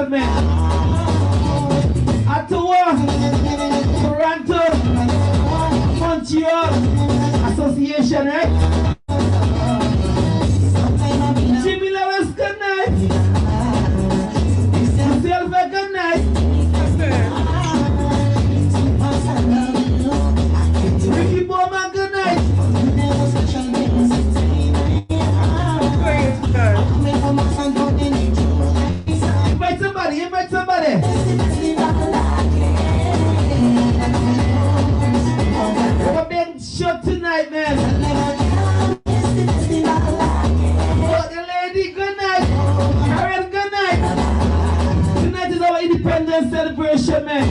men. Ottawa, Toronto, Montreal Association, right? Jimmy Lewis, good night. Silver, good night. Ricky Bowman, good night. Invite somebody, invite somebody. We're a big show tonight, man. Oh, the lady, good night. Karen, good night. Tonight is our independence celebration, man.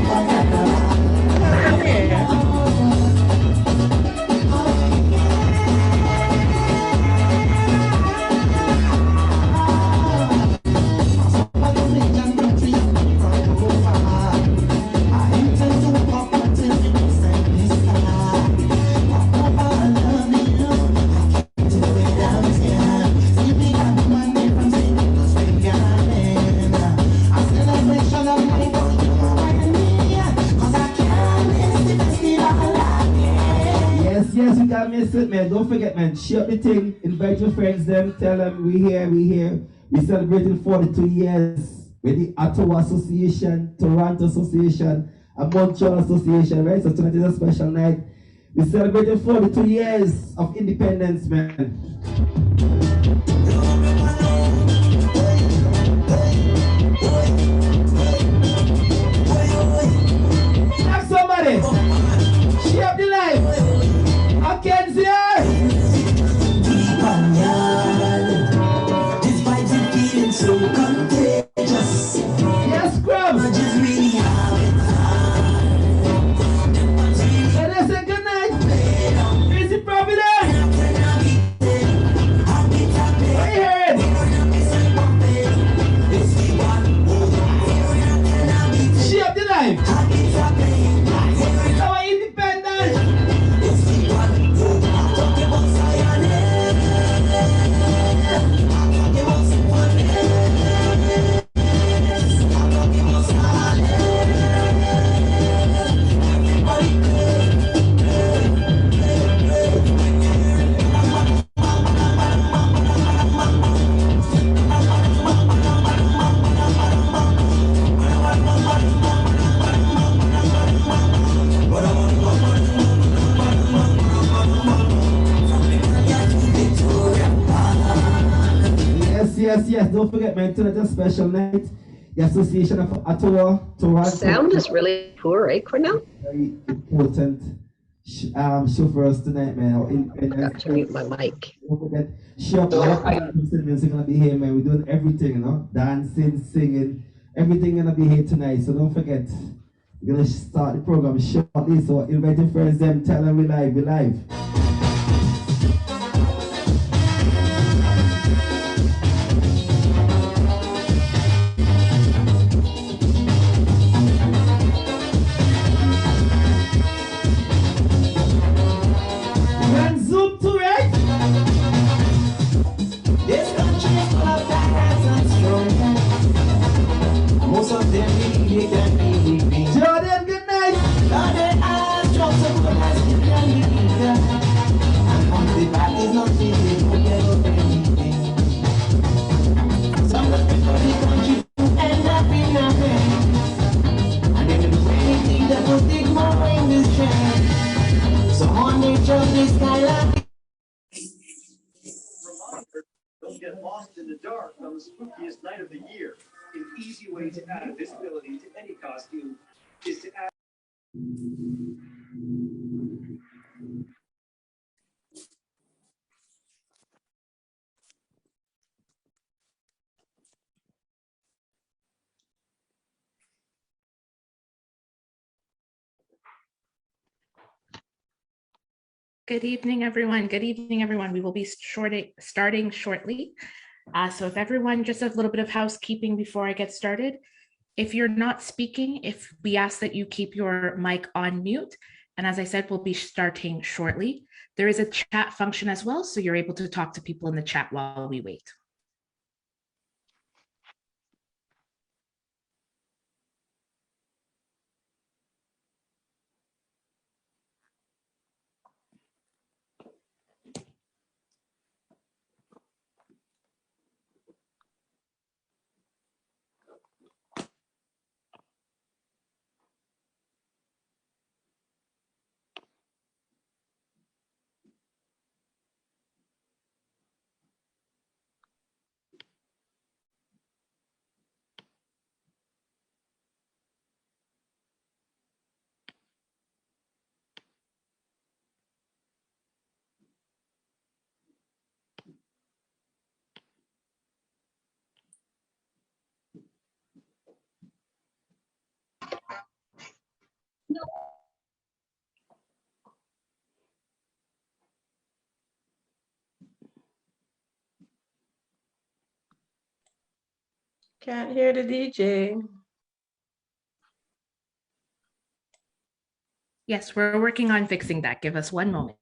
Yes, you can't miss it, man. Don't forget, man. Share the thing. Invite your friends, them. Tell them we here. We're celebrating 42 years with the Ottawa Association, Toronto Association, and Montreal Association, right? So tonight is a special night. We're celebrating 42 years of independence, man. Have somebody. Share the life. Mackenzie! This vibes are feeling so contagious. Yes, Scrub! Just really how it's Let us say good night! Easy Providence! What you hearing? Shape the life! Our independence! Yes. Don't forget, man, tonight is a special night. The Association of Ottawa, Toronto. Sound is really poor, right, Cornell? Very important show for us tonight, man. I forgot to mute my mic. Don't forget, shop, music gonna be here, man. We're doing everything, you know, dancing, singing, everything gonna be here tonight. So don't forget, we're gonna start the program shortly. So invite your friends, them, tell them we live. Jordan, good night. Don't get lost in the dark on the spookiest night of the year. An easy way to add visibility to any costume is to add. Good evening, everyone. Good evening, everyone. We will be starting shortly. So if everyone, just a little bit of housekeeping before I get started. If you're not speaking, if we ask that you keep your mic on mute. And as I said, we'll be starting shortly. There is a chat function as well, so you're able to talk to people in the chat while we wait. Can't hear the DJ. Yes, we're working on fixing that. Give us one moment.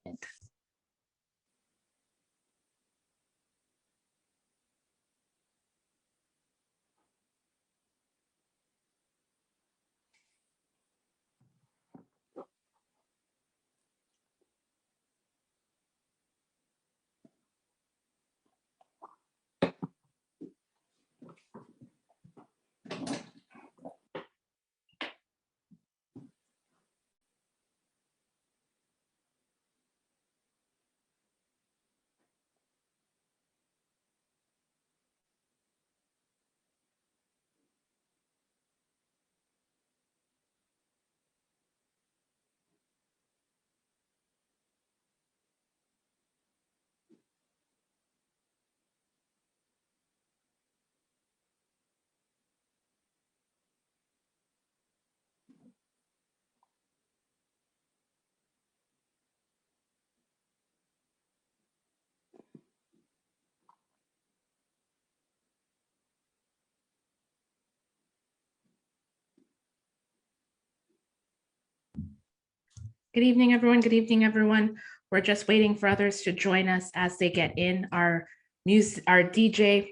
Good evening, everyone. Good evening, everyone. We're just waiting for others to join us as they get in. Our DJ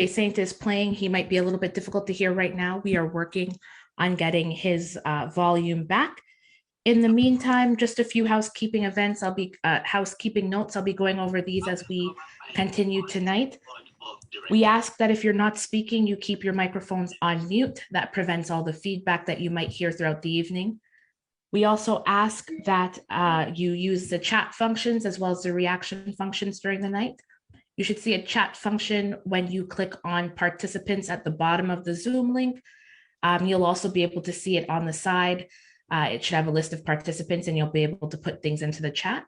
Saint is playing. He might be a little bit difficult to hear right now. We are working on getting his volume back. In the meantime, just a few housekeeping notes. I'll be going over these as we continue tonight. We ask that if you're not speaking, you keep your microphones on mute. That prevents all the feedback that you might hear throughout the evening. We also ask that you use the chat functions as well as the reaction functions during the night. You should see a chat function when you click on participants at the bottom of the Zoom link. You'll also be able to see it on the side. It should have a list of participants and you'll be able to put things into the chat.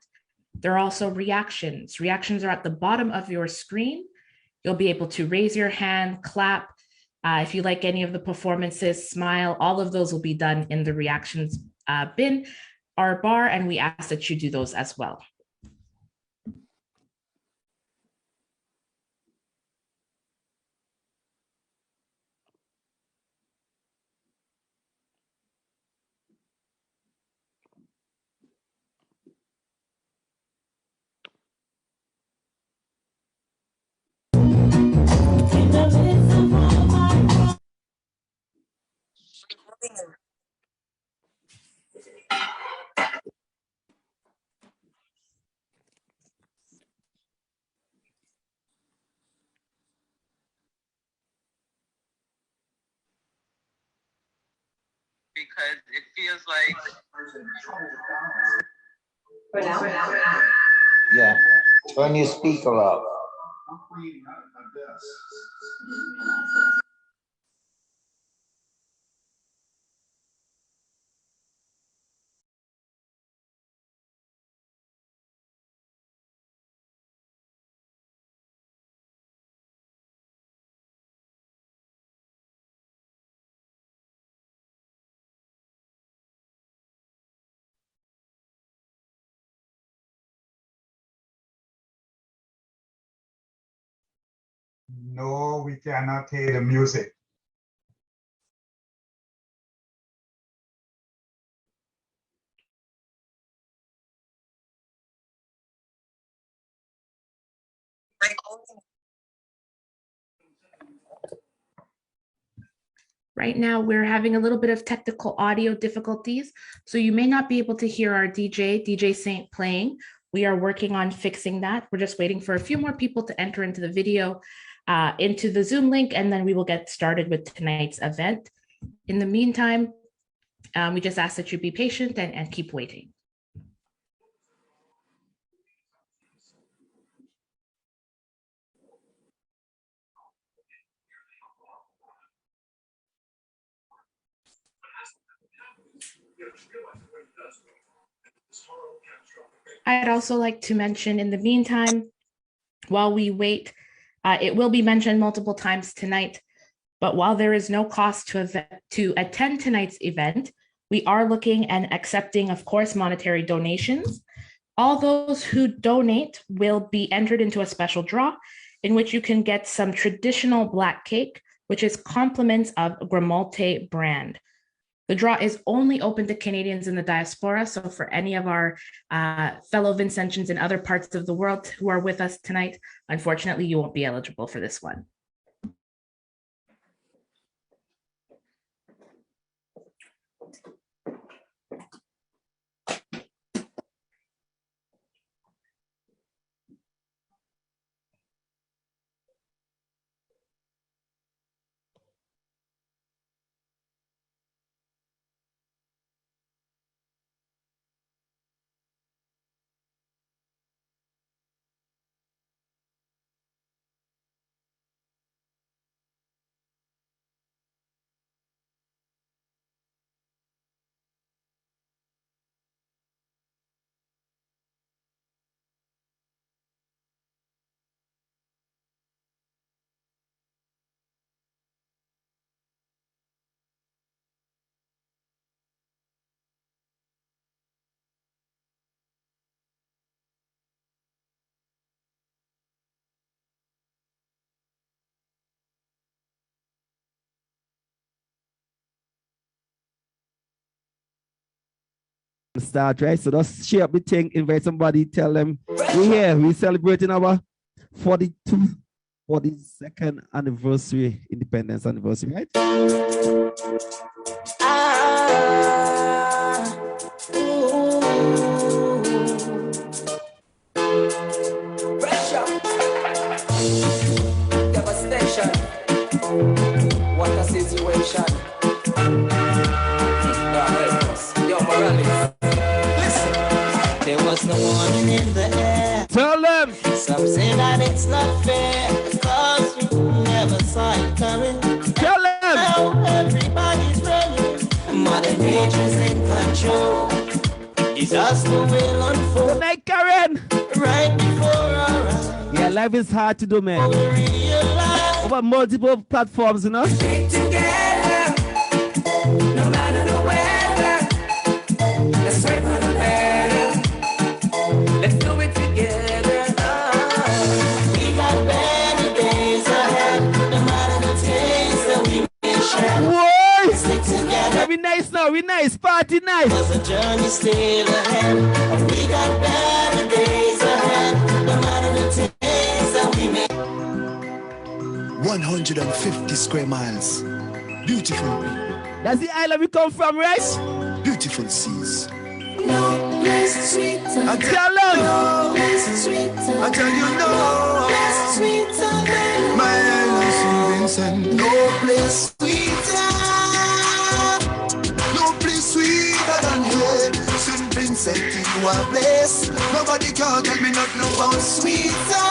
There are also reactions. Reactions are at the bottom of your screen. You'll be able to raise your hand, clap. If you like any of the performances, smile, all of those will be done in the reactions bin or bar, and we ask that you do those as well. Because it feels like yeah. Turn your speaker up. No, we cannot hear the music. Right now, we're having a little bit of technical audio difficulties, so you may not be able to hear our DJ Saint playing. We are working on fixing that. We're just waiting for a few more people to enter into the video, into the Zoom link, and then we will get started with tonight's event. In the meantime, we just ask that you be patient and keep waiting. I'd also like to mention in the meantime, while we wait, it will be mentioned multiple times tonight, but while there is no cost to attend tonight's event, we are looking and accepting, of course, monetary donations. All those who donate will be entered into a special draw in which you can get some traditional black cake which is compliments of Grimalte brand. The draw is only open to Canadians in the diaspora. So for any of our fellow Vincentians in other parts of the world who are with us tonight, unfortunately, you won't be eligible for this one. Start, right? So just share up the thing, invite somebody, tell them we're here, we're celebrating our 42nd anniversary, independence anniversary, right? Pressure. Devastation. What a situation. Yo, Morales. Listen. There was no warning in the air. Tell them. Some say that it's not fair because you never saw it coming. Tell them. Now everybody's running. Mother Nature's in control. Disaster will unfold. Good night, Karen. Right before our eyes. Yeah, life is hard to do, man. We realize. Over multiple platforms, you know. Stick together. No matter the weather. Let's pray for the better. Let's do it together. We got better days ahead. No matter the days that we may share. Boy! Stick together. We nice now, we nice, party nice. Cause the journey still ahead. We got better days ahead. No matter the days that we may. 150 square miles. Beautiful. That's the island we come from, right? Beautiful seas. No place sweeter. I tell them. No place sweeter. I tell you no. No place sweeter than My island, St. Vincent. no place sweeter. No place sweeter than here. St. Vincent in one place. Nobody can tell me nothing about Sweeter.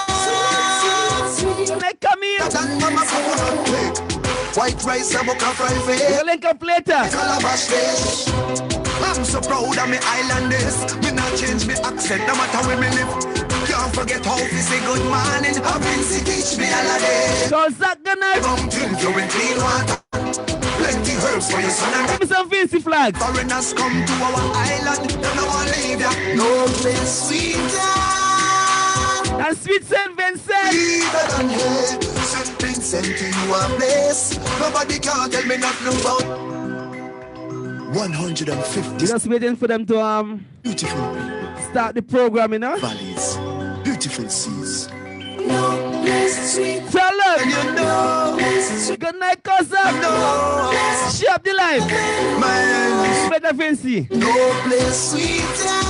Like, come here. than mama coconut cake. White rice and butter fry fish. We'll link up later. Calabash fish. I'm so proud of me islanders. Me not change me accent no matter where me live. Can't forget how to say good morning. I've been sick teach me all of day. So, Zach, good night. Mountain flowing clean water. Plenty herbs for your son and Give me some fancy flags. foreigners come to our island. They no want leave ya. No place sweeter. And sweet St. Vincent. Sweeter than here. St. Vincent in one place. Nobody can tell me nothing about 150 We're just waiting for them to beautiful start the program, you know. valleys, beautiful seas. No place sweeter. Tell them. You know, Good night, cousin. no, Share up the life. my island, Better fancy. No place sweeter.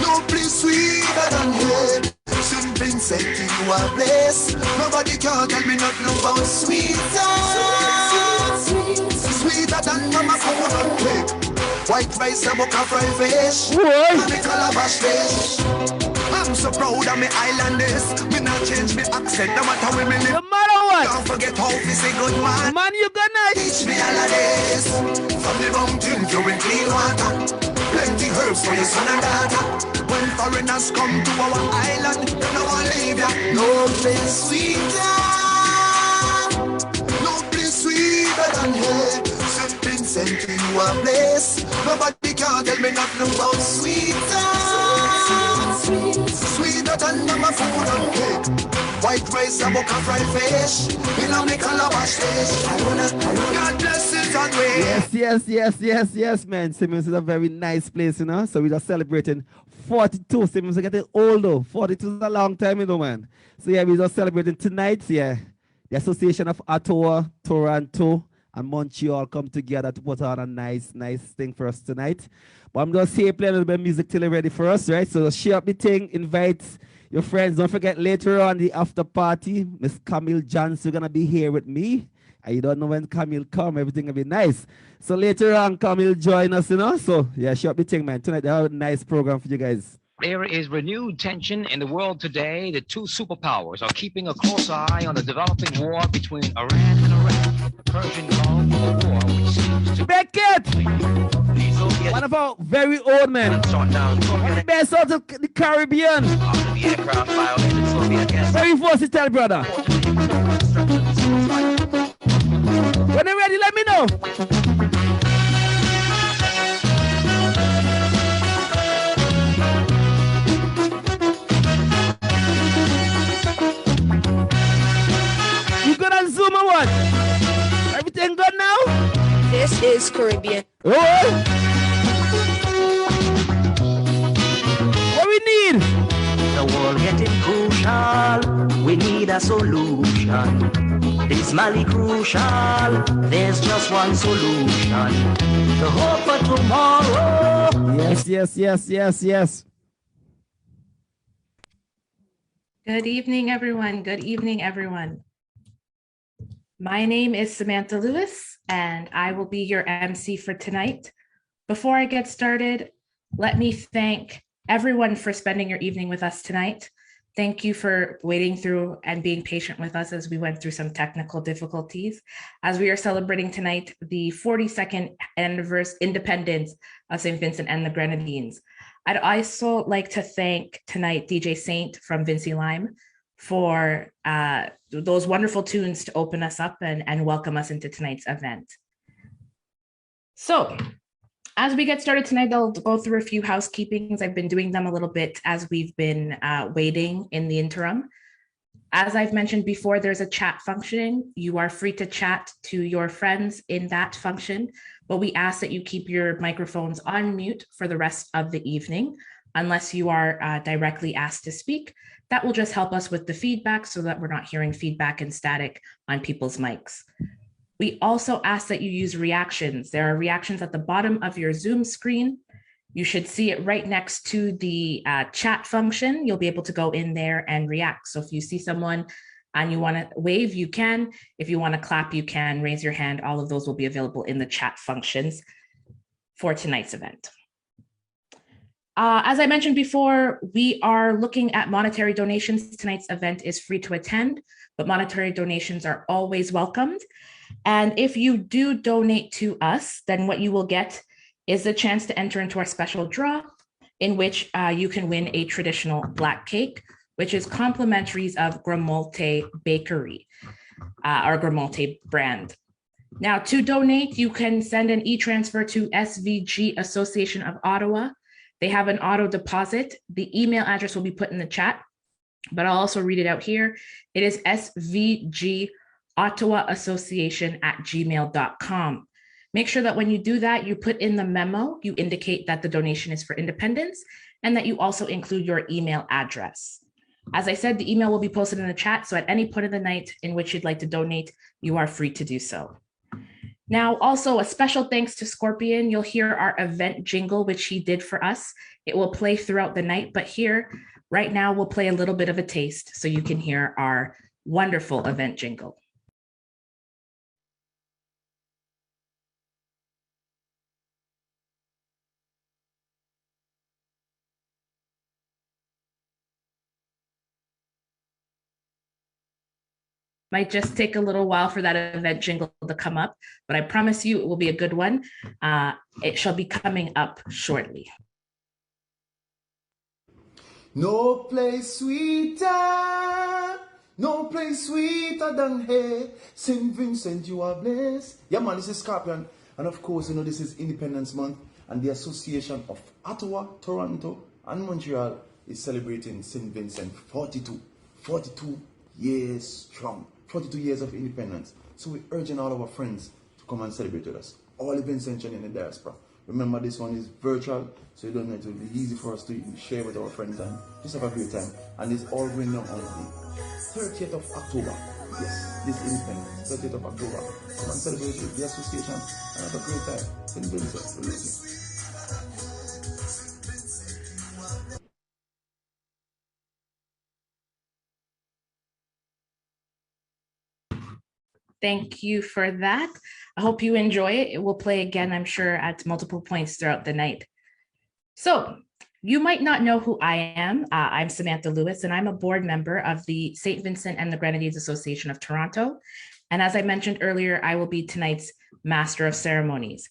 no place sweeter than here. St. Vincent in one place. Nobody can tell me nothing about Sweeter. sweeter than mama coconut cake. White rice and butter fry fish. Boy. And the calabash fish. I'm so proud of me islanders. Me not change me accent no matter where me No live. matter what. Can't forget how to say good man. Man, you good night. Teach me all of this. From the mountain flowing clean water. Plenty herbs for your son and daughter. When foreigners come to our island, they no want leave ya. No place sweeter. No place sweeter than here. St. Vincent in one place. Nobody can tell me nothing about Sweeter. sweeter than mama food and cake. White rice, a buck of fried fish. In a me calabash fish. God bless it and way. Yes, man. Simmons is a very nice place, you know. So we're just celebrating 42. Simmons are getting older. 42 is a long time, you know, man. So yeah, we're just celebrating tonight. Yeah, the Association of Ottawa, Toronto, and Montreal come together to put on a nice thing for us tonight. But I'm just here playing a little bit of music till you're ready for us, right? So share up the thing, invite your friends. Don't forget later on the after party, Miss Camille Johnson gonna be here with me. And you don't know when Camille come, everything will be nice. So later on, Camille join us, you know. So yeah, share up the thing, man. Tonight they have a nice program for you guys. There is renewed tension in the world today. The two superpowers are keeping a close eye on the developing war between Iran and Iraq. The Persian Gulf, a war which seems to... Beckett! One of our very old men. One of the best out of the Caribbean. Very versatile, brother. When you're ready, let me know. You good on Zoom or what? Everything good now? This is Caribbean. Oh. What we need? The world getting crucial. We need a solution. Dismally crucial. There's just one solution. The hope for tomorrow. Yes. Good evening, everyone. Good evening, everyone. My name is Samantha Lewis, and I will be your MC for tonight. Before I get started, let me thank everyone for spending your evening with us tonight. Thank you for waiting through and being patient with us as we went through some technical difficulties. As we are celebrating tonight, the 42nd anniversary independence of St. Vincent and the Grenadines. I'd also like to thank tonight DJ Saint from Vincy Lime for those wonderful tunes to open us up and welcome us into tonight's event. So, as we get started tonight, I'll go through a few housekeepings. I've been doing them a little bit as we've been waiting in the interim. As I've mentioned before, there's a chat function. You are free to chat to your friends in that function, but we ask that you keep your microphones on mute for the rest of the evening, unless you are directly asked to speak. That will just help us with the feedback so that we're not hearing feedback and static on people's mics. We also ask that you use reactions. There are reactions at the bottom of your Zoom screen. You should see it right next to the chat function. You'll be able to go in there and react. So if you see someone and you want to wave, you can. If you want to clap, you can. Raise your hand. All of those will be available in the chat functions for tonight's event. As I mentioned before, we are looking at monetary donations. Tonight's event is free to attend, but monetary donations are always welcomed. And if you do donate to us, then what you will get is the chance to enter into our special draw, in which you can win a traditional black cake, which is complimentaries of Gramolte Bakery, our Gramolte brand. Now, to donate, you can send an e-transfer to SVG Association of Ottawa. They have an auto deposit. The email address will be put in the chat, but I'll also read it out here. It is svgottawaassociation@gmail.com. Make sure that when you do that, you put in the memo, you indicate that the donation is for independence, and that you also include your email address. As I said, the email will be posted in the chat, so at any point of the night in which you'd like to donate, you are free to do so. Now, also a special thanks to Scorpion. You'll hear our event jingle, which he did for us. It will play throughout the night, but here, right now, we'll play a little bit of a taste so you can hear our wonderful event jingle. Might just take a little while for that event jingle to come up, but I promise you it will be a good one. It shall be coming up shortly. No place sweeter than here. St. Vincent, you are blessed. Yeah, man, this is Scorpion. And of course, you know, this is Independence Month, and the Association of Ottawa, Toronto, and Montreal is celebrating St. Vincent 42 years strong, 42 years of independence. So we're urging all our friends to come and celebrate with us. All the Vincent in the diaspora. Remember, this one is virtual, so you don't need to be easy for us to share with our friends and just have a great time. And it's all going on the 30th of October. Yes, this independence, 30th of October. Come and celebrate with the association and have a great time. St. Vincent, we love you. Thank you for that. I hope you enjoy it. It will play again, I'm sure, at multiple points throughout the night. So you might not know who I am. I'm Samantha Lewis, and I'm a board member of the St. Vincent and the Grenadines Association of Toronto. And as I mentioned earlier, I will be tonight's Master of Ceremonies.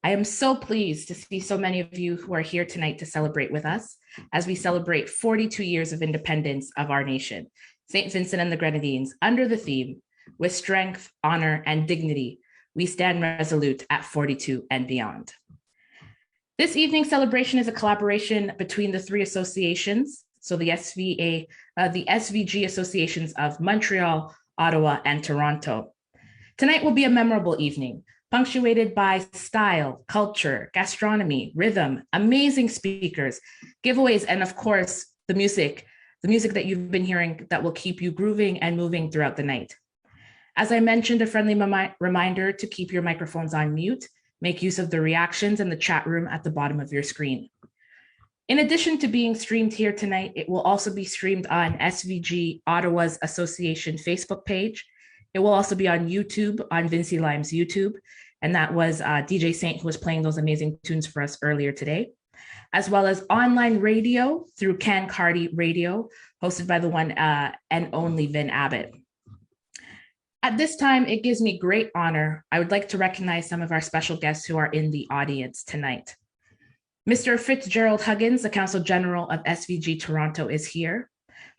I am so pleased to see so many of you who are here tonight to celebrate with us as we celebrate 42 years of independence of our nation, St. Vincent and the Grenadines, under the theme, with strength, honor, and dignity, we stand resolute at 42 and beyond. This evening's celebration is a collaboration between the three associations, so the SVG associations of Montreal, Ottawa, and Toronto. Tonight will be a memorable evening, punctuated by style, culture, gastronomy, rhythm, amazing speakers, giveaways, and of course, the music that you've been hearing that will keep you grooving and moving throughout the night. As I mentioned, a friendly reminder to keep your microphones on mute, make use of the reactions in the chat room at the bottom of your screen. In addition to being streamed here tonight, it will also be streamed on SVG Ottawa's Association Facebook page. It will also be on YouTube, on Vincy Lime's YouTube, and that was DJ Saint who was playing those amazing tunes for us earlier today, as well as online radio through Can Cardi Radio, hosted by the one and only Vin Abbott. At this time, it gives me great honor. I would like to recognize some of our special guests who are in the audience tonight. Mr. Fitzgerald Huggins, the Council General of SVG Toronto, is here.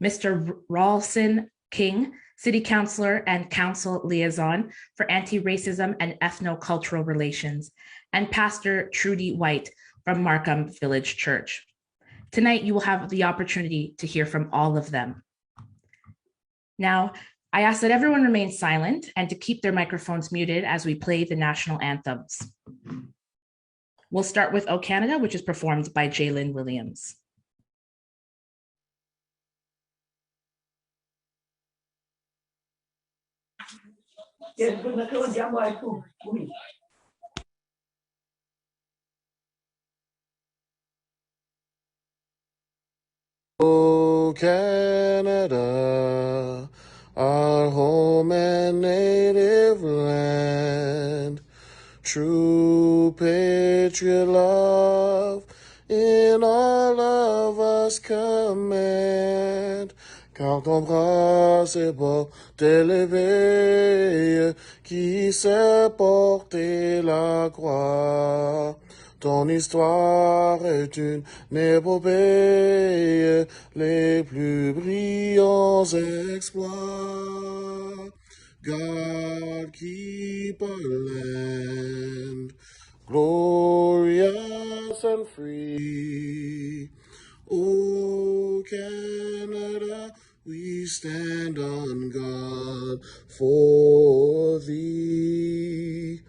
Mr. Rawlson King, City Councillor and Council Liaison for Anti-Racism and Ethno-Cultural Relations, and Pastor Trudy White from Markham Village Church. Tonight, you will have the opportunity to hear from all of them. Now, I ask that everyone remain silent and to keep their microphones muted as we play the national anthems. We'll start with O Canada, which is performed by Jalen Williams. O Canada, our home and native land, true patriot love in all of us command. Car ton bras c'est porter l'éveil qui sait porter la croix. Ton histoire est une épopée, les plus brillants exploits. God keep our land glorious and free. O Canada, we stand on guard for thee.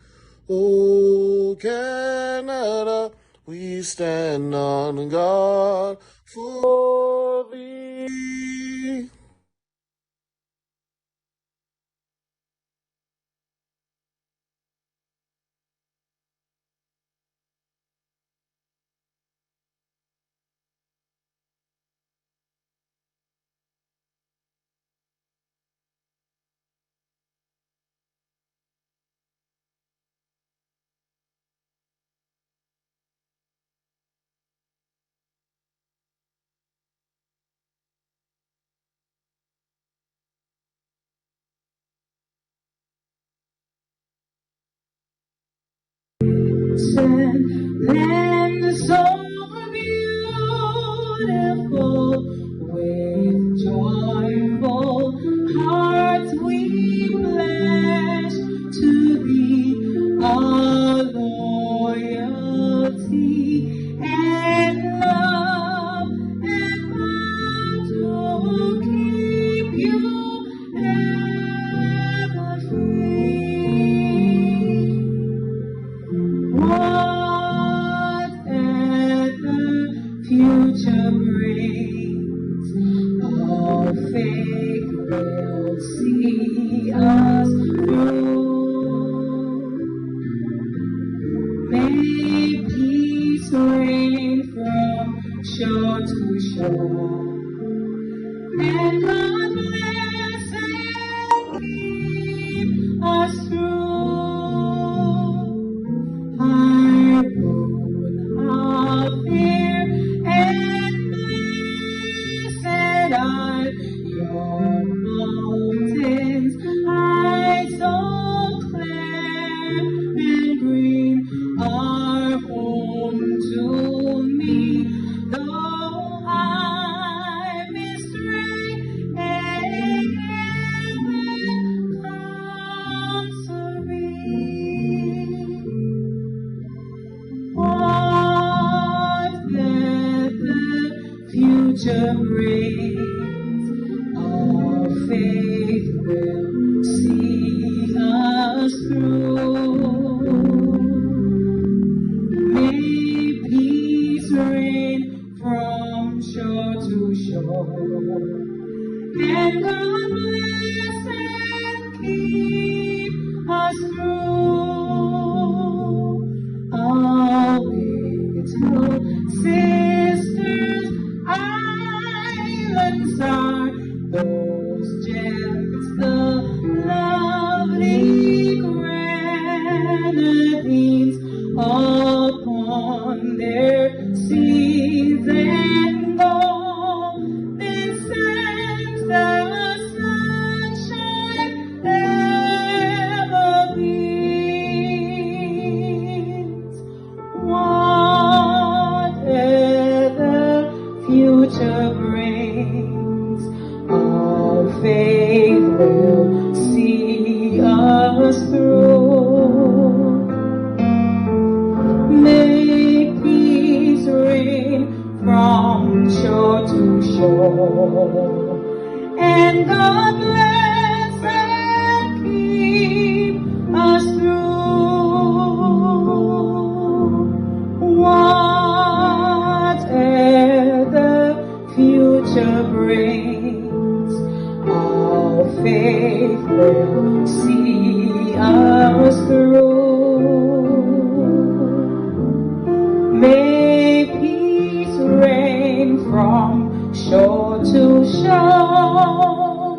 O Canada, we stand on guard for thee. Land so beautiful, with joyful hearts we pledge to thee our loyalty and love, and vow to keep you future brings. All faith will see us through. May peace reign from shore to shore, and God bless and keep us through. High moon of fear and blessed are your mountains, high so clear and green, are home to me. Though I may stray and heaven counsel me, whatever the future brings, our faith will see us through. May peace reign from shore to shore, and God bless and keep us through. Our little sisters' islands are those gems, the lovely Grenadines, upon their seas and golden sands the sunshine ever beams. Whatever future brings, our faith will see us through. May peace reign from shore to shore, and God bless and keep us through. Whatever future brings, our faith will see us through. May peace reign from shore to shore,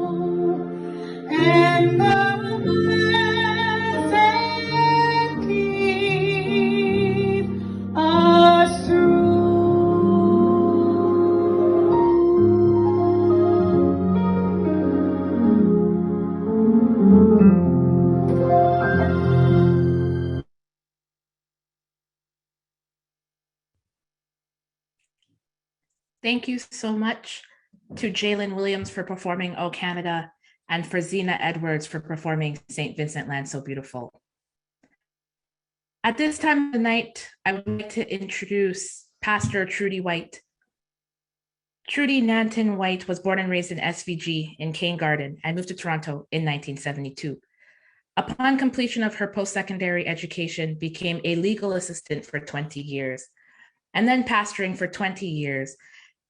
and God bless and keep us through. Thank you so much to Jalen Williams for performing O Canada, and for Zena Edwards for performing St. Vincent Land So Beautiful. At this time of the night, I would like to introduce Pastor Trudy White. Trudy Nanton White was born and raised in SVG in Cane Garden and moved to Toronto in 1972. Upon completion of her post-secondary education, became a legal assistant for 20 years, and then pastoring for 20 years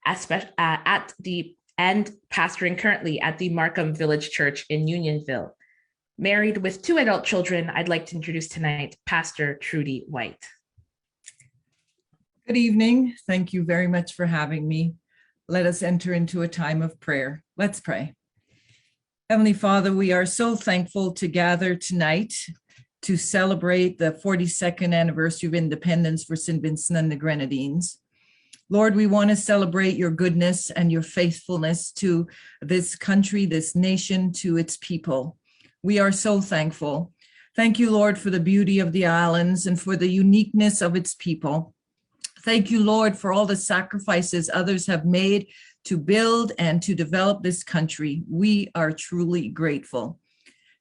pastoring currently at the Markham Village Church in Unionville. Married with 2 adult children, I'd like to introduce tonight Pastor Trudy White. Good evening. Thank you very much for having me. Let us enter into a time of prayer. Let's pray. Heavenly Father, we are so thankful to gather tonight to celebrate the 42nd anniversary of independence for St. Vincent and the Grenadines. Lord, we want to celebrate your goodness and your faithfulness to this country, this nation, to its people. We are so thankful. Thank you, Lord, for the beauty of the islands and for the uniqueness of its people. Thank you, Lord, for all the sacrifices others have made to build and to develop this country. We are truly grateful.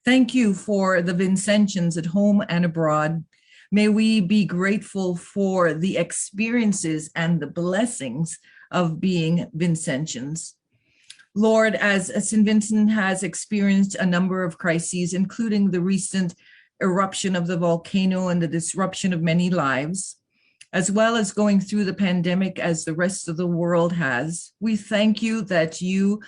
Thank you for the Vincentians at home and abroad. May we be grateful for the experiences and the blessings of being Vincentians. Lord, as St. Vincent has experienced a number of crises, including the recent eruption of the volcano and the disruption of many lives, as well as going through the pandemic as the rest of the world has. We thank you that you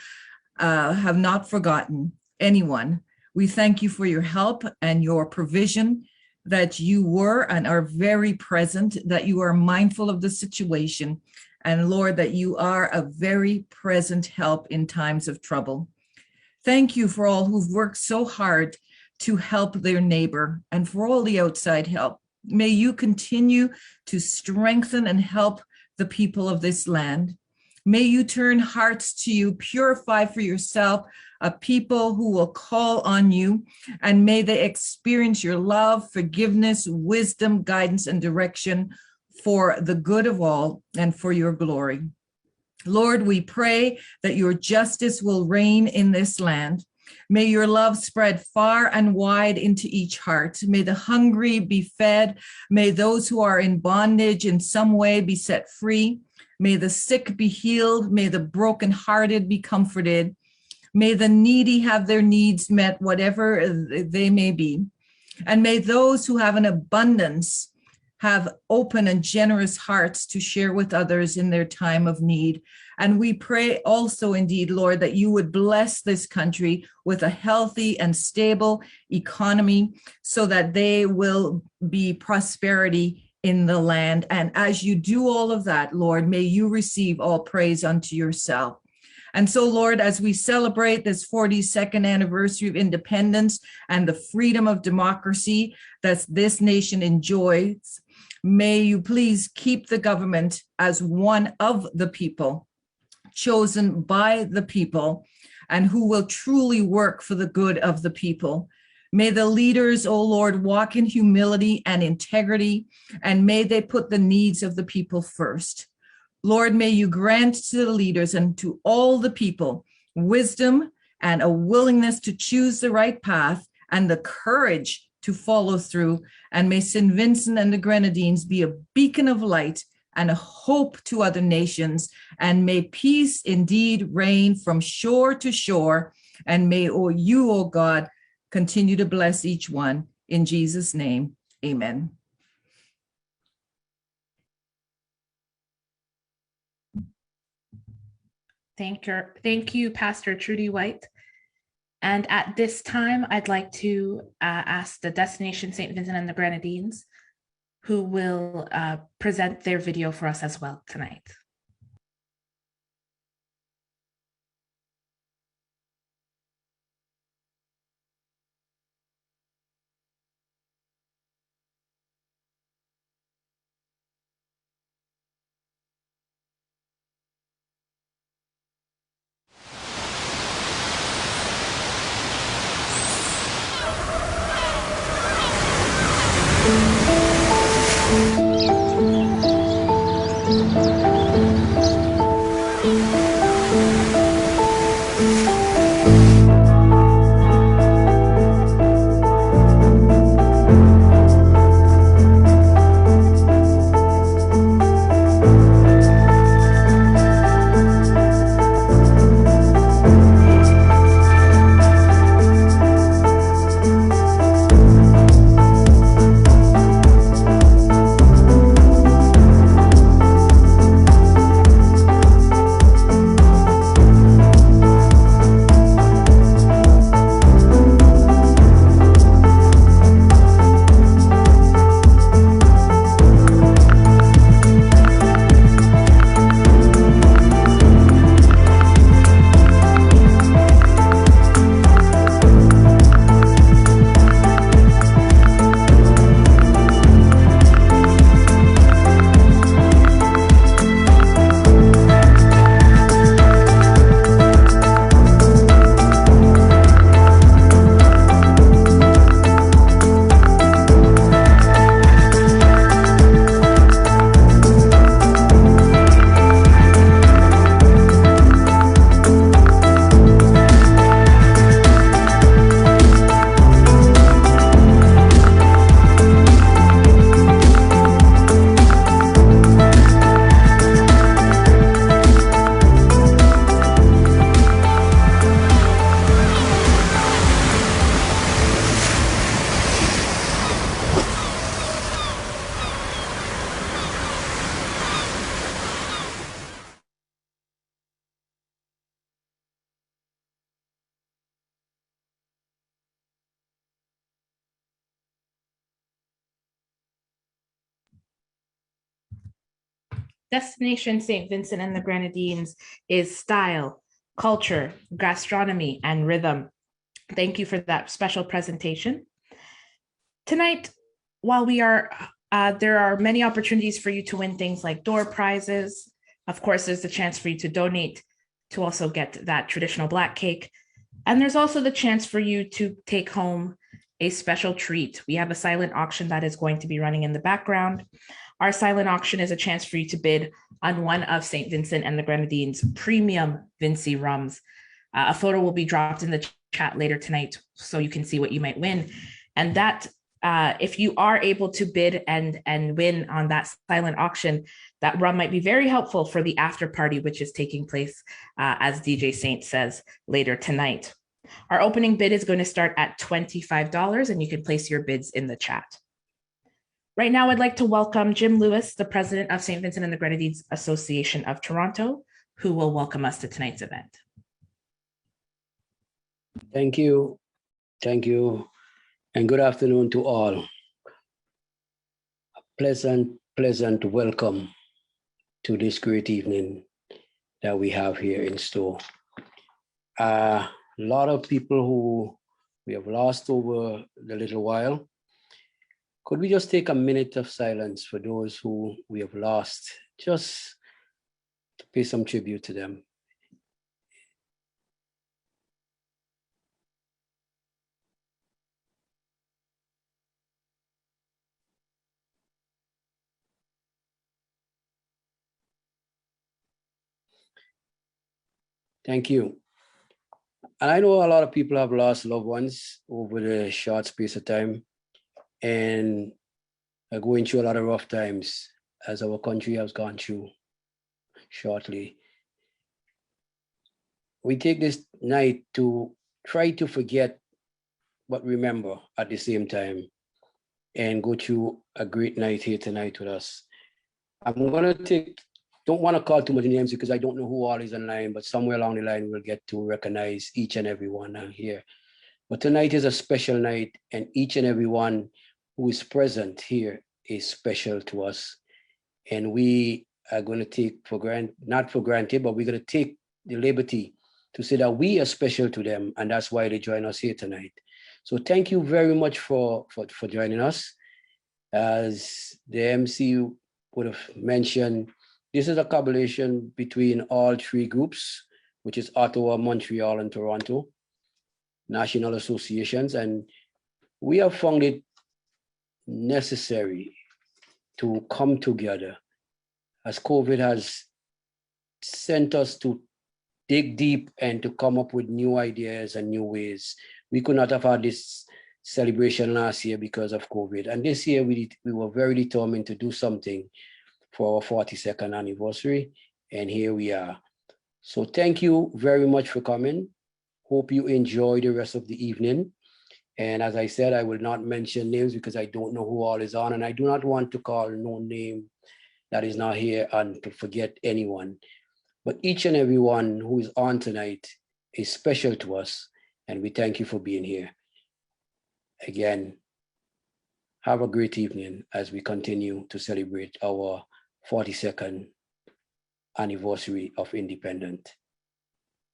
have not forgotten anyone. We thank you for your help and your provision, that you were and are very present, that you are mindful of the situation, and Lord, that you are a very present help in times of trouble. Thank you for all who've worked so hard to help their neighbor and for all the outside help. May you continue to strengthen and help the people of this land. May you turn hearts to you, purify for yourself a people who will call on you, and may they experience your love, forgiveness, wisdom, guidance, and direction for the good of all and for your glory. Lord, we pray that your justice will reign in this land. May your love spread far and wide into each heart. May the hungry be fed. May those who are in bondage in some way be set free. May the sick be healed. May the brokenhearted be comforted. May the needy have their needs met, whatever they may be. And may those who have an abundance have open and generous hearts to share with others in their time of need. And we pray also, indeed, Lord, that you would bless this country with a healthy and stable economy so that they will be prosperity in the land. And as you do all of that, Lord, may you receive all praise unto yourself. And so, Lord, as we celebrate this 42nd anniversary of independence and the freedom of democracy that this nation enjoys, may you please keep the government as one of the people, chosen by the people, and who will truly work for the good of the people. May the leaders, O Lord, walk in humility and integrity, and may they put the needs of the people first. Lord, may you grant to the leaders and to all the people wisdom and a willingness to choose the right path and the courage to follow through. And may St. Vincent and the Grenadines be a beacon of light and a hope to other nations. And may peace indeed reign from shore to shore. And may you, O God, continue to bless each one. In Jesus' name, amen. Thank you, Pastor Trudy White. And at this time, I'd like to ask the Destination St. Vincent and the Grenadines, who will present their video for us as well tonight. Destination St. Vincent and the Grenadines is style, culture, gastronomy, and rhythm. Thank you for that special presentation. Tonight, while there are many opportunities for you to win things like door prizes. Of course, there's the chance for you to donate to also get that traditional black cake. And there's also the chance for you to take home a special treat. We have a silent auction that is going to be running in the background. Our silent auction is a chance for you to bid on one of St. Vincent and the Grenadines' premium Vincy rums. A photo will be dropped in the chat later tonight so you can see what you might win. And that, if you are able to bid and win on that silent auction, that rum might be very helpful for the after party, which is taking place, as DJ Saint says, later tonight. Our opening bid is going to start at $25, and you can place your bids in the chat. Right now, I'd like to welcome Jim Lewis, the president of St. Vincent and the Grenadines Association of Toronto, who will welcome us to tonight's event. Thank you. Thank you. And good afternoon to all. A pleasant welcome to this great evening that we have here in store. A lot of people who we have lost over the little while. Could we just take a minute of silence for those who we have lost, just to pay some tribute to them? Thank you. And I know a lot of people have lost loved ones over the short space of time and are going through a lot of rough times as our country has gone through shortly. We take this night to try to forget but remember at the same time and go through a great night here tonight with us. I'm going to don't want to call too many names because I don't know who all is online, but somewhere along the line we'll get to recognize each and every one here. But tonight is a special night, and each and every one who is present here is special to us. And we are going to take for granted, not for granted, but we're going to take the liberty to say that we are special to them, and that's why they join us here tonight. So thank you very much for joining us. As the MC would have mentioned, this is a collaboration between all three groups, which is Ottawa, Montreal, and Toronto, national associations. And we have found it necessary to come together as COVID has sent us to dig deep and to come up with new ideas and new ways. We could not have had this celebration last year because of COVID. And this year we were very determined to do something for our 42nd anniversary, and here we are. So thank you very much for coming. Hope you enjoy the rest of the evening. And as I said, I will not mention names because I don't know who all is on, and I do not want to call no name that is not here and to forget anyone. But each and every one who is on tonight is special to us, and we thank you for being here. Again, have a great evening as we continue to celebrate our 42nd anniversary of independence.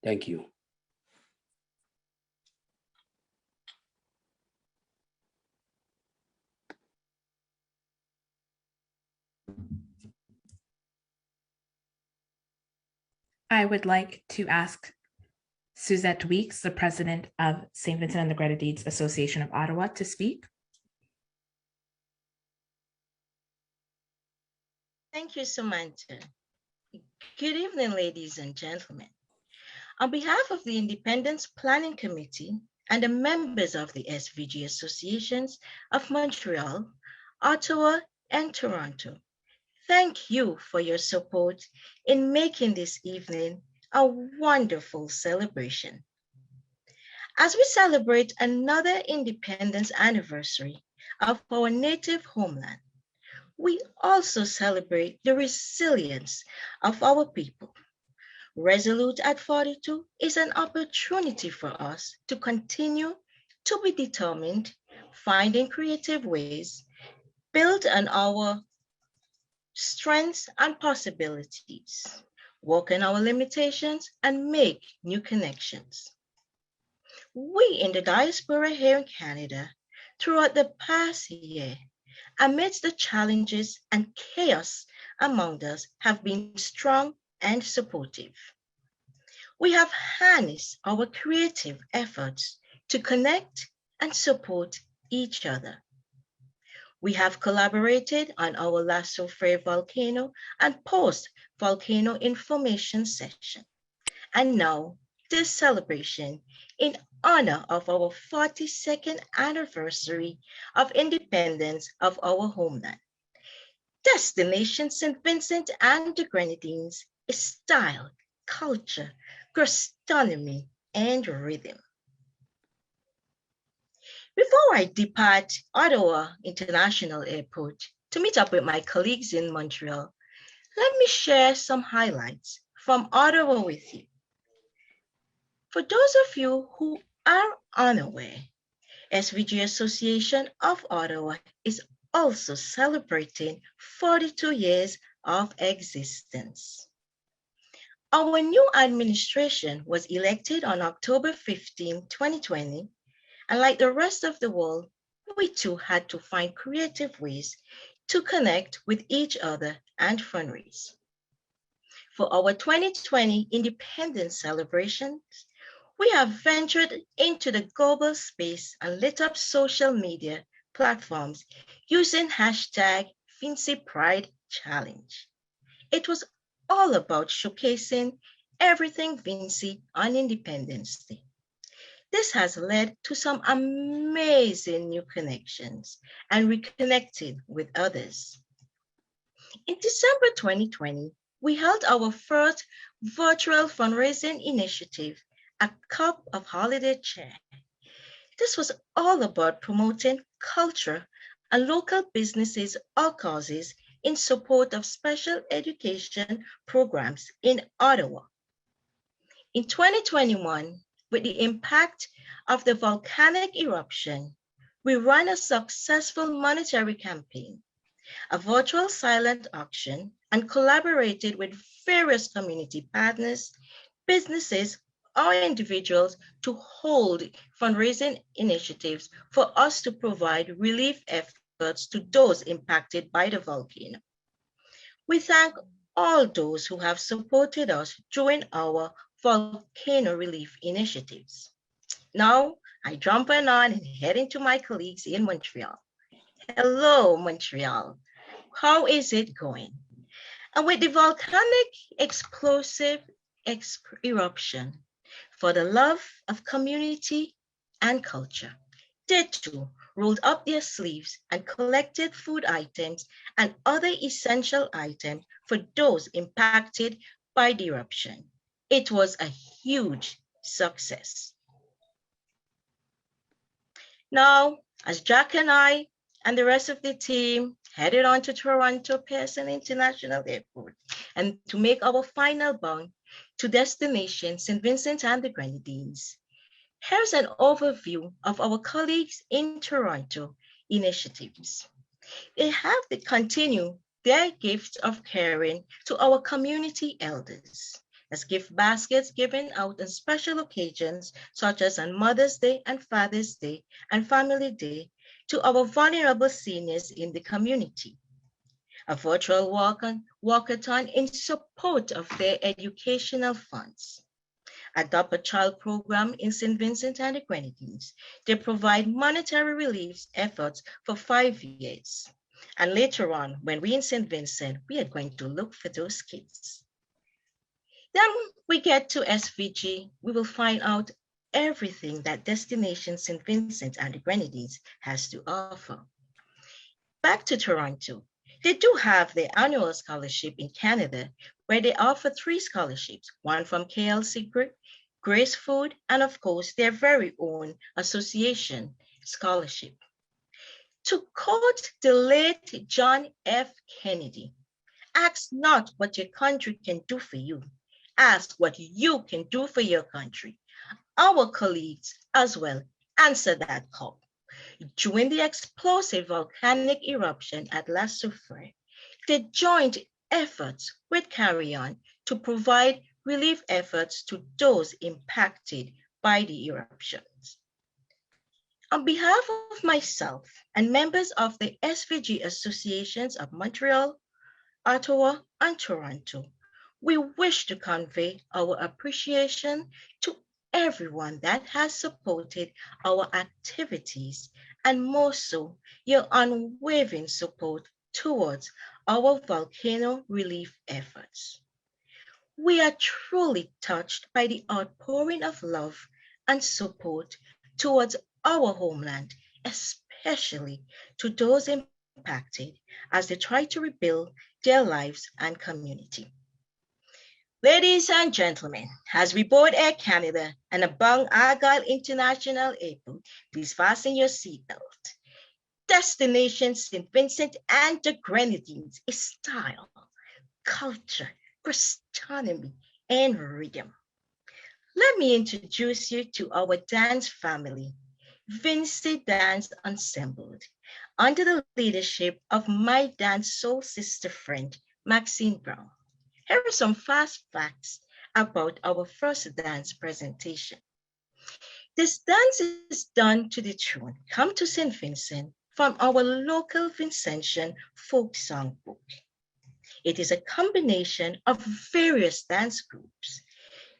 Thank you. I would like to ask Suzette Weeks, the president of St. Vincent and the Grenadines Association of Ottawa, to speak. Thank you, Samantha. Good evening, ladies and gentlemen. On behalf of the Independence Planning Committee and the members of the SVG Associations of Montreal, Ottawa, and Toronto, thank you for your support in making this evening a wonderful celebration. As we celebrate another independence anniversary of our native homeland, we also celebrate the resilience of our people. Resolute at 42 is an opportunity for us to continue to be determined, finding creative ways, build on our strengths, and possibilities, work on our limitations, and make new connections. We in the diaspora here in Canada, throughout the past year, amidst the challenges and chaos among us, have been strong and supportive. We have harnessed our creative efforts to connect and support each other. We have collaborated on our Lasso Frey volcano and post-volcano information session. And now, this celebration in honor of our 42nd anniversary of independence of our homeland. Destination St. Vincent and the Grenadines is style, culture, gastronomy, and rhythm. Before I depart Ottawa International Airport to meet up with my colleagues in Montreal, let me share some highlights from Ottawa with you. For those of you who are unaware, SVG Association of Ottawa is also celebrating 42 years of existence. Our new administration was elected on October 15, 2020, and like the rest of the world, we too had to find creative ways to connect with each other and fundraise. For our 2020 independence celebrations, we have ventured into the global space and lit up social media platforms using hashtag Vincent Pride Challenge. It was all about showcasing everything Vincent on Independence Day. This has led to some amazing new connections and reconnecting with others. In December 2020, we held our first virtual fundraising initiative, A Cup of Holiday Cheer. This was all about promoting culture and local businesses or causes in support of special education programs in Ottawa. In 2021, with the impact of the volcanic eruption, we ran a successful monetary campaign, a virtual silent auction, and collaborated with various community partners, businesses, or individuals to hold fundraising initiatives for us to provide relief efforts to those impacted by the volcano. We thank all those who have supported us during our volcano relief initiatives. Now, I jump on and head into my colleagues in Montreal. Hello, Montreal. How is it going? And with the volcanic explosive eruption, for the love of community and culture, they too rolled up their sleeves and collected food items and other essential items for those impacted by the eruption. It was a huge success. Now, as Jack and I and the rest of the team headed on to Toronto Pearson International Airport and to make our final bound to destination St. Vincent and the Grenadines, here's an overview of our colleagues in Toronto initiatives. They have to continue their gift of caring to our community elders, as gift baskets given out on special occasions such as on Mother's Day and Father's Day and Family Day to our vulnerable seniors in the community. A virtual walkathon in support of their educational funds. Adopt a Child program in St. Vincent and the Grenadines. They provide monetary relief efforts for 5 years. And later on, when we're in St. Vincent, we are going to look for those kids. Then we get to SVG, we will find out everything that Destination St. Vincent and the Grenadines has to offer. Back to Toronto, they do have their annual scholarship in Canada, where they offer 3 scholarships, one from KLC Grace Food, and of course, their very own association scholarship. To quote the late John F. Kennedy, ask not what your country can do for you, ask what you can do for your country. Our colleagues as well answer that call. During the explosive volcanic eruption at Lasso Frey, They joined efforts with Carry On to provide relief efforts to those impacted by the eruptions. On behalf of myself and members of the SVG Associations of Montreal, Ottawa, and Toronto, we wish to convey our appreciation to everyone that has supported our activities, and more so, your unwavering support towards our volcano relief efforts. We are truly touched by the outpouring of love and support towards our homeland, especially to those impacted as they try to rebuild their lives and community. Ladies and gentlemen, as we board Air Canada and abound Argyle International Airport, please fasten your seatbelt. Destination St. Vincent and the Grenadines is style, culture, gastronomy, and rhythm. Let me introduce you to our dance family, Vincent Dance Ensemble, under the leadership of my dance soul sister friend, Maxine Brown. Here are some fast facts about our first dance presentation. This dance is done to the tune Come to St. Vincent from our local Vincentian folk song book. It is a combination of various dance groups.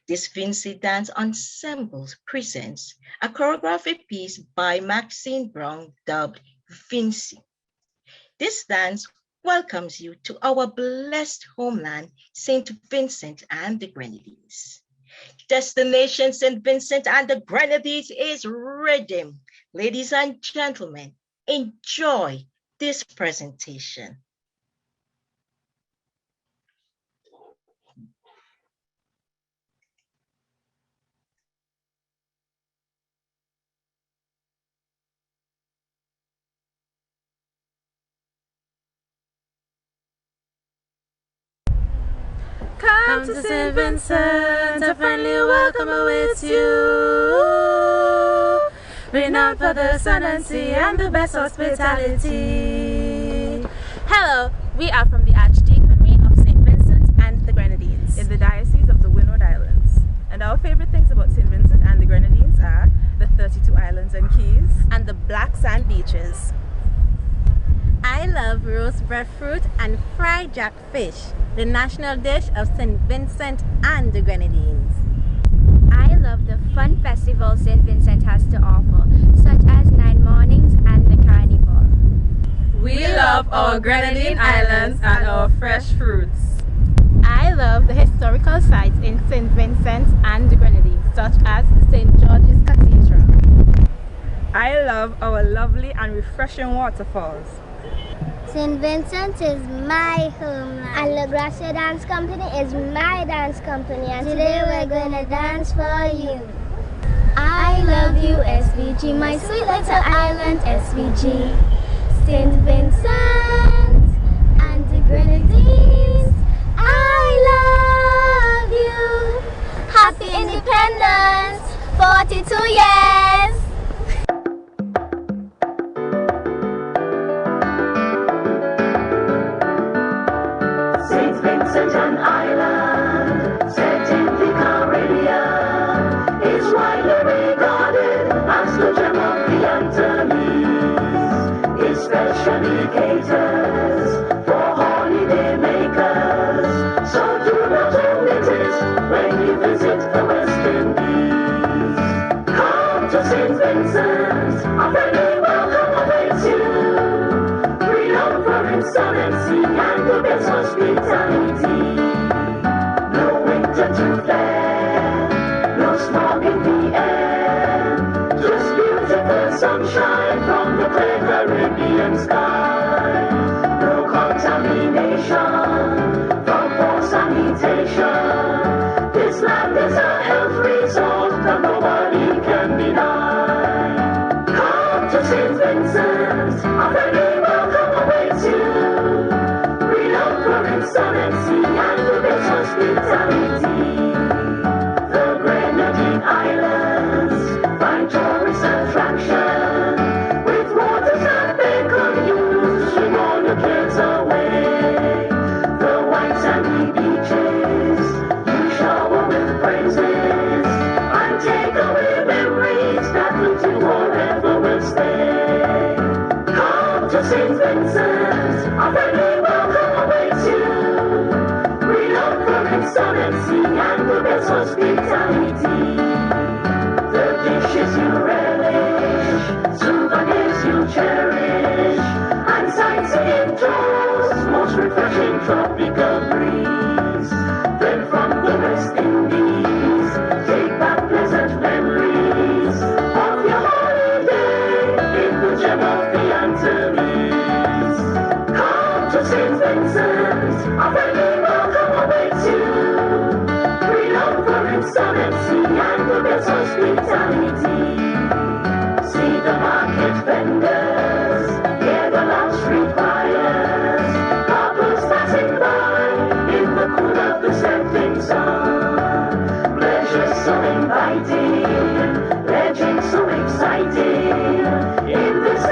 This Vincent Dance Ensemble presents a choreography piece by Maxine Brown dubbed Vincent. This dance welcomes you to our blessed homeland, St. Vincent and the Grenadines. Destination St. Vincent and the Grenadines is rhythm. Ladies and gentlemen, enjoy this presentation. Come to St. Vincent, a friendly welcome awaits you. Renowned for the sun and sea and the best hospitality. Hello, we are from the Archdeaconry of St. Vincent and the Grenadines in the Diocese of the Windward Islands. And our favorite things about St. Vincent and the Grenadines are the 32 islands and keys and the black sand beaches. I love roast breadfruit and fried jackfish, the national dish of St. Vincent and the Grenadines. I love the fun festivals St. Vincent has to offer, such as Night Mornings and the Carnival. We love our Grenadine Islands and our fresh fruits. I love the historical sites in St. Vincent and the Grenadines, such as St. George's Cathedral. I love our lovely and refreshing waterfalls. St. Vincent is my homeland, and La Gracia Dance Company is my dance company, and today we're going to dance for you. I love you, SVG, my sweet little island, SVG. St. Vincent and the Grenadines, I love you. Happy Independence, 42 years. An island set in the Caribbean is widely regarded as the gem of the Antilles. It specially caters for holiday makers, so do not omit it when you visit the West Indies. Come to St. Vincent, a friendly welcome awaits you. Renowned for its sun and sea and the best hospitality. To flare, no smog in the air, just beautiful sunshine from the clear Caribbean sky. No contamination from poor sanitation. This land is a health resort that nobody can deny. Come to St. Vincent, a friendly welcome awaits you. Renowned for its sun and sea and the best hospitality. Islands, find tourist attraction with waters that they could use, swim all your cares away. tropical breeze. Then from the West Indies, take back pleasant memories of your holiday in the gem of the Antilles. Come to St. Vincent, a friendly welcome awaits you. Renowned for its sonnet sea and the best hospitality. See the market vendors, hear the loud street choirs, couples passing by in the cool of the setting sun. Pleasure so inviting, legend so exciting, in this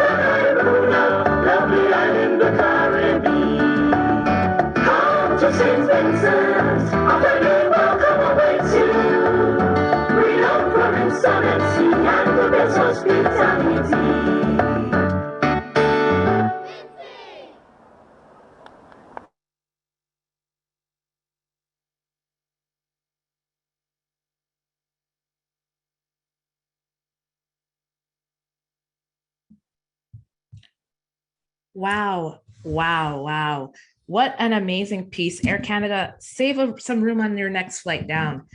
Luna, lovely island in the Caribbean. Come to St. Vincent, a friendly welcome awaits you. Renowned for its sonnet sea and the best hospitality. Wow, wow, wow. What an amazing piece. Air Canada, save some room on your next flight down.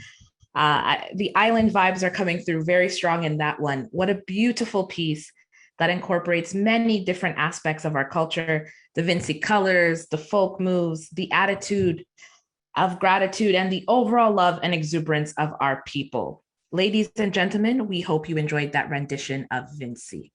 The island vibes are coming through very strong in that one. What a beautiful piece that incorporates many different aspects of our culture, the Vincy colors, the folk moves, the attitude of gratitude, and the overall love and exuberance of our people. Ladies and gentlemen, we hope you enjoyed that rendition of Vincy.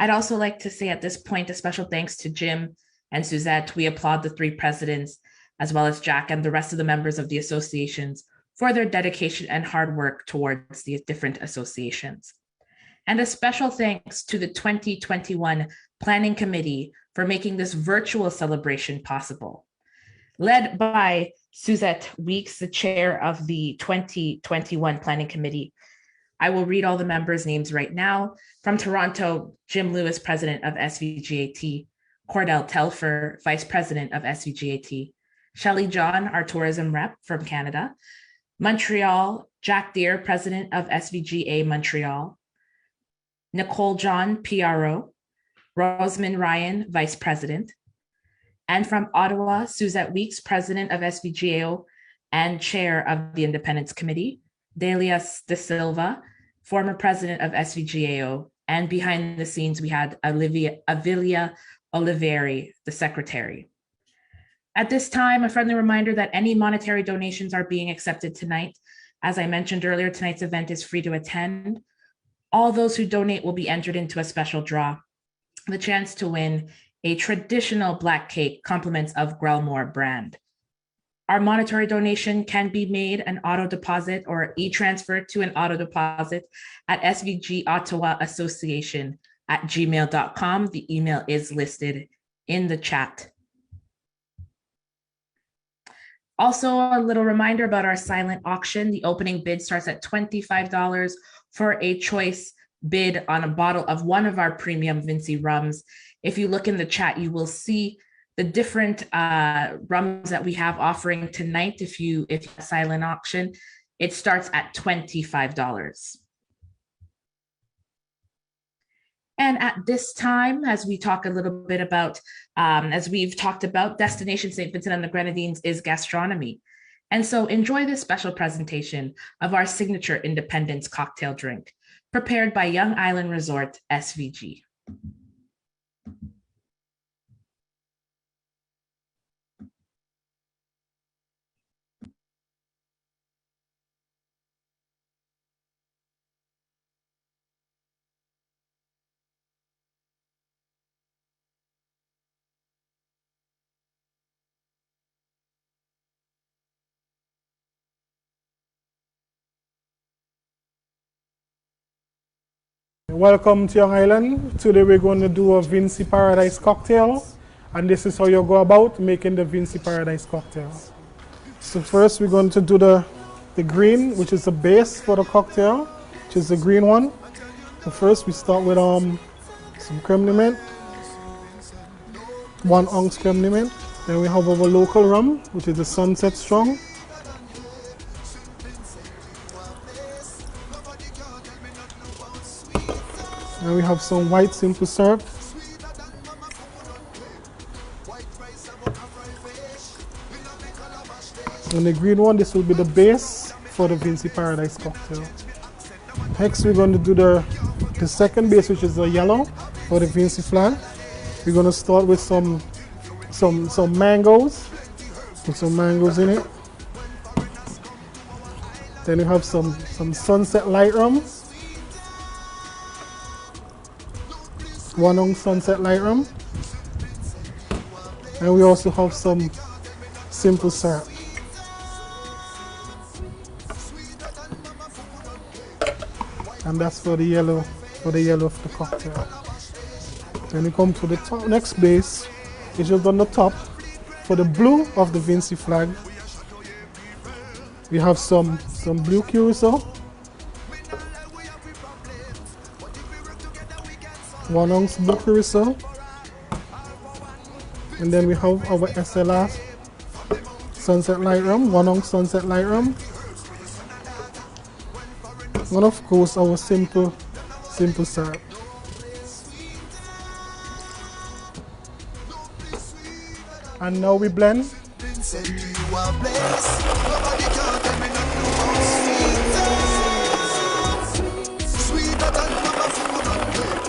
I'd also like to say at this point a special thanks to Jim and Suzette. We applaud the three presidents, as well as Jack and the rest of the members of the associations for their dedication and hard work towards the different associations. And a special thanks to the 2021 Planning Committee for making this virtual celebration possible. Led by Suzette Weeks, the chair of the 2021 Planning Committee, I will read all the members' names right now. From Toronto, Jim Lewis, president of SVGAT, Cordell Telfer, vice president of SVGAT, Shelley John, our tourism rep from Canada, Montreal, Jack Deere, president of SVGA Montreal, Nicole John, PRO, Rosamond Ryan, vice president, and from Ottawa, Suzette Weeks, president of SVGAO and chair of the Independence Committee, Delia De Silva, former president of SVGAO, and behind the scenes, we had Avilia Oliveri, the secretary. At this time, a friendly reminder that any monetary donations are being accepted tonight. As I mentioned earlier, tonight's event is free to attend. All those who donate will be entered into a special draw, the chance to win a traditional Black cake, compliments of Grelmore brand. Our monetary donation can be made an auto deposit or e-transfer to an auto deposit at SVG Ottawa Association at gmail.com. The email is listed in the chat. Also, a little reminder about our silent auction. The opening bid starts at $25 for a choice bid on a bottle of one of our premium Vincy rums. If you look in the chat, you will see the different rums that we have offering tonight. If you silent auction, it starts at $25. And at this time, as we talk a little bit about, as we've talked about, Destination St. Vincent and the Grenadines is gastronomy. And so enjoy this special presentation of our signature independence cocktail drink, prepared by Young Island Resort, SVG. Welcome to Young Island. Today we're going to do a Vincy Paradise cocktail, and this is how you go about making the Vincy Paradise cocktail. So first we're going to do the green, which is the base for the cocktail, which is the green one. So first we start with some creme de menthe, 1 ounce creme de menthe. Then we have our local rum, which is the Sunset Strong. And we have some white simple syrup. And the green one, this will be the base for the Vinci Paradise cocktail. Next, we're going to do the second base, which is the yellow for the Vinci flag. We're going to start with some mangoes. Put some mangoes in it. Then we have some sunset light rum. 1 ounce sunset light rum. And we also have some simple syrup. And that's for the yellow of the cocktail. Then we come to the top, next base, which is on the top. For the blue of the Vinci flag, we have some blue curacao. 1 ounce blue curacao. And then we have our SLR sunset light rum, 1 ounce sunset light rum. And of course our simple syrup. And now we blend. Vincent, you are blessed. Nobody can tell me nothing about sweeter than mama food and cake.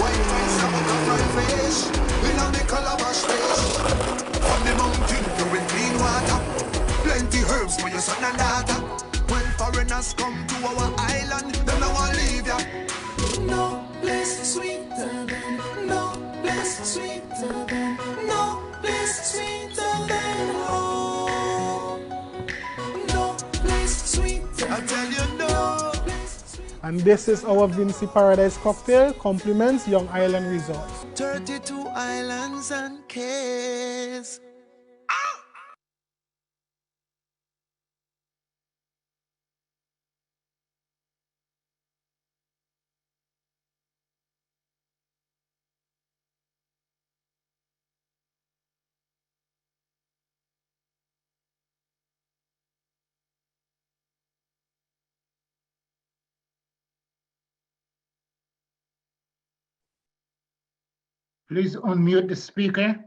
White rice and butter fish, in a me calabash fish. From the mountain to with clean water, plenty herbs for your son and daughter. When foreigners come to our island, them no want leave ya. No place sweeter than, no place sweeter than, no place sweeter than home. No place sweeter. I tell you no. And this is our Vinci Paradise cocktail, compliments Young Island Resort. 32 islands and cays. Please unmute the speaker.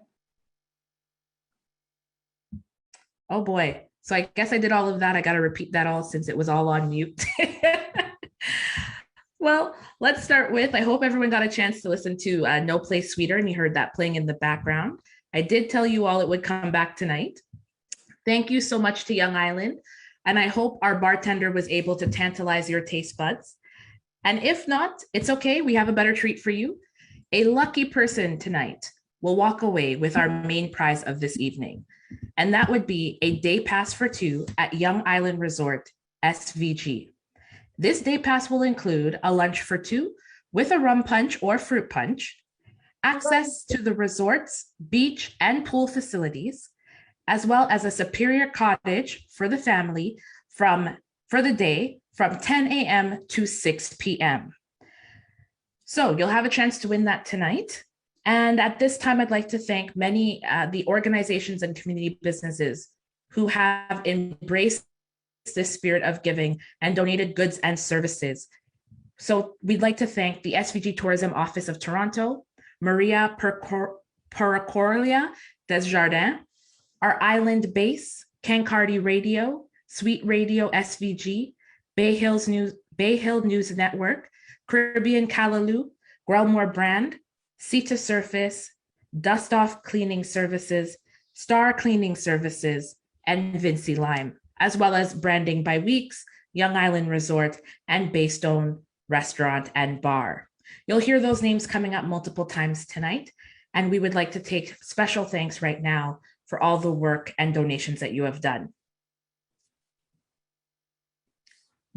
Oh boy. So I guess I did all of that. I got to repeat that all since it was all on mute. Well, let's start with, I hope everyone got a chance to listen to No Place Sweeter and you heard that playing in the background. I did tell you all it would come back tonight. Thank you so much to Young Island. And I hope our bartender was able to tantalize your taste buds. And if not, it's okay. We have a better treat for you. A lucky person tonight will walk away with our main prize of this evening. And that would be a day pass for 2 at Young Island Resort, SVG. This day pass will include a lunch for 2 with a rum punch or fruit punch, access to the resort's beach and pool facilities, as well as a superior cottage for the family for the day from 10 a.m. to 6 p.m. So you'll have a chance to win that tonight. And at this time, I'd like to thank many the organizations and community businesses who have embraced this spirit of giving and donated goods and services. So we'd like to thank the SVG Tourism Office of Toronto, Maria Pericoria Desjardins, our island base, Kankardi Radio, Sweet Radio SVG, Bay Hill News Network, Caribbean Callaloo, Grelmore Brand, Sita Surface, Dust Off Cleaning Services, Star Cleaning Services, and Vinci Lime, as well as Branding by Weeks, Young Island Resort, and Baystone Restaurant and Bar. You'll hear those names coming up multiple times tonight, and we would like to take special thanks right now for all the work and donations that you have done.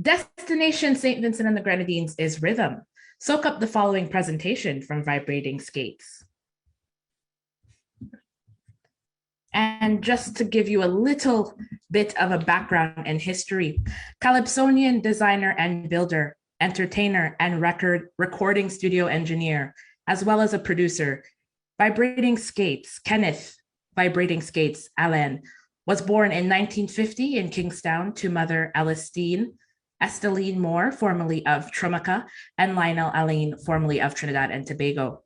Destination St. Vincent and the Grenadines is Rhythm. Soak up the following presentation from Vibrating Skates. And just to give you a little bit of a background and history, Calypsonian designer and builder, entertainer and recording studio engineer, as well as a producer, Vibrating Skates, Kenneth Vibrating Skates Allen, was born in 1950 in Kingstown to mother Esteline Moore, formerly of Trumaca, and Lionel Aline, formerly of Trinidad and Tobago.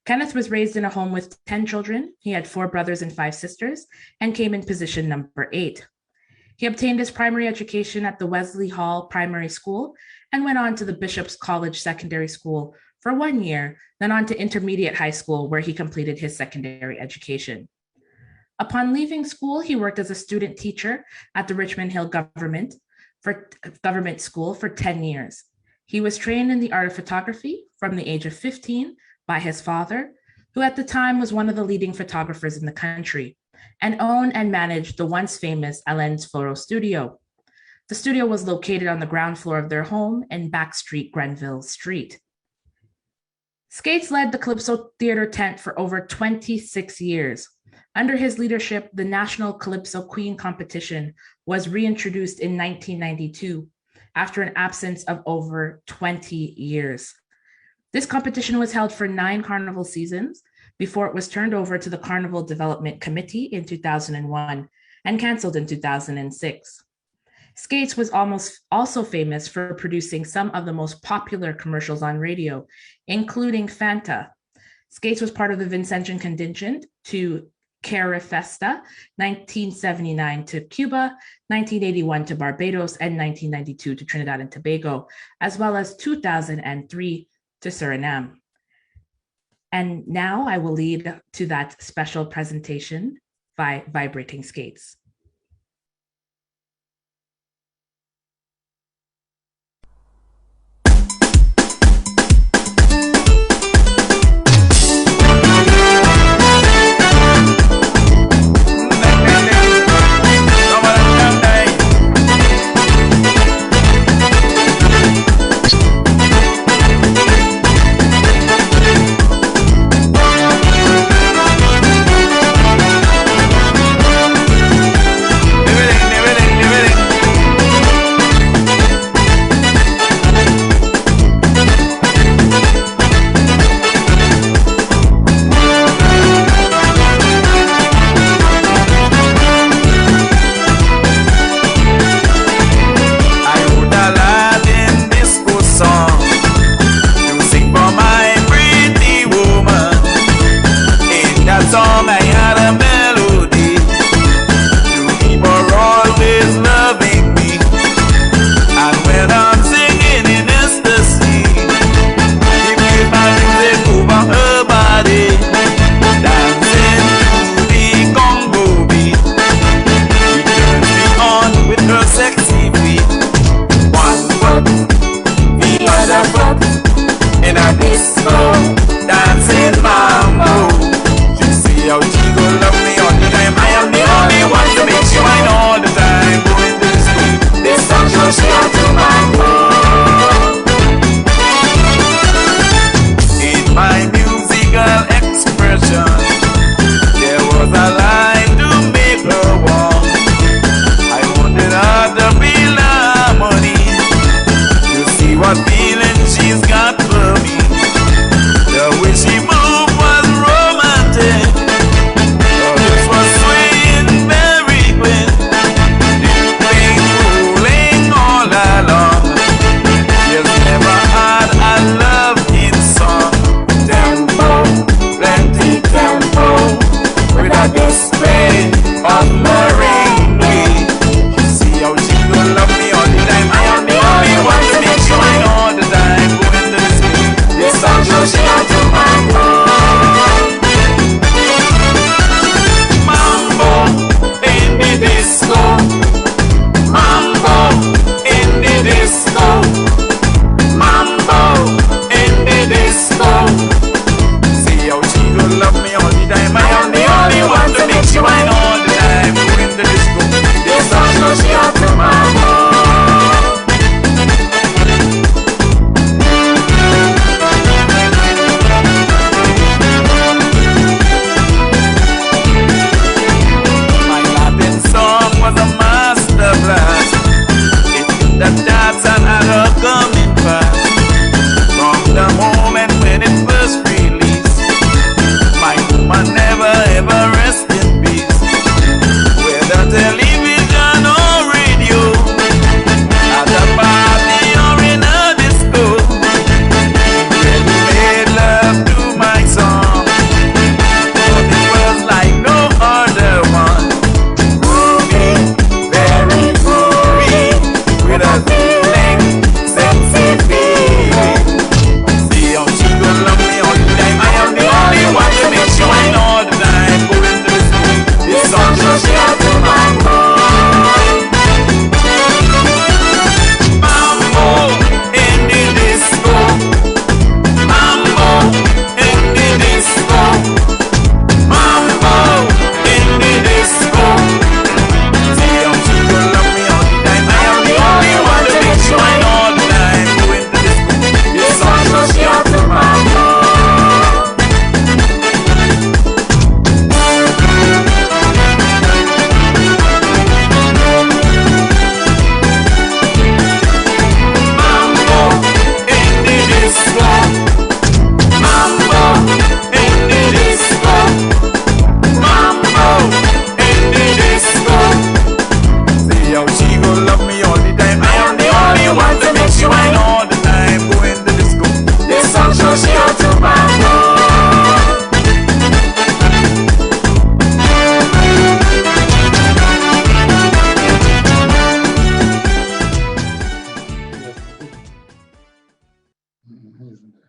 Kenneth was raised in a home with 10 children. He had 4 brothers and 5 sisters and came in position number 8. He obtained his primary education at the Wesley Hall Primary School and went on to the Bishop's College Secondary School for 1 year, then on to intermediate high school where he completed his secondary education. Upon leaving school, he worked as a student teacher at the Richmond Hill Government School for 10 years. He was trained in the art of photography from the age of 15 by his father, who at the time was one of the leading photographers in the country, and owned and managed the once famous Alain's Photo Studio. The studio was located on the ground floor of their home in Backstreet, Grenville Street. Skates led the Calypso Theater tent for over 26 years. Under his leadership, the National Calypso Queen competition was reintroduced in 1992 after an absence of over 20 years. This competition was held for 9 carnival seasons before it was turned over to the Carnival Development Committee in 2001 and canceled in 2006. Skates was also famous for producing some of the most popular commercials on radio, including Fanta. Skates was part of the Vincentian contingent to Carifesta, 1979 to Cuba, 1981 to Barbados, and 1992 to Trinidad and Tobago, as well as 2003 to Suriname. And now I will lead to that special presentation by Vibrating Skates.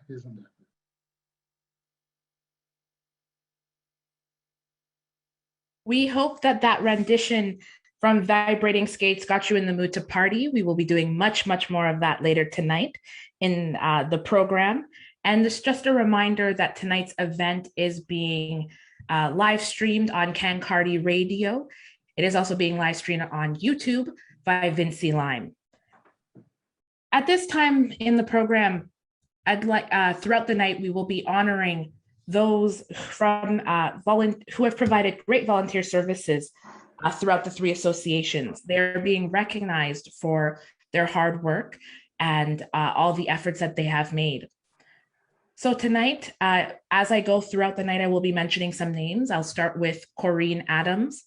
isn't it? We hope that that rendition from Vibrating Skates got you in the mood to party. We will be doing much, much more of that later tonight in the program. And it's just a reminder that tonight's event is being live streamed on Cancardi Radio. It is also being live streamed on YouTube by Vincy Lime. At this time in the program, I'd like throughout the night, we will be honoring those from who have provided great volunteer services throughout the three associations. They're being recognized for their hard work and all the efforts that they have made. So tonight, as I go throughout the night, I will be mentioning some names. I'll start with Corrine Adams,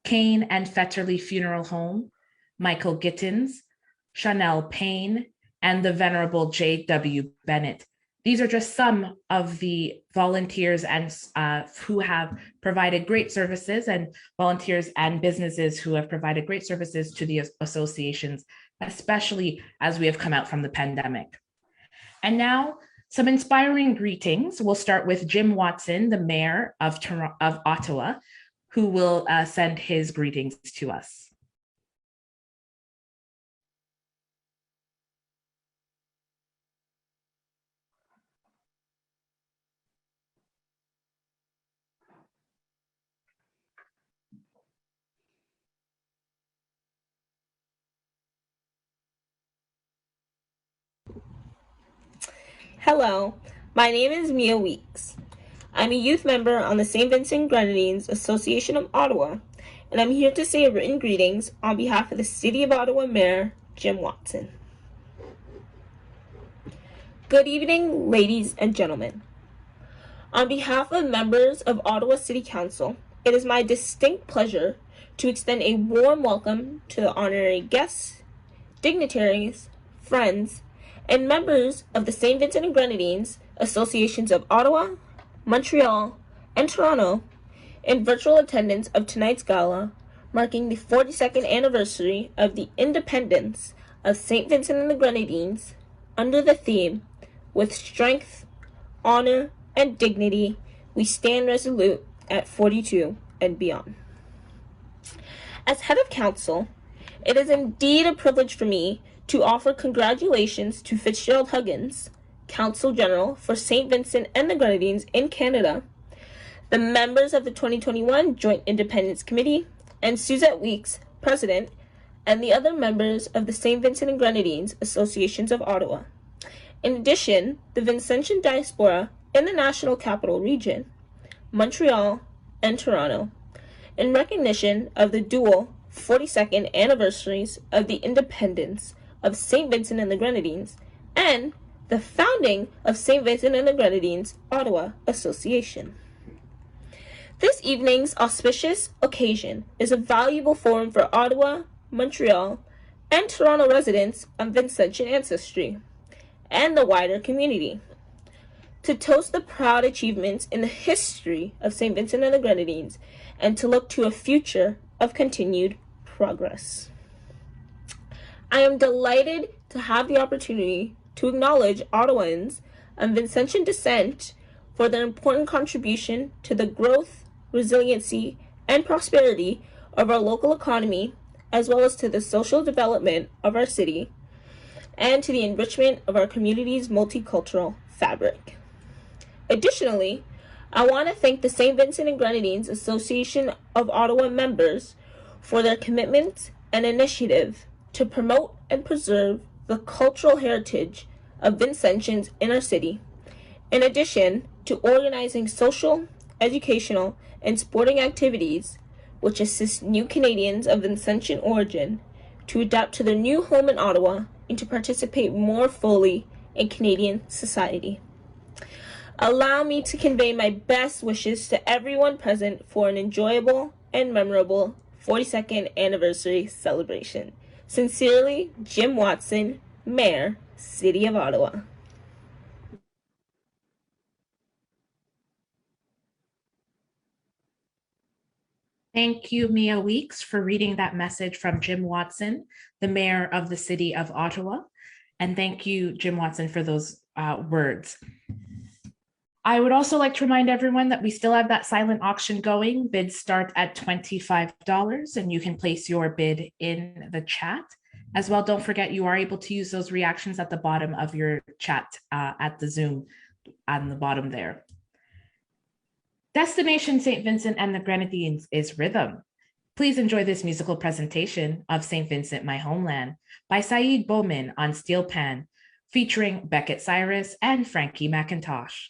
Kane and Fetterly Funeral Home, Michael Gittins, Chanel Payne, and the Venerable J.W. Bennett. These are just some of the volunteers and who have provided great services, and volunteers and businesses who have provided great services to the associations, especially as we have come out from the pandemic. And now, some inspiring greetings. We'll start with Jim Watson, the mayor of Ottawa, who will send his greetings to us. Hello, my name is Mia Weeks. I'm a youth member on the St. Vincent Grenadines Association of Ottawa, and I'm here to say written greetings on behalf of the City of Ottawa Mayor, Jim Watson. Good evening, ladies and gentlemen. On behalf of members of Ottawa City Council, it is my distinct pleasure to extend a warm welcome to the honorary guests, dignitaries, friends, and members of the St. Vincent and Grenadines Associations of Ottawa, Montreal, and Toronto in virtual attendance of tonight's gala, marking the 42nd anniversary of the independence of St. Vincent and the Grenadines under the theme, "With strength, honor, and dignity, we stand resolute at 42 and beyond." As head of council, it is indeed a privilege for me to offer congratulations to Fitzgerald Huggins, Council General for St. Vincent and the Grenadines in Canada, the members of the 2021 Joint Independence Committee, and Suzette Weeks, President, and the other members of the St. Vincent and Grenadines Associations of Ottawa. In addition, the Vincentian diaspora in the National Capital Region, Montreal, and Toronto, in recognition of the dual 42nd anniversaries of the independence of St. Vincent and the Grenadines and the founding of St. Vincent and the Grenadines Ottawa Association. This evening's auspicious occasion is a valuable forum for Ottawa, Montreal, and Toronto residents of Vincentian ancestry and the wider community to toast the proud achievements in the history of St. Vincent and the Grenadines and to look to a future of continued progress. I am delighted to have the opportunity to acknowledge Ottawans of Vincentian descent for their important contribution to the growth, resiliency, and prosperity of our local economy, as well as to the social development of our city, and to the enrichment of our community's multicultural fabric. Additionally, I want to thank the St. Vincent and Grenadines Association of Ottawa members for their commitment and initiative to promote and preserve the cultural heritage of Vincentians in our city, in addition to organizing social, educational, and sporting activities which assist new Canadians of Vincentian origin to adapt to their new home in Ottawa and to participate more fully in Canadian society. Allow me to convey my best wishes to everyone present for an enjoyable and memorable 42nd anniversary celebration. Sincerely, Jim Watson, Mayor, City of Ottawa. Thank you, Mia Weeks, for reading that message from Jim Watson, the Mayor of the City of Ottawa. And thank you, Jim Watson, for those words. I would also like to remind everyone that we still have that silent auction going. Bids start at $25, and you can place your bid in the chat. As well, don't forget you are able to use those reactions at the bottom of your chat at the Zoom on the bottom there. Destination St. Vincent and the Grenadines is Rhythm. Please enjoy this musical presentation of St. Vincent, My Homeland by Saeed Bowman on steel pan, featuring Beckett Cyrus and Frankie McIntosh.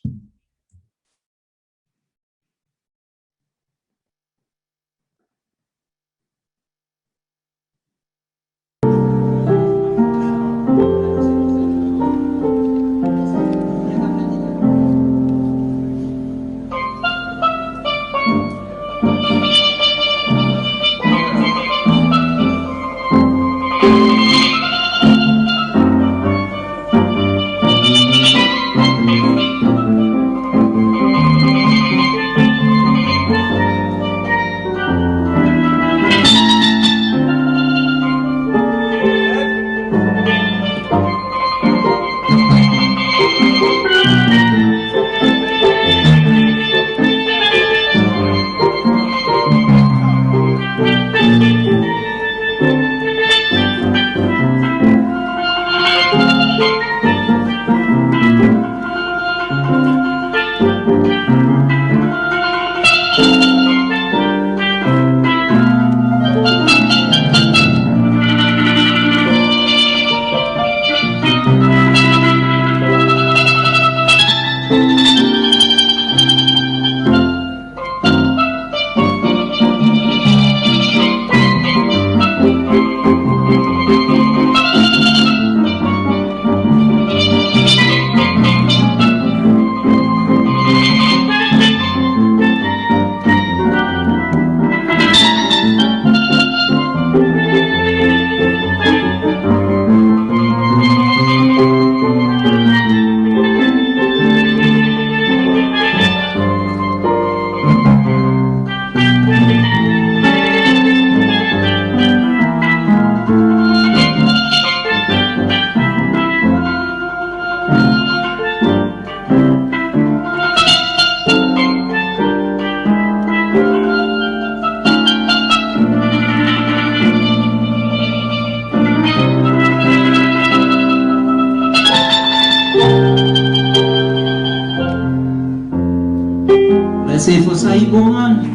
Say for Saeed Bowman,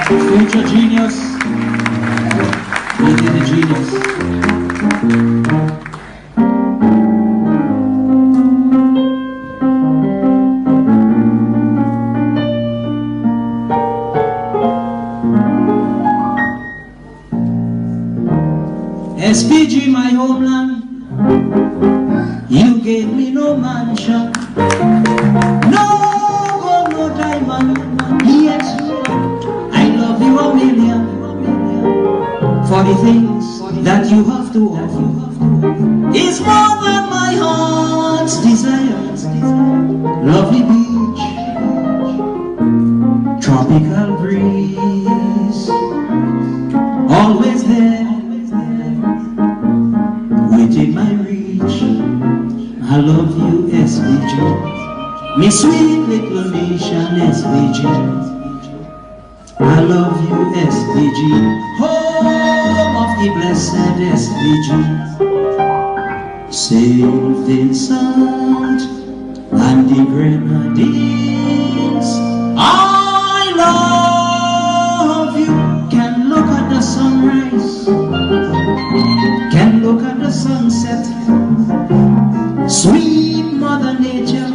future genius, making the genius. SPG, my homeland, you gave me no mansion, no diamond, yet I love you a million for the things that you have to offer. It's more than my heart's desire. Lovely beach, tropical breeze, always there, within my reach. I love you, SPG. Me sweet little nation, SPG. I love you, SPG. Home of the blessed SPG. St. Vincent and the Grenadines. I love you. Can look at the sunrise, can look at the sunset. Sweet Mother Nature,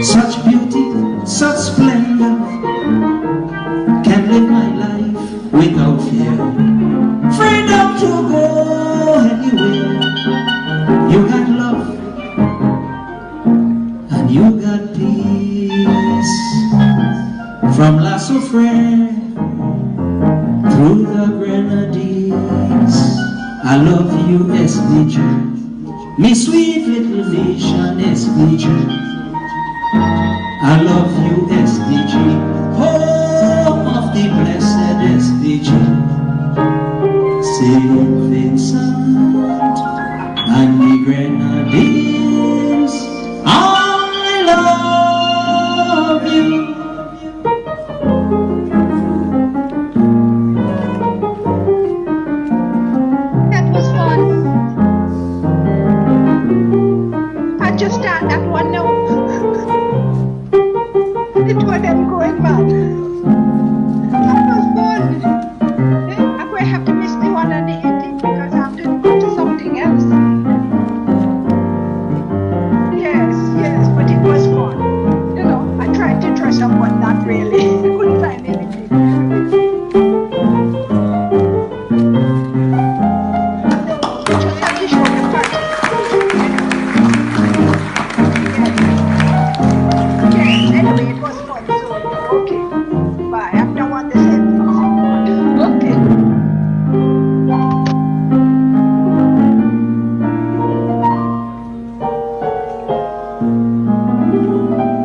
such beauty, such splendor. Can live my life without fear. Freedom to go anywhere. You got love and you got peace. From La Soufrière through the Grenadines. I love you, SPG. Me sweet little nation, SPG. I love you, SPG. Home of the blessed SPG. St. Vincent and the Grenadines. I love you. That was fun. I just start that one now. It was them going mad. That was fun. I'm going to have to miss the one on the 18th because I have to go to something else. Yes, but it was fun. You know, I tried to dress up, but not really. I couldn't find anything. Just have to show the party. Yes, anyway, it was fun. So, okay. Bye. I don't want to say okay.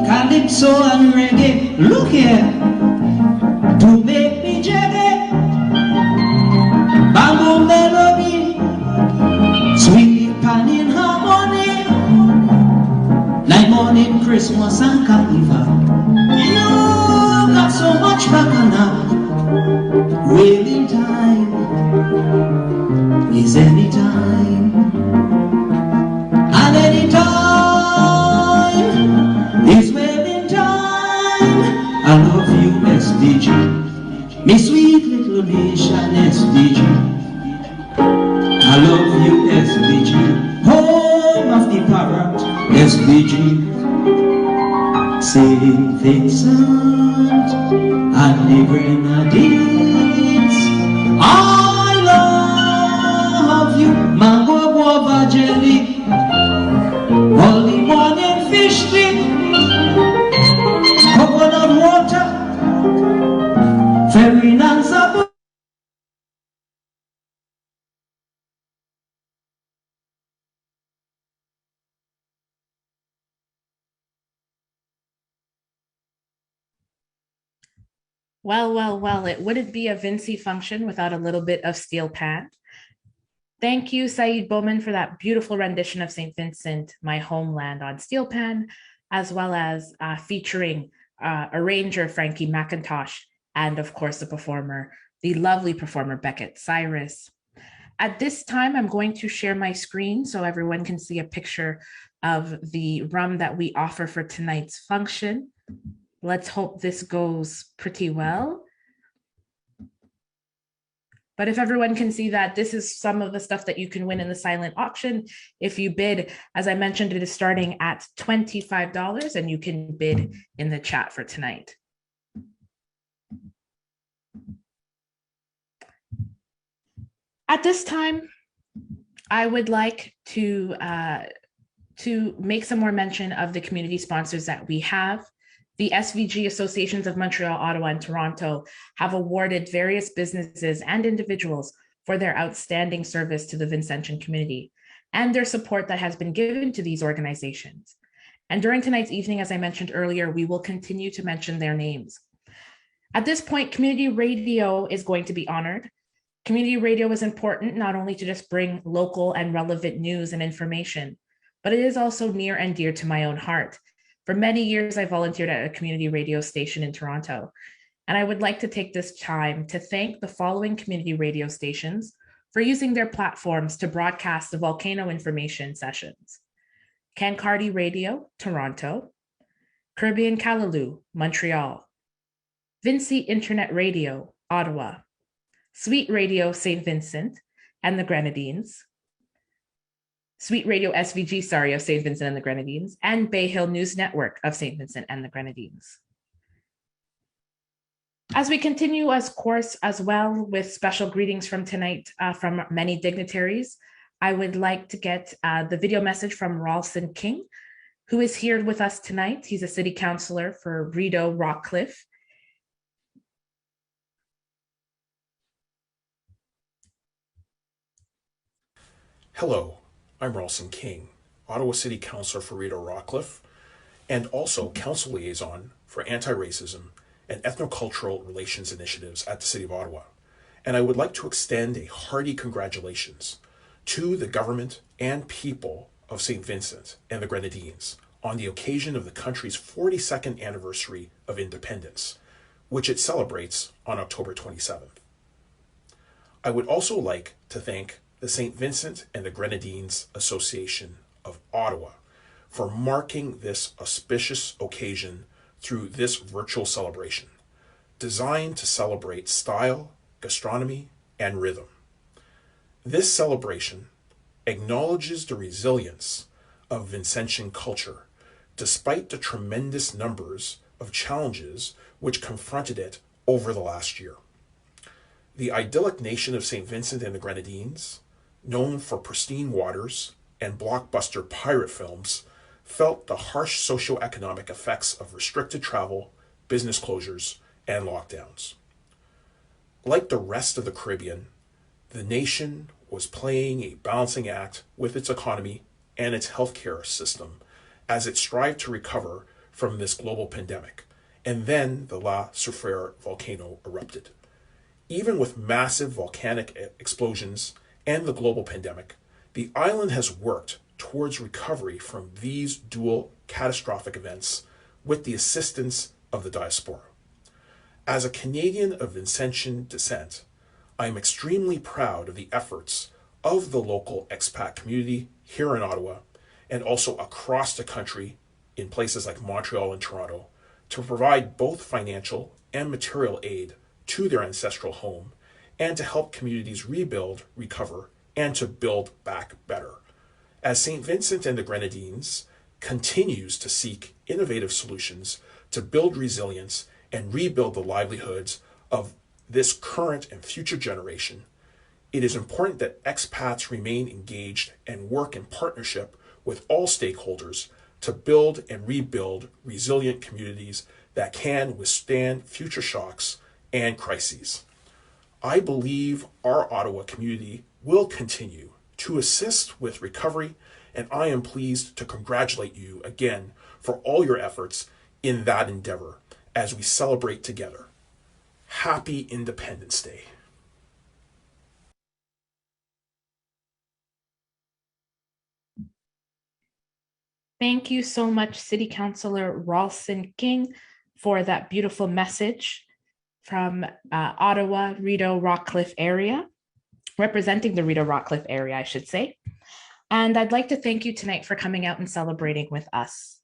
Calypso and reggae, look here, to make me jaggy. Bamboo melody, sweet pan in harmony, like morning Christmas and carnival. You got so much bacchanal. Waiting time is any time, and any time is waiting time. I love you, SDG, me sweet little nation, SDG. I love you, SDG, home of the parrot, SDG. Saint Vincent and the Grenadines, I love you. Mango guava jelly, early morning fish stick, coconut water, ferry nansa. Well, it wouldn't be a Vinci function without a little bit of steel pan. Thank you, Saeed Bowman, for that beautiful rendition of St. Vincent, My Homeland on steel pan, as well as featuring arranger Frankie McIntosh, and of course the performer, the lovely performer Beckett Cyrus. At this time, I'm going to share my screen so everyone can see a picture of the rum that we offer for tonight's function. Let's hope this goes pretty well. But if everyone can see that, this is some of the stuff that you can win in the silent auction. If you bid, as I mentioned, it is starting at $25 and you can bid in the chat for tonight. At this time, I would like to make some more mention of the community sponsors that we have. The SVG Associations of Montreal, Ottawa, and Toronto have awarded various businesses and individuals for their outstanding service to the Vincentian community and their support that has been given to these organizations. And during tonight's evening, as I mentioned earlier, we will continue to mention their names. At this point, community radio is going to be honored. Community radio is important not only to just bring local and relevant news and information, but it is also near and dear to my own heart. For many years, I volunteered at a community radio station in Toronto, and I would like to take this time to thank the following community radio stations for using their platforms to broadcast the volcano information sessions: Cancardi Radio, Toronto; Caribbean Callaloo, Montreal; Vinci Internet Radio, Ottawa; Sweet Radio, St. Vincent and the Grenadines; Sweet Radio SVG, of St. Vincent and the Grenadines; and Bay Hill News Network of St. Vincent and the Grenadines. As we continue, as course, as well with special greetings from tonight from many dignitaries, I would like to get the video message from Ralston King, who is here with us tonight. He's a city councillor for Rideau Rockcliffe. Hello. I'm Ralston King, Ottawa City Councillor for Rideau Rockcliffe, and also Council Liaison for Anti-Racism and Ethnocultural Relations Initiatives at the City of Ottawa. And I would like to extend a hearty congratulations to the government and people of St. Vincent and the Grenadines on the occasion of the country's 42nd anniversary of independence, which it celebrates on October 27th. I would also like to thank the St. Vincent and the Grenadines Association of Ottawa for marking this auspicious occasion through this virtual celebration, designed to celebrate style, gastronomy, and rhythm. This celebration acknowledges the resilience of Vincentian culture, despite the tremendous numbers of challenges which confronted it over the last year. The idyllic nation of St. Vincent and the Grenadines, known for pristine waters and blockbuster pirate films, felt the harsh socioeconomic effects of restricted travel, business closures, and lockdowns. Like the rest of the Caribbean, the nation was playing a balancing act with its economy and its healthcare system as it strived to recover from this global pandemic, and then the La Soufrière volcano erupted. Even with massive volcanic explosions and the global pandemic, the island has worked towards recovery from these dual catastrophic events with the assistance of the diaspora. As a Canadian of Vincentian descent, I am extremely proud of the efforts of the local expat community here in Ottawa and also across the country in places like Montreal and Toronto to provide both financial and material aid to their ancestral home and to help communities rebuild, recover, and to build back better. As St. Vincent and the Grenadines continues to seek innovative solutions to build resilience and rebuild the livelihoods of this current and future generation, it is important that expats remain engaged and work in partnership with all stakeholders to build and rebuild resilient communities that can withstand future shocks and crises. I believe our Ottawa community will continue to assist with recovery, and I am pleased to congratulate you again for all your efforts in that endeavor as we celebrate together. Happy Independence Day. Thank you so much, City Councillor Ralston King, for that beautiful message from Ottawa, Rideau, Rockcliffe area, representing the Rideau, Rockcliffe area, I should say. And I'd like to thank you tonight for coming out and celebrating with us.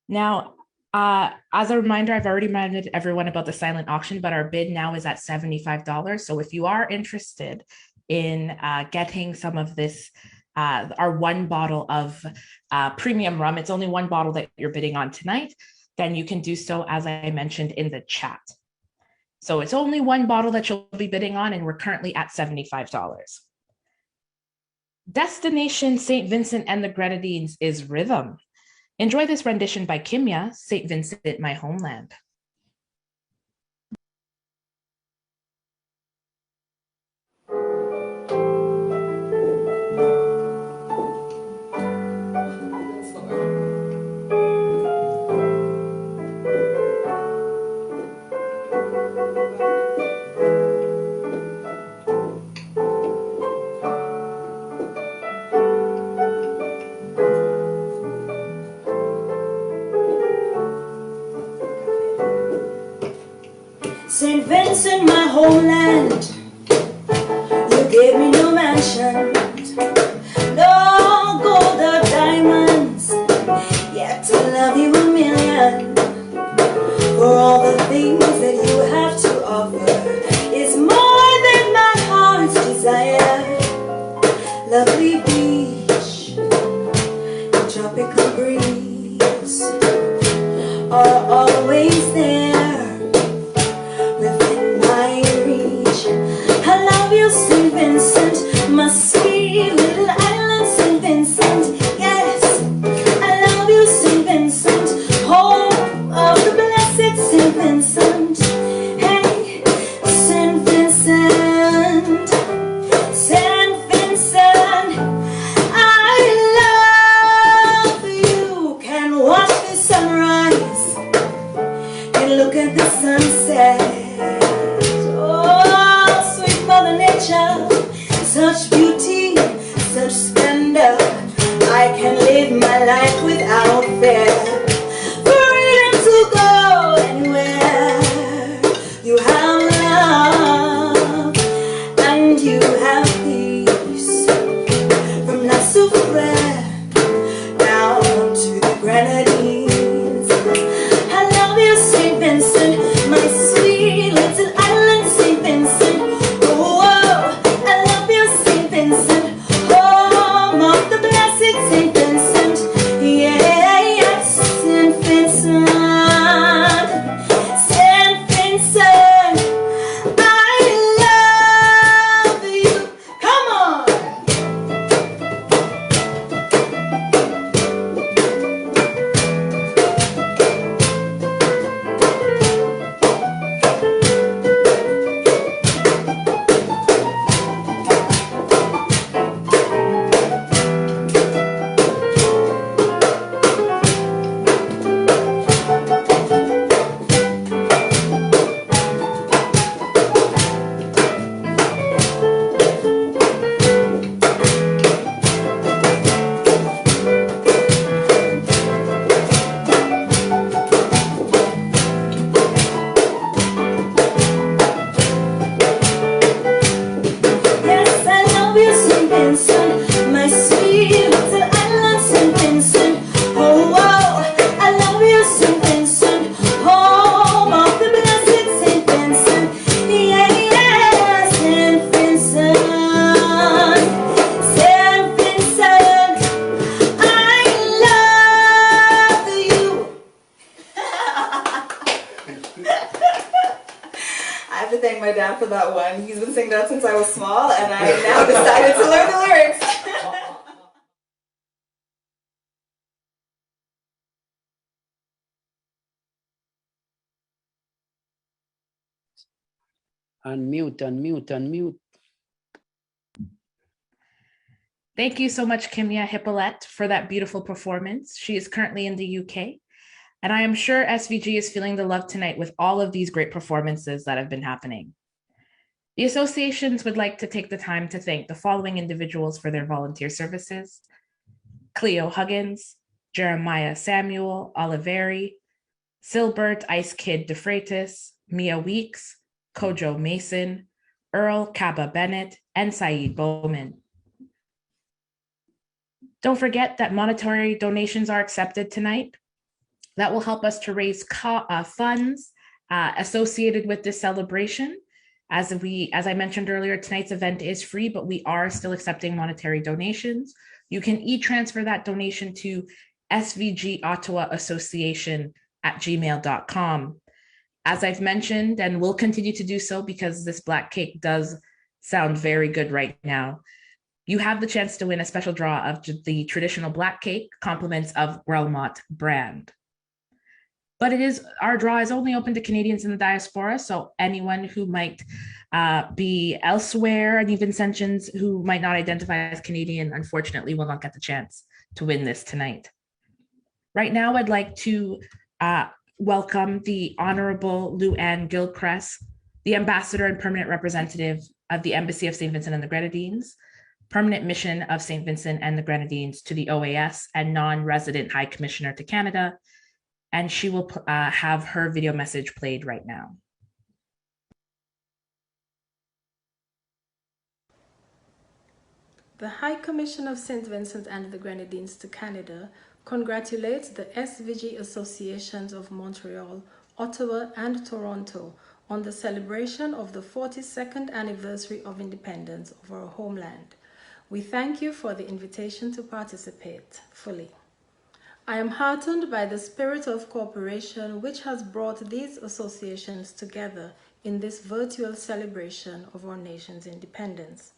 Now, as a reminder, I've already reminded everyone about the silent auction, but our bid now is at $75. So if you are interested in getting some of this, our one bottle of premium rum, it's only one bottle that you're bidding on tonight, then you can do so as I mentioned in the chat. So it's only one bottle that you'll be bidding on, and we're currently at $75. Destination St. Vincent and the Grenadines is Rhythm. Enjoy this rendition by Kimya, St. Vincent, My Homeland. St. Vincent, my homeland, you gave me no mansion, no gold or diamonds, yet I love you a million. For all the things that you have to offer is more than my heart's desire. Lovely beach, tropical breeze are always there. St. Vincent, my sweet little island, St. Vincent, yes, I love you, St. Vincent, home of the blessed St. Vincent. Hey, St. Vincent, St. Vincent, I love you. Can watch the sunrise life without fear. Freedom to go anywhere. You have love and you have peace. From La Soufrière down to the Grenadines. I love you, St. Vincent, my sweet little island, St. Vincent. Oh, I love you, St. Vincent, home of the blessed St. Vincent. Yeah, St. Vincent, St. Vincent, I love you. Come on. Yes, I love you, St. Vincent, my sweet little island, St. Vincent. Oh, I love you, St. Vincent, home of the blessed St. Vincent. Yeah, St. Vincent, St. Vincent, I love you. I have to thank my dad for that one. He's been singing that since I was small, and I now decided to learn the lyrics. Unmute. Thank you so much, Kimia Hippolyte, for that beautiful performance. She is currently in the UK, and I am sure SVG is feeling the love tonight with all of these great performances that have been happening. The associations would like to take the time to thank the following individuals for their volunteer services: Cleo Huggins, Jeremiah Samuel Oliveri, Silbert Ice Kid DeFreitas, Mia Weeks, Kojo Mason, Earl Kaba Bennett, and Saeed Bowman. Don't forget that monetary donations are accepted tonight. That will help us to raise funds associated with this celebration. As I mentioned earlier, tonight's event is free, but we are still accepting monetary donations. You can e-transfer that donation to svgottawaassociation@gmail.com. As I've mentioned, and will continue to do so because this black cake does sound very good right now, you have the chance to win a special draw of the traditional black cake, compliments of Grelmont brand. But our draw is only open to Canadians in the diaspora, so anyone who might be elsewhere, any Vincentians who might not identify as Canadian, unfortunately will not get the chance to win this tonight. Right now, I'd like to welcome the Honorable Lou Anne Gilchrist, the Ambassador and Permanent Representative of the Embassy of St. Vincent and the Grenadines, Permanent Mission of St. Vincent and the Grenadines to the OAS, and non-resident High Commissioner to Canada, and she will have her video message played right now. The High Commission of St. Vincent and the Grenadines to Canada congratulates the SVG Associations of Montreal, Ottawa, and Toronto on the celebration of the 42nd anniversary of independence of our homeland. We thank you for the invitation to participate fully. I am heartened by the spirit of cooperation which has brought these associations together in this virtual celebration of our nation's independence.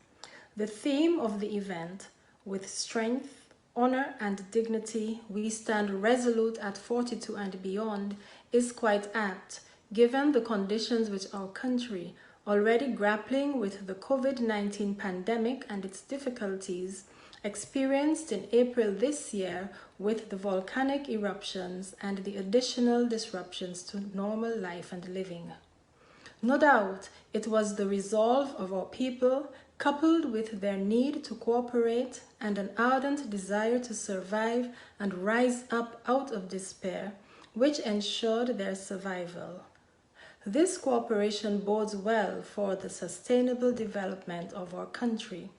The theme of the event, "With strength, honor, and dignity, we stand resolute at 42 and beyond," is quite apt, given the conditions which our country, already grappling with the COVID-19 pandemic and its difficulties, experienced in April this year with the volcanic eruptions and the additional disruptions to normal life and living. No doubt, it was the resolve of our people, coupled with their need to cooperate and an ardent desire to survive and rise up out of despair, which ensured their survival. This cooperation bodes well for the sustainable development of our country,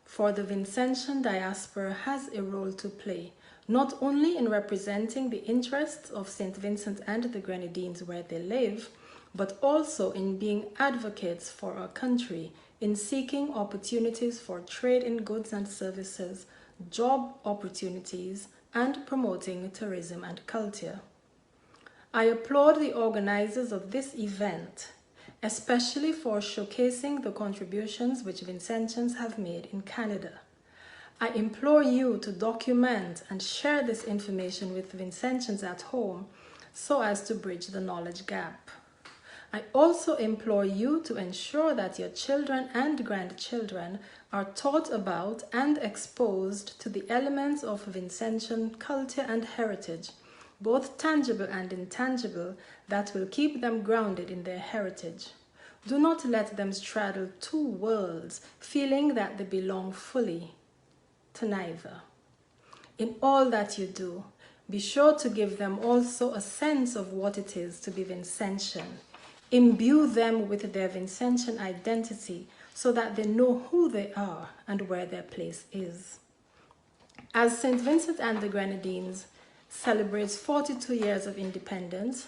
for the Vincentian diaspora has a role to play, not only in representing the interests of St. Vincent and the Grenadines where they live, but also in being advocates for our country, in seeking opportunities for trade in goods and services, job opportunities, and promoting tourism and culture. I applaud the organizers of this event, especially for showcasing the contributions which Vincentians have made in Canada. I implore you to document and share this information with Vincentians at home so as to bridge the knowledge gap. I also implore you to ensure that your children and grandchildren are taught about and exposed to the elements of Vincentian culture and heritage, both tangible and intangible, that will keep them grounded in their heritage. Do not let them straddle two worlds, feeling that they belong fully to neither. In all that you do, be sure to give them also a sense of what it is to be Vincentian. Imbue them with their Vincentian identity so that they know who they are and where their place is. As St. Vincent and the Grenadines celebrates 42 years of independence,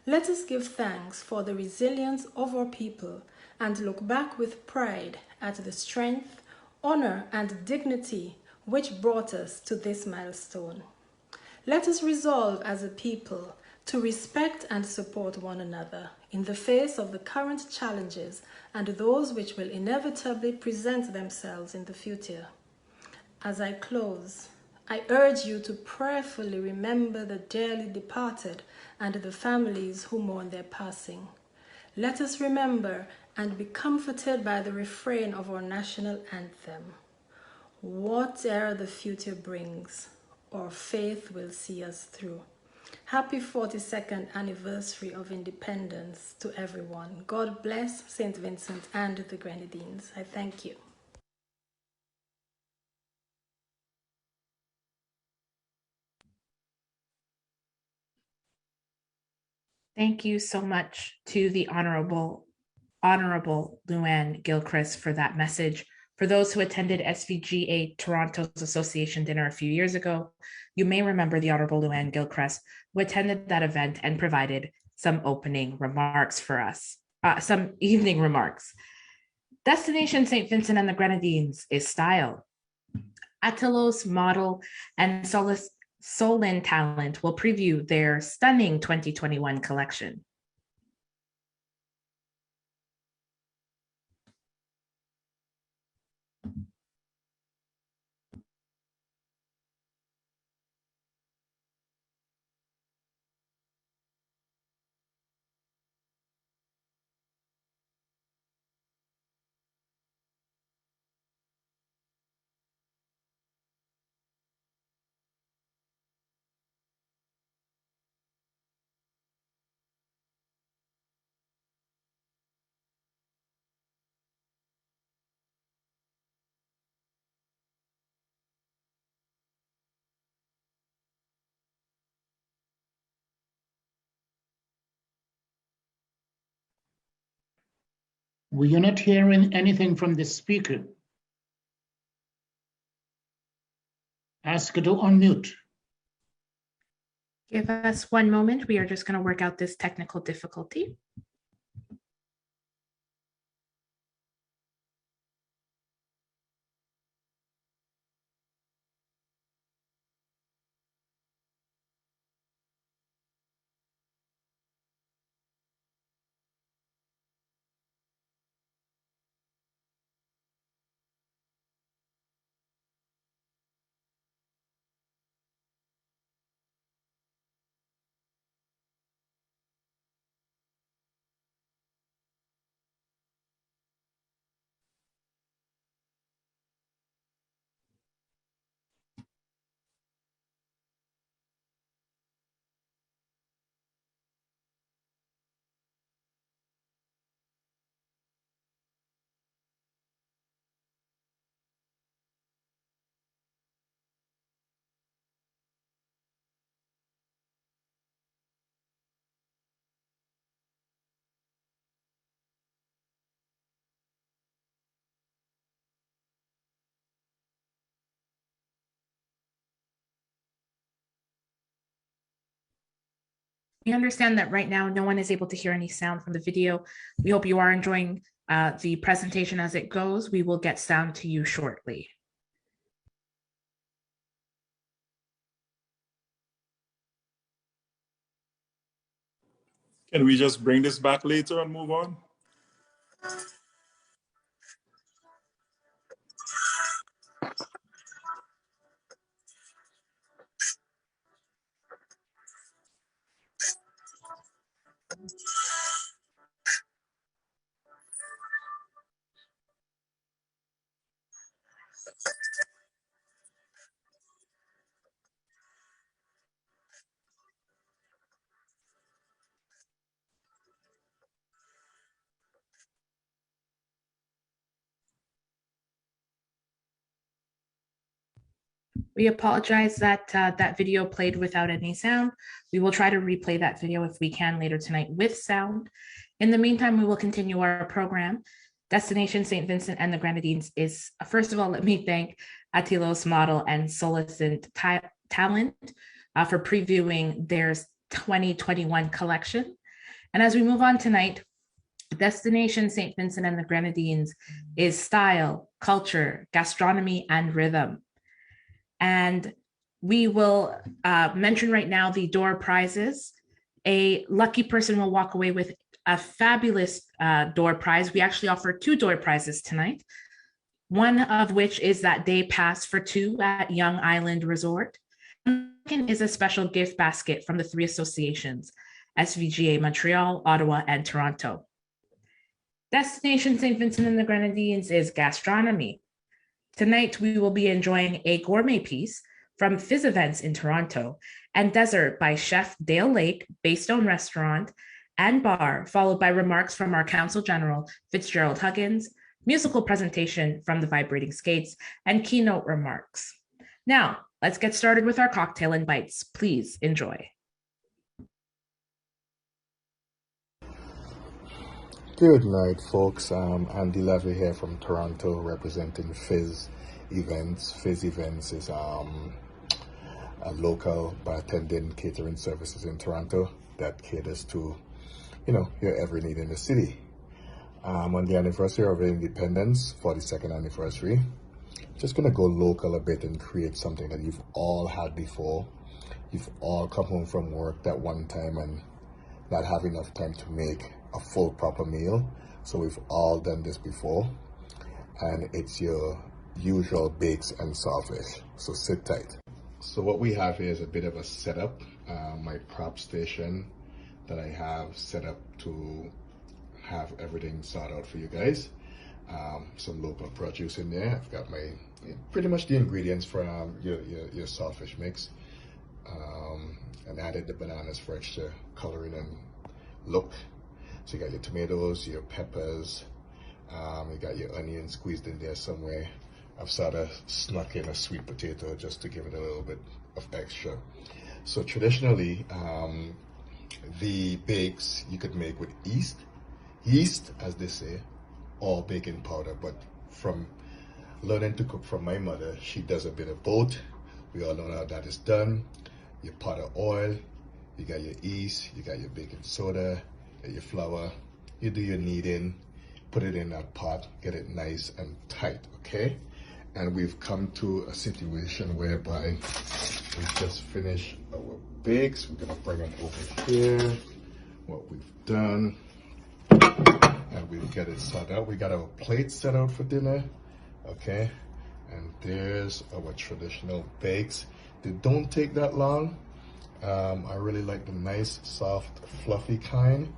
let us give thanks for the resilience of our people and look back with pride at the strength, honor, and dignity which brought us to this milestone. Let us resolve as a people to respect and support one another in the face of the current challenges and those which will inevitably present themselves in the future. As I close, I urge you to prayerfully remember the dearly departed and the families who mourn their passing. Let us remember and be comforted by the refrain of our national anthem. Whatever the future brings, our faith will see us through. Happy 42nd anniversary of independence to everyone. God bless St. Vincent and the Grenadines. I thank you. Thank you so much to the Honorable Luann Gilchrist for that message. For those who attended SVGA Toronto's Association dinner a few years ago, you may remember the Honorable Luann Gilchrist, who attended that event and provided some opening remarks for us, some evening remarks. Destination St. Vincent and the Grenadines is style. Atelos, Model, and Solin Talent will preview their stunning 2021 collection. We are not hearing anything from the speaker. Ask her to unmute. Give us one moment. We are just going to work out this technical difficulty. We understand that right now no one is able to hear any sound from the video. We hope you are enjoying the presentation as it goes. We will get sound to you shortly. Can we just bring this back later and move on? We apologize that that video played without any sound. We will try to replay that video if we can later tonight with sound. In the meantime, we will continue our program. Destination St. Vincent and the Grenadines is, first of all, let me thank Atilos Model and Solicent Talent for previewing their 2021 collection. And as we move on tonight, Destination St. Vincent and the Grenadines is style, culture, gastronomy, and rhythm. And we will mention right now the door prizes. A lucky person will walk away with a fabulous door prize. We actually offer 2 door prizes tonight, one of which is that day pass for 2 at Young Island Resort. The second is a special gift basket from the 3 associations, SVGA Montreal, Ottawa, and Toronto. Destination St. Vincent and the Grenadines is gastronomy. Tonight, we will be enjoying a gourmet piece from Fizz Events in Toronto and dessert by Chef Dale Lake, Baystone Restaurant and Bar, followed by remarks from our Counsel General, Fitzgerald Huggins, musical presentation from the Vibrating Skates, and keynote remarks. Now, let's get started with our cocktail and bites. Please enjoy. Good night, folks. Andy Levy here from Toronto, representing Fizz Events. Fizz Events is a local bartending catering services in Toronto that caters to, your every need in the city. On the anniversary of independence, 42nd anniversary, just gonna go local a bit and create something that you've all had before. You've all come home from work that one time and not have enough time to make a full proper meal. So we've all done this before, and it's your usual bakes and saltfish. So sit tight. So what we have here is a bit of a setup, my prop station that I have set up to have everything sorted out for you guys. Some local produce in there. I've got my pretty much the ingredients for your saltfish mix, and added the bananas for extra coloring and look. So you got your tomatoes, your peppers, you got your onions squeezed in there somewhere. I've sort of snuck in a sweet potato just to give it a little bit of extra. So traditionally, the bakes you could make with yeast, as they say, or baking powder. But from learning to cook from my mother, she does a bit of both. We all know how that is done. Your pot of oil, you got your yeast, you got your baking soda, your flour, you do your kneading, put it in that pot, get it nice and tight, okay? And we've come to a situation whereby we just finished our bakes. We're gonna bring it over here, what we've done, and we'll get it set out. We got our plate set out for dinner, okay? And there's our traditional bakes. They don't take that long. I really like the nice, soft, fluffy kind.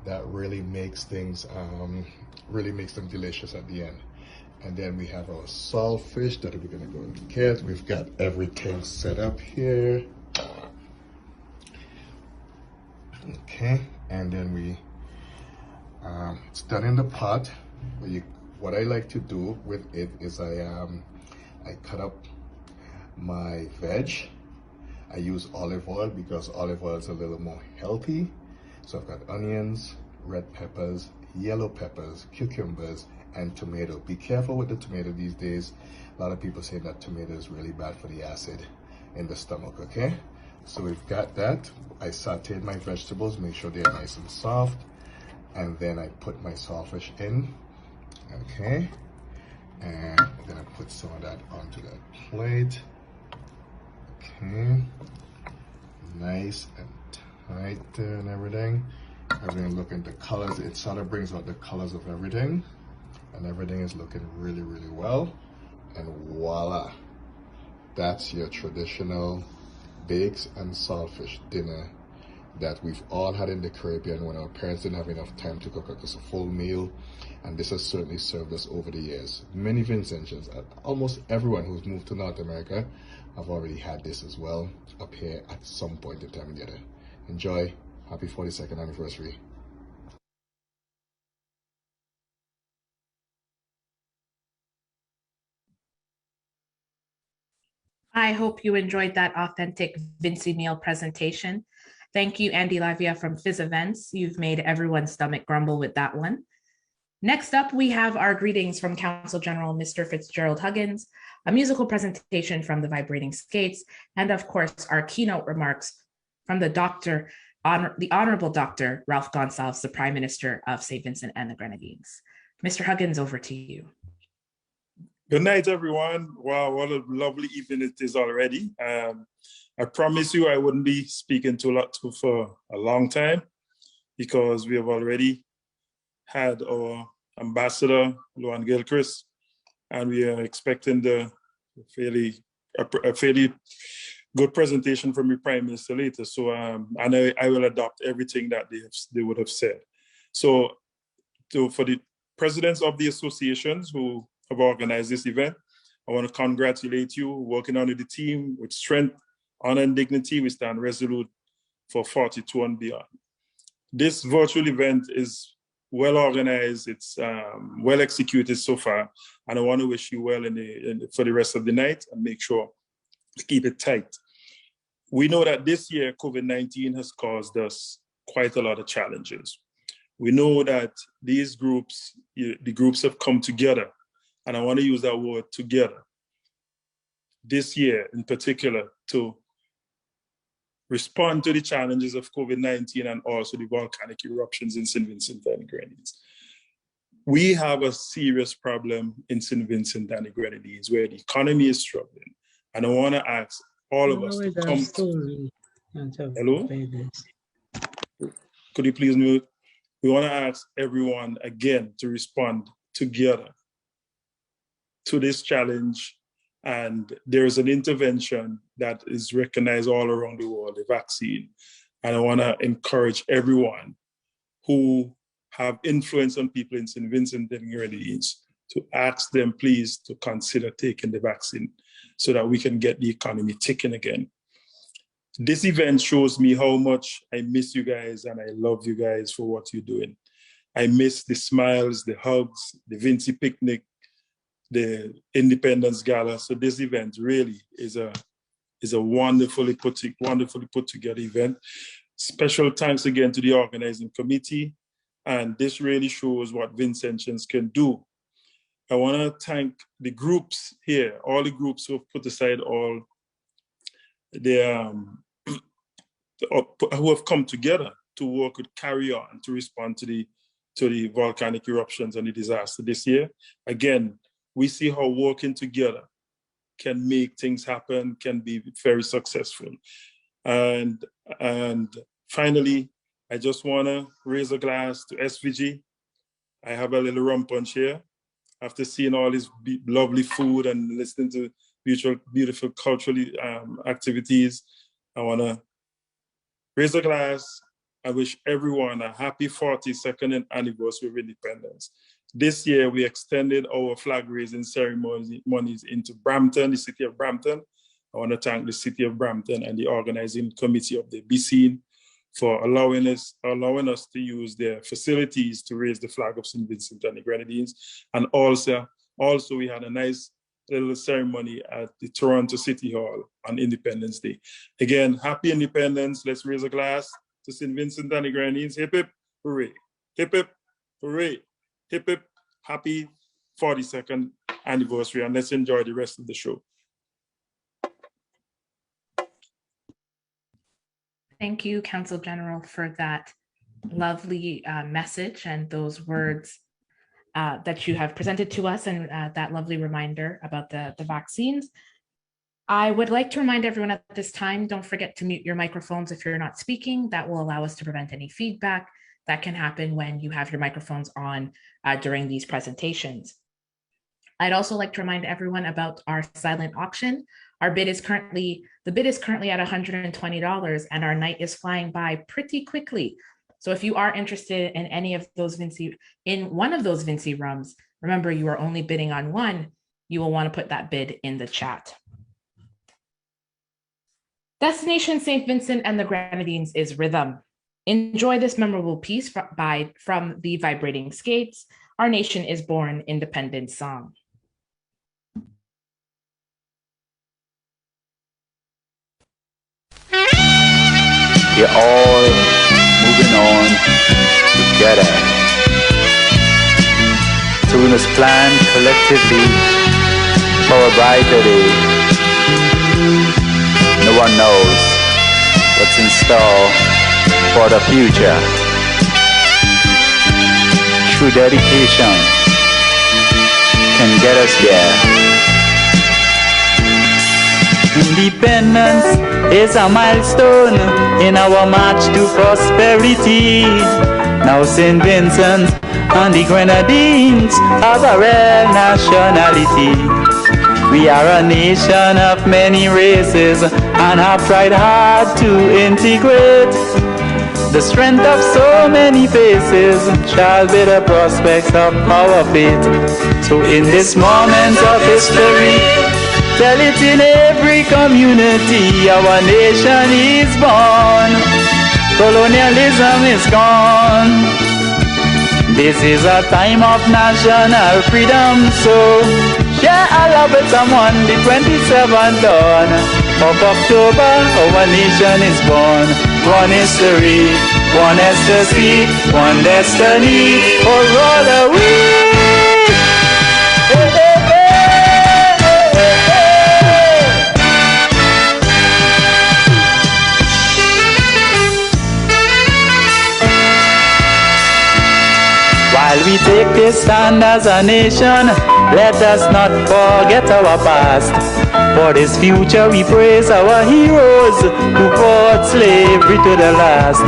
That really makes things, really makes them delicious at the end. And then we have our saltfish that we're gonna go and get. We've got everything set up here. Okay, and then we, it's done in the pot. What I like to do with it is I cut up my veg. I use olive oil because olive oil is a little more healthy. So I've got onions, red peppers, yellow peppers, cucumbers, and tomato. Be careful with the tomato these days. A lot of people say that tomato is really bad for the acid in the stomach, okay? So we've got that. I sauteed my vegetables, make sure they're nice and soft. And then I put my saltfish in, okay? And I'm gonna put some of that onto that plate. Okay, nice and tight there and everything. Everything looking, the colors, it sort of brings out the colors of everything. And everything is looking really, really well. And voila, that's your traditional bakes and saltfish dinner that we've all had in the Caribbean when our parents didn't have enough time to cook us a full meal. And this has certainly served us over the years. Many Vincentians, almost everyone who's moved to North America, have already had this as well up here at some point in time or the other. Enjoy. Happy 42nd anniversary. I hope you enjoyed that authentic Vinci meal presentation. Thank you, Andy Lavia from Fizz Events. You've made everyone's stomach grumble with that one. Next up, we have our greetings from Council General Mr. Fitzgerald Huggins, a musical presentation from the Vibrating Skates, and of course, our keynote remarks from the Honorable Dr. Ralph Gonsalves, the Prime Minister of St. Vincent and the Grenadines. Mr. Huggins, over to you. Good night, everyone. Wow, what a lovely evening it is already. I promise you I wouldn't be speaking for a long time because we have already had our ambassador, Luan Gilchrist, and we are expecting a fairly good presentation from the Prime Minister later. So, and I will adopt everything that they would have said. So, for the presidents of the associations who have organized this event, I want to congratulate you. Working under the team with strength, honor, and dignity, we stand resolute for 42 and beyond. This virtual event is well organized, it's well executed so far, and I want to wish you well for the rest of the night and make sure to keep it tight. We know that this year, COVID-19 has caused us quite a lot of challenges. We know that these groups, the groups have come together, and I want to use that word together, this year in particular, to respond to the challenges of COVID-19 and also the volcanic eruptions in St. Vincent and the Grenadines. We have a serious problem in St. Vincent and the Grenadines where the economy is struggling. And I want to ask all of us to come. Hello? Could you please mute? We want to ask everyone again to respond together to this challenge, and there is an intervention that is recognized all around the world, the vaccine. And I want to encourage everyone who have influence on people in St. Vincent and Grenadines to ask them, please, to consider taking the vaccine so that we can get the economy ticking again. This event shows me how much I miss you guys and I love you guys for what you're doing. I miss the smiles, the hugs, the Vinci picnic, the Independence Gala. So this event really is a wonderfully put together event. Special thanks again to the organizing committee. And this really shows what Vincentians can do. I want to thank the groups here, all the groups who have put aside all their, who have come together to work with Carry On to respond to the volcanic eruptions and the disaster this year. Again, we see how working together can make things happen, can be very successful. And finally, I just want to raise a glass to SVG. I have a little rum punch here. After seeing all this lovely food and listening to beautiful cultural activities, I want to raise a glass. I wish everyone a happy 42nd anniversary of independence. This year, we extended our flag raising ceremonies into Brampton, the city of Brampton. I want to thank the city of Brampton and the organizing committee of the BC for allowing us to use their facilities to raise the flag of St. Vincent and the Grenadines. And also we had a nice little ceremony at the Toronto City Hall on Independence Day. Again, happy independence. Let's raise a glass to St. Vincent and the Grenadines. Hip hip, hooray. Hip hip, hooray. Hip hip, happy 42nd anniversary, and let's enjoy the rest of the show. Thank you, Council General, for that lovely message and those words that you have presented to us, and that lovely reminder about the vaccines. I would like to remind everyone at this time, don't forget to mute your microphones if you're not speaking. That will allow us to prevent any feedback that can happen when you have your microphones on during these presentations. I'd also like to remind everyone about our silent auction. The bid is currently at $120, and our night is flying by pretty quickly. So if you are interested in any of those one of those Vinci rums, remember you are only bidding on one. You will want to put that bid in the chat. Destination St. Vincent and the Grenadines is Rhythm. Enjoy this memorable piece from the Vibrating Skates, Our Nation is Born Independence Song. We're all moving on together. So we must plan collectively for a brighter day. No one knows what's in store for the future. True dedication can get us there. Independence is a milestone in our march to prosperity. Now St. Vincent and the Grenadines have a real nationality. We are a nation of many races and have tried hard to integrate. The strength of so many faces shall be the prospects of our fate. So in this moment of history, tell it in every community, our nation is born. Colonialism is gone. This is a time of national freedom, so share a love with someone. The 27th dawn of October, our nation is born. One history, one ecstasy, one destiny, for all are we. While we take this stand as a nation, let us not forget our past. For this future we praise our heroes who fought slavery to the last.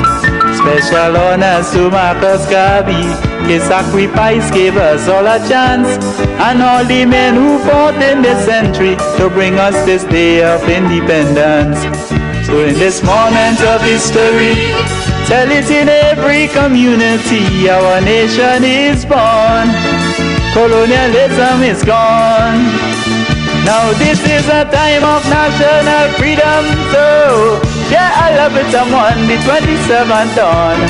Special honors to Marcus Garvey, his sacrifice gave us all a chance. And all the men who fought in this century to bring us this day of independence. So in this moment of history, tell it in every community, our nation is born. Colonialism is gone. Now this is a time of national freedom, so share a love with someone. The 27th dawn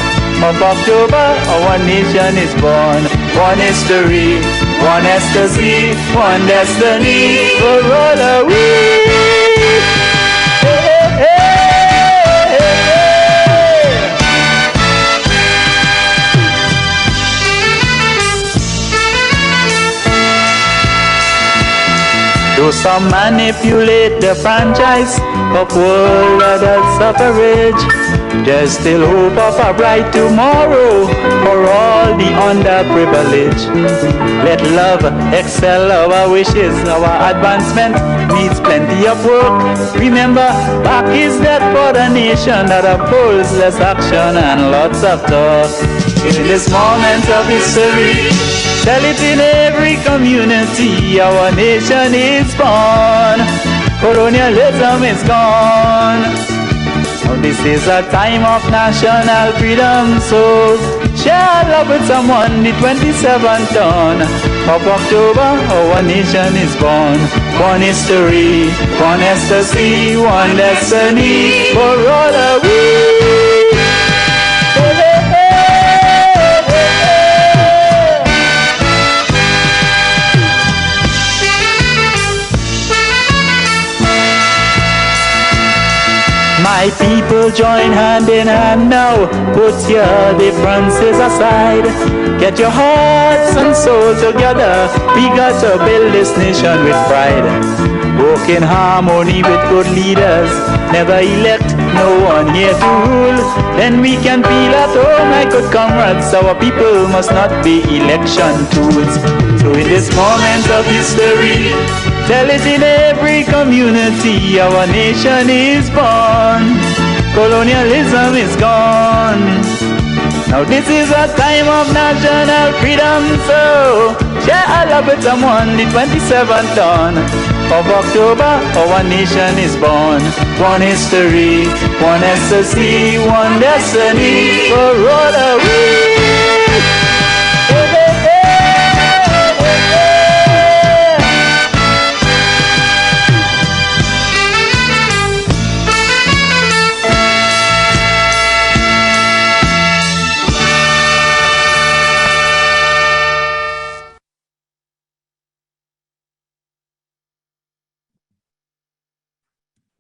of October, our nation is born. One history, one ecstasy, one destiny, for all are we. Though some manipulate the franchise of world adult suffrage, there's still hope of a bright tomorrow for all the underprivileged. Let love excel our wishes, our advancement needs plenty of work. Remember, back is that for the nation that opposes less action and lots of talk. In this moment of history, tell it in every community, our nation is born. Colonialism is gone. Now this is a time of national freedom, so share love with someone. The 27th dawn of October, our nation is born. One history, one ecstasy, one destiny, for all are we. My people join hand in hand now. Put your differences aside. Get your hearts and soul together. We got to build this nation with pride. Work in harmony with good leaders. Never elect no one here to rule. Then we can feel at home like good comrades. Our people must not be election tools. So in this moment of history, tell it in every community, our nation is born. Colonialism is gone. Now this is a time of national freedom, so share our love with someone. The 27th dawn of October, our nation is born. One history, one SSC, one destiny for Rotary.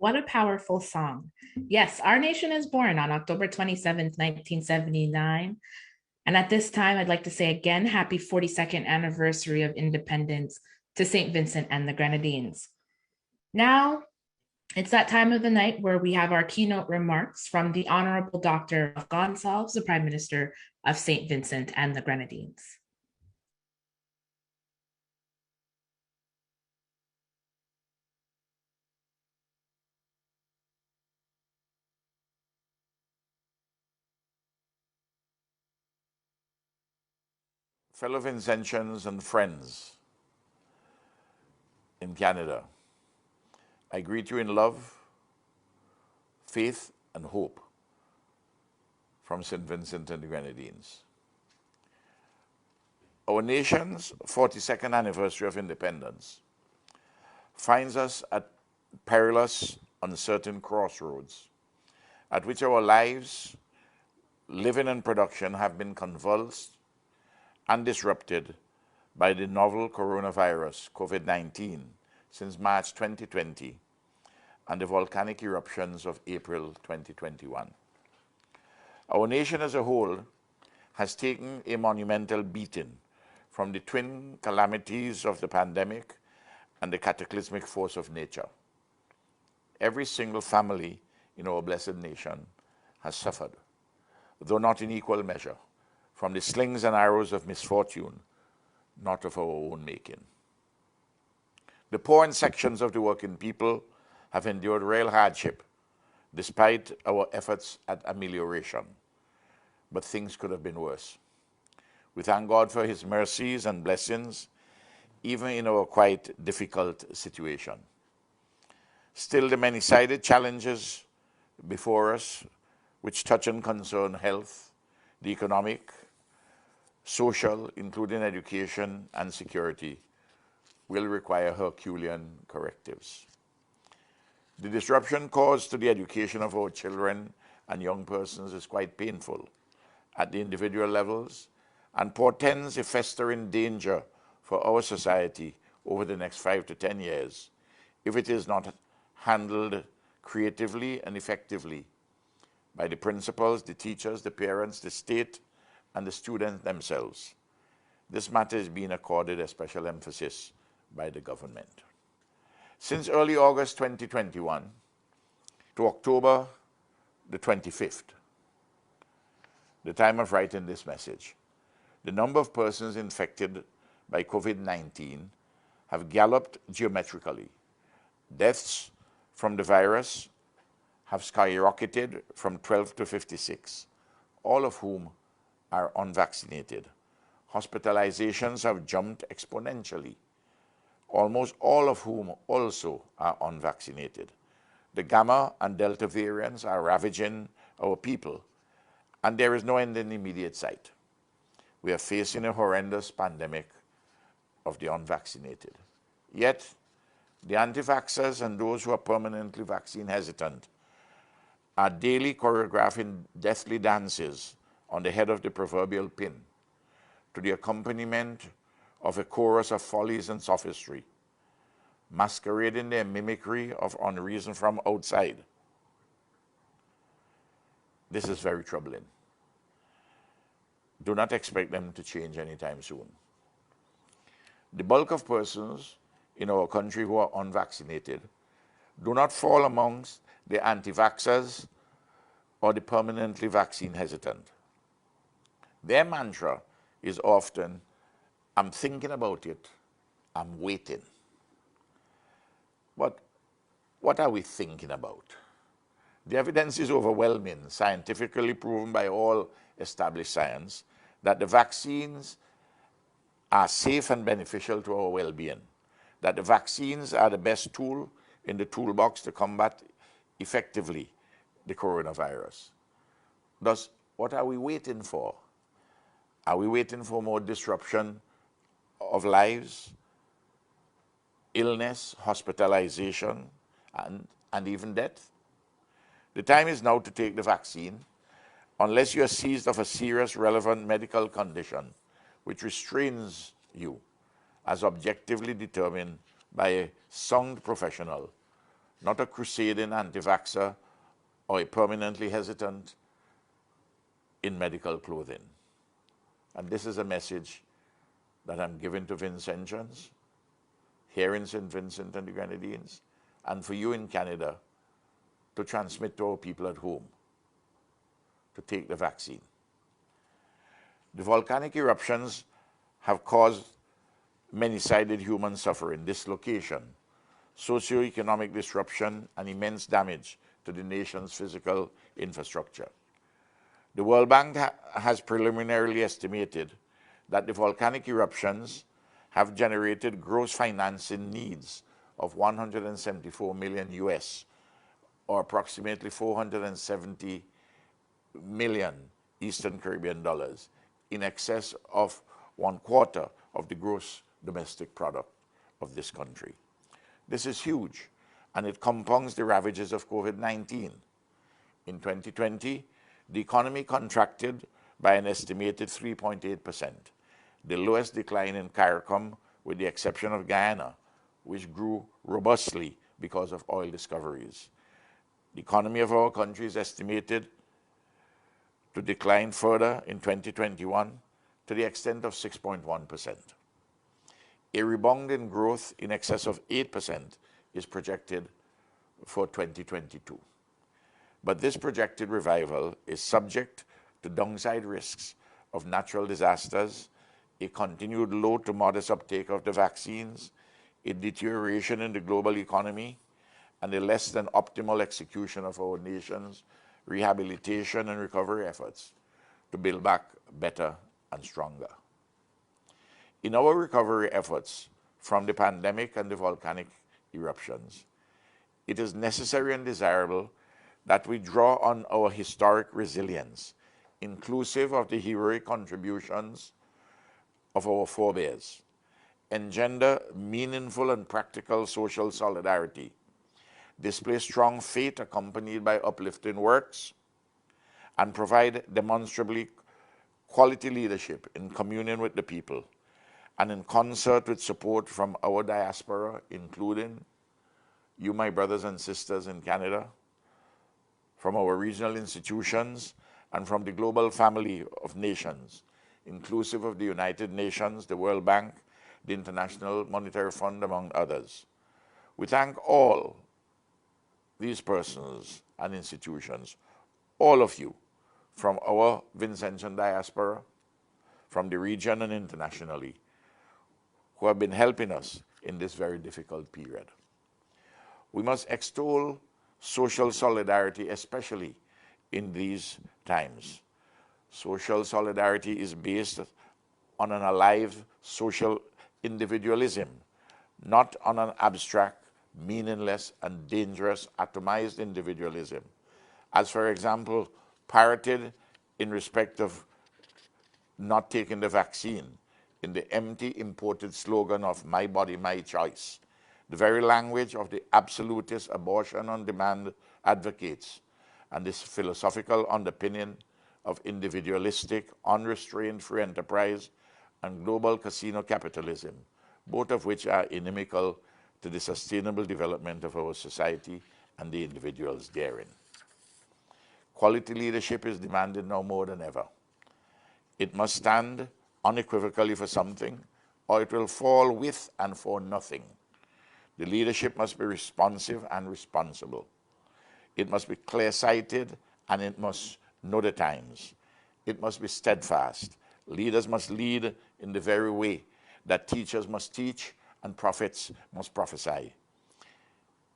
What a powerful song. Yes, our nation is born on October 27th, 1979. And at this time, I'd like to say again, happy 42nd anniversary of independence to St. Vincent and the Grenadines. Now, it's that time of the night where we have our keynote remarks from the Honorable Dr. Gonsalves, the Prime Minister of St. Vincent and the Grenadines. Fellow Vincentians and friends in Canada, I greet you in love, faith, and hope from St. Vincent and the Grenadines. Our nation's 42nd anniversary of independence finds us at perilous, uncertain crossroads at which our lives, living and production, have been convulsed and disrupted by the novel coronavirus, COVID-19, since March 2020 and the volcanic eruptions of April 2021. Our nation as a whole has taken a monumental beating from the twin calamities of the pandemic and the cataclysmic force of nature. Every single family in our blessed nation has suffered, though not in equal measure, from the slings and arrows of misfortune, not of our own making. The poor and sections of the working people have endured real hardship, despite our efforts at amelioration. But things could have been worse. We thank God for His mercies and blessings, even in our quite difficult situation. Still, the many-sided challenges before us, which touch and concern health, the economic, social, including education and security, will require Herculean correctives. The disruption caused to the education of our children and young persons is quite painful at the individual levels and portends a festering danger for our society over the next 5 to 10 years if it is not handled creatively and effectively by the principals, the teachers, the parents, the state, and the students themselves. This matter is being accorded a special emphasis by the government. Since early August 2021 to October the 25th, the time of writing this message, the number of persons infected by COVID-19 have galloped geometrically. Deaths from the virus have skyrocketed from 12 to 56, all of whom are unvaccinated. Hospitalizations have jumped exponentially, almost all of whom also are unvaccinated. The Gamma and Delta variants are ravaging our people, and there is no end in immediate sight. We are facing a horrendous pandemic of the unvaccinated. Yet, the anti-vaxxers and those who are permanently vaccine hesitant are daily choreographing deathly dances on the head of the proverbial pin, to the accompaniment of a chorus of follies and sophistry, masquerading their mimicry of unreason from outside. this is very troubling. Do not expect them to change anytime soon. The bulk of persons in our country who are unvaccinated do not fall amongst the anti-vaxxers or the permanently vaccine hesitant. Their mantra is often, I'm thinking about it, I'm waiting. But what are we thinking about? The evidence is overwhelming, scientifically proven by all established science, that the vaccines are safe and beneficial to our well-being, that the vaccines are the best tool in the toolbox to combat effectively the coronavirus. Thus, what are we waiting for? Are we waiting for more disruption of lives, illness, hospitalization, and even death? The time is now to take the vaccine, unless you are seized of a serious, relevant medical condition which restrains you as objectively determined by a sound professional, not a crusading anti-vaxxer or a permanently hesitant in medical clothing. And this is a message that I'm giving to Vincentians here in St. Vincent and the Grenadines, and for you in Canada, to transmit to our people at home to take the vaccine. The volcanic eruptions have caused many-sided human suffering, dislocation, socio-economic disruption, and immense damage to the nation's physical infrastructure. The World Bank has preliminarily estimated that the volcanic eruptions have generated gross financing needs of 174 million US, or approximately 470 million Eastern Caribbean dollars, in excess of 1/4 of the gross domestic product of this country. This is huge, and it compounds the ravages of COVID-19. In 2020, the economy contracted by an estimated 3.8%, the lowest decline in CARICOM with the exception of Guyana, which grew robustly because of oil discoveries. The economy of our country is estimated to decline further in 2021 to the extent of 6.1%. A rebound in growth in excess of 8% is projected for 2022. But this projected revival is subject to downside risks of natural disasters, a continued low to modest uptake of the vaccines, a deterioration in the global economy, and a less than optimal execution of our nation's rehabilitation and recovery efforts to build back better and stronger. In our recovery efforts from the pandemic and the volcanic eruptions, it is necessary and desirable that we draw on our historic resilience, inclusive of the heroic contributions of our forebears, engender meaningful and practical social solidarity, display strong faith accompanied by uplifting works, and provide demonstrably quality leadership in communion with the people and in concert with support from our diaspora, including you, my brothers and sisters in Canada, from our regional institutions, and from the global family of nations, inclusive of the United Nations, the World Bank, the International Monetary Fund, among others. We thank all these persons and institutions, all of you, from our Vincentian diaspora, from the region and internationally, who have been helping us in this very difficult period. We must extol social solidarity, especially in these times. Social solidarity is based on an alive social individualism, not on an abstract, meaningless, and dangerous atomized individualism, as, for example, parroted in respect of not taking the vaccine in the empty imported slogan of "my body, my choice," the very language of the absolutist abortion on demand advocates, and this philosophical underpinning of individualistic, unrestrained free enterprise and global casino capitalism, both of which are inimical to the sustainable development of our society and the individuals therein. Quality leadership is demanded now more than ever. It must stand unequivocally for something, or it will fall with and for nothing. The leadership must be responsive and responsible. It must be clear-sighted, and it must know the times. It must be steadfast. Leaders must lead in the very way that teachers must teach and prophets must prophesy.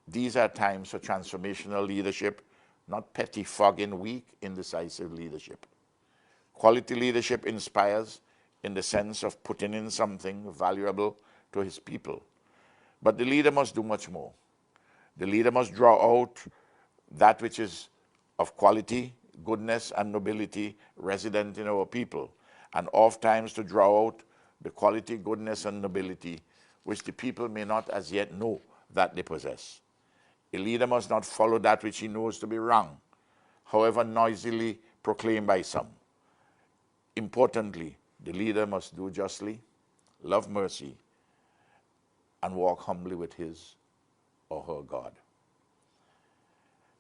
These are times for transformational leadership, not pettifogging, weak, indecisive leadership. Quality leadership inspires in the sense of putting in something valuable to his people. But the leader must do much more. The leader must draw out that which is of quality, goodness, and nobility resident in our people, and oftentimes to draw out the quality, goodness, and nobility which the people may not as yet know that they possess. A leader must not follow that which he knows to be wrong, however noisily proclaimed by some. Importantly, the leader must do justly, love mercy, and walk humbly with his or her God.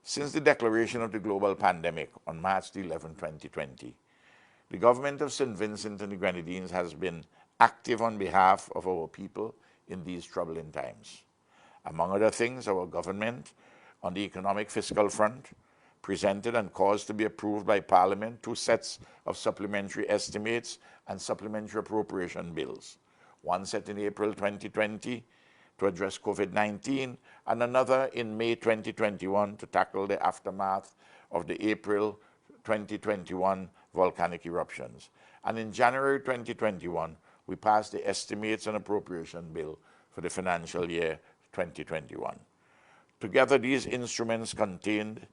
Since the declaration of the global pandemic on March 11, 2020, the government of St. Vincent and the Grenadines has been active on behalf of our people in these troubling times. Among other things, our government, on the economic fiscal front, presented and caused to be approved by Parliament 2 sets of supplementary estimates and supplementary appropriation bills. One set in April 2020 to address COVID-19, and another in May 2021 to tackle the aftermath of the April 2021 volcanic eruptions. And in January 2021, we passed the Estimates and Appropriation Bill for the financial year 2021. Together, these instruments contained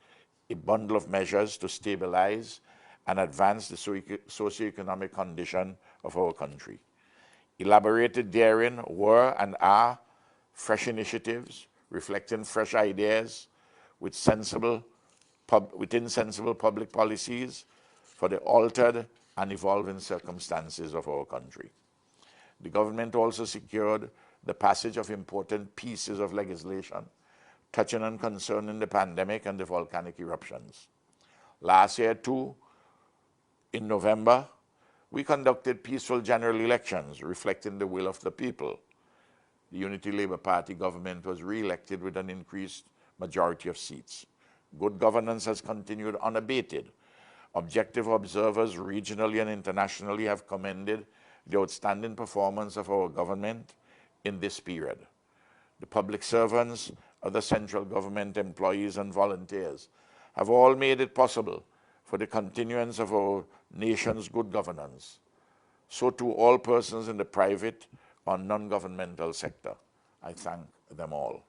a bundle of measures to stabilize and advance the socioeconomic condition of our country. Elaborated therein were and are fresh initiatives reflecting fresh ideas within sensible public policies for the altered and evolving circumstances of our country. The government also secured the passage of important pieces of legislation touching and concerning the pandemic and the volcanic eruptions. Last year, too, in November, we conducted peaceful general elections reflecting the will of the people. The Unity Labour Party government was re-elected with an increased majority of seats. Good governance has continued unabated. Objective observers regionally and internationally have commended the outstanding performance of our government in this period. The public servants, other central government employees, and volunteers have all made it possible for the continuance of our nation's good governance. So too all persons in the private or non-governmental sector. I thank them all.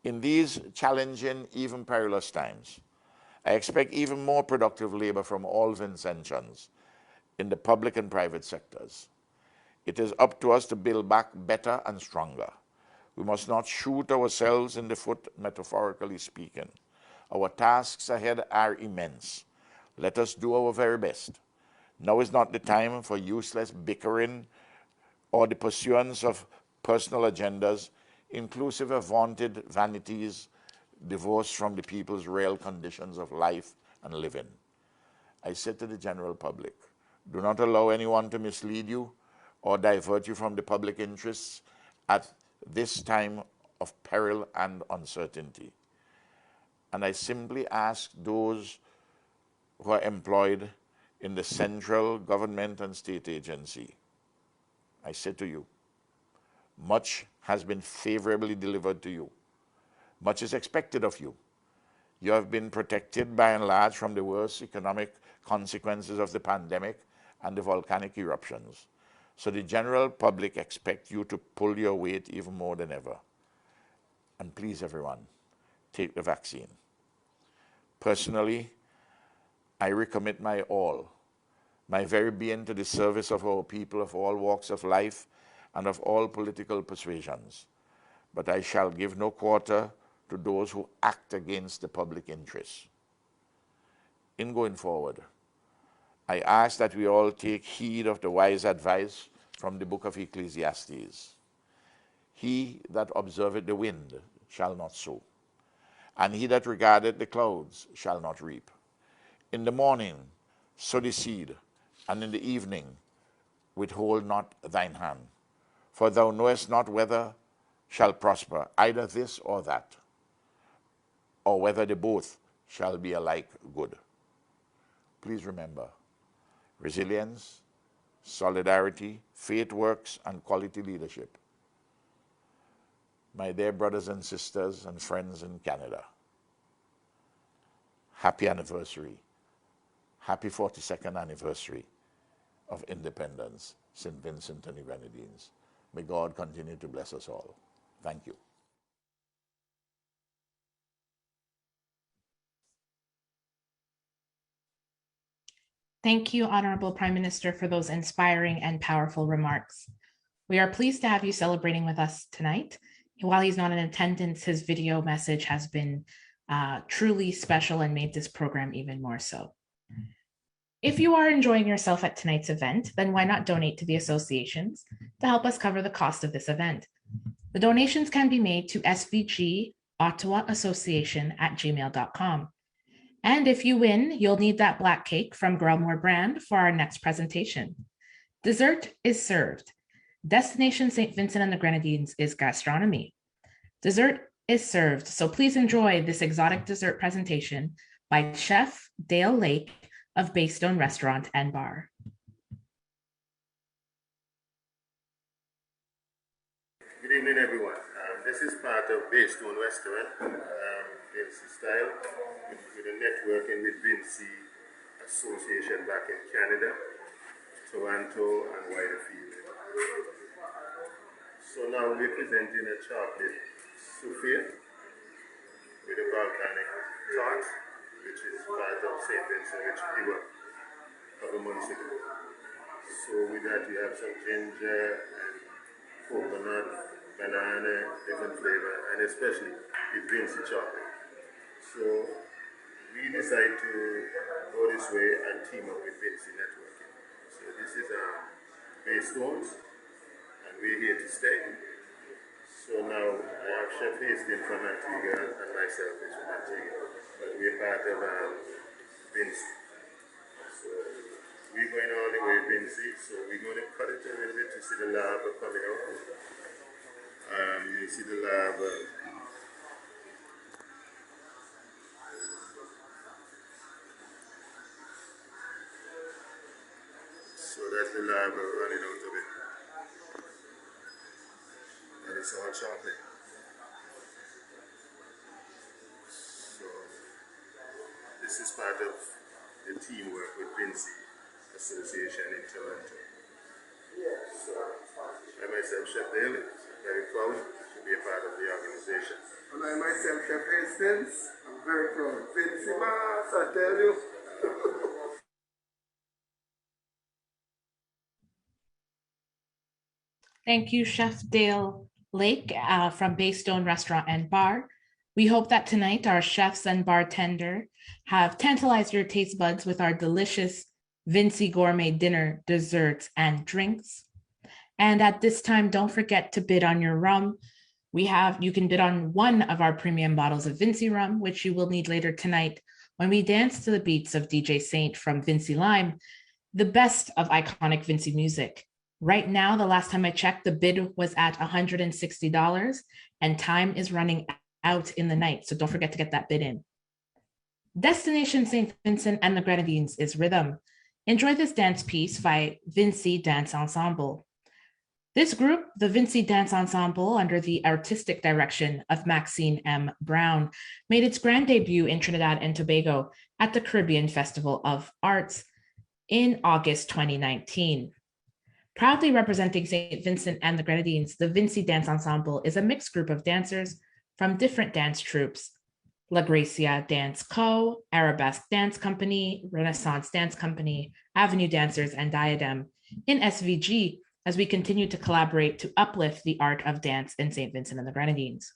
In these challenging, even perilous times, I expect even more productive labor from all Vincentians in the public and private sectors. It is up to us to build back better and stronger. We must not shoot ourselves in the foot, metaphorically speaking. Our tasks ahead are immense. Let us do our very best. Now is not the time for useless bickering or the pursuance of personal agendas, inclusive of vaunted vanities, divorced from the people's real conditions of life and living. I said to the general public, do not allow anyone to mislead you or divert you from the public interests at this time of peril and uncertainty. And I simply ask those who are employed in the central government and state agency, I say to you, much has been favorably delivered to you. Much is expected of you. You have been protected by and large from the worst economic consequences of the pandemic and the volcanic eruptions. So the general public expect you to pull your weight even more than ever. And please, everyone, take the vaccine. Personally, I recommit my all, my very being, to the service of our people of all walks of life and of all political persuasions. But I shall give no quarter to those who act against the public interest. In going forward, I ask that we all take heed of the wise advice from the book of Ecclesiastes. He that observeth the wind shall not sow, and he that regardeth the clouds shall not reap. In the morning, sow the seed, and in the evening, withhold not thine hand. For thou knowest not whether shall prosper, either this or that, or whether the both shall be alike good. Please remember, resilience, solidarity, faith works, and quality leadership. My dear brothers and sisters and friends in Canada, happy anniversary. Happy 42nd anniversary of independence, St. Vincent and the Grenadines. May God continue to bless us all. Thank you. Thank you, Honorable Prime Minister, for those inspiring and powerful remarks. We are pleased to have you celebrating with us tonight. While he's not in attendance, his video message has been truly special and made this program even more so. If you are enjoying yourself at tonight's event, then why not donate to the associations to help us cover the cost of this event? The donations can be made to SVG Ottawa Association at gmail.com. And if you win, you'll need that black cake from Grelmore brand for our next presentation. Dessert is served. Destination St. Vincent and the Grenadines is Gastronomy. Dessert is served, so please enjoy this exotic dessert presentation by Chef Dale Lake of Baystone Restaurant and Bar. Good evening, everyone. This is part of Baystone Restaurant, Vinci Style, with a networking with Vinci Association back in Canada, Toronto, and wider field. So now we're presenting a chocolate souffle with a volcanic tart, which is part of St. Vincent, which we were a couple months ago. So with that, you have some ginger and coconut, banana, different flavor, and especially the Vinci chocolate. So we decided to go this way and team up with Vinci Networking. So this is Baystones, and we're here to stay. So now I have Chef Hastings from Antigua and myself is from Antigua. But we're part of Vinci. So we're going all the way Vinci, so we're going to cut it a little bit to see the lava coming out. You see the lava. So that's the lava running out of it. And it's all chocolate. So this is part of the teamwork with Vinci Association in Toronto. So I myself, Chef Daly, very proud to be a part of the organization. And I myself, Chef Hastings, I'm very proud. Vinci Mass, I tell you. Thank you, Chef Dale Lake from Baystone Restaurant and Bar. We hope that tonight our chefs and bartender have tantalized your taste buds with our delicious Vinci gourmet dinner, desserts, and drinks. And at this time, don't forget to bid on your rum. You can bid on one of our premium bottles of Vinci rum, which you will need later tonight when we dance to the beats of DJ Saint from Vinci Lime, the best of iconic Vinci music. Right now, the last time I checked, the bid was at $160 and time is running out in the night. So don't forget to get that bid in. Destination St. Vincent and the Grenadines is Rhythm. Enjoy this dance piece by Vinci Dance Ensemble. This group, the Vinci Dance Ensemble, under the artistic direction of Maxine M. Brown, made its grand debut in Trinidad and Tobago at the Caribbean Festival of Arts in August 2019. Proudly representing St. Vincent and the Grenadines, the Vinci Dance Ensemble is a mixed group of dancers from different dance troupes: La Gracia Dance Co., Arabesque Dance Company, Renaissance Dance Company, Avenue Dancers, and Diadem in SVG, as we continue to collaborate to uplift the art of dance in St. Vincent and the Grenadines.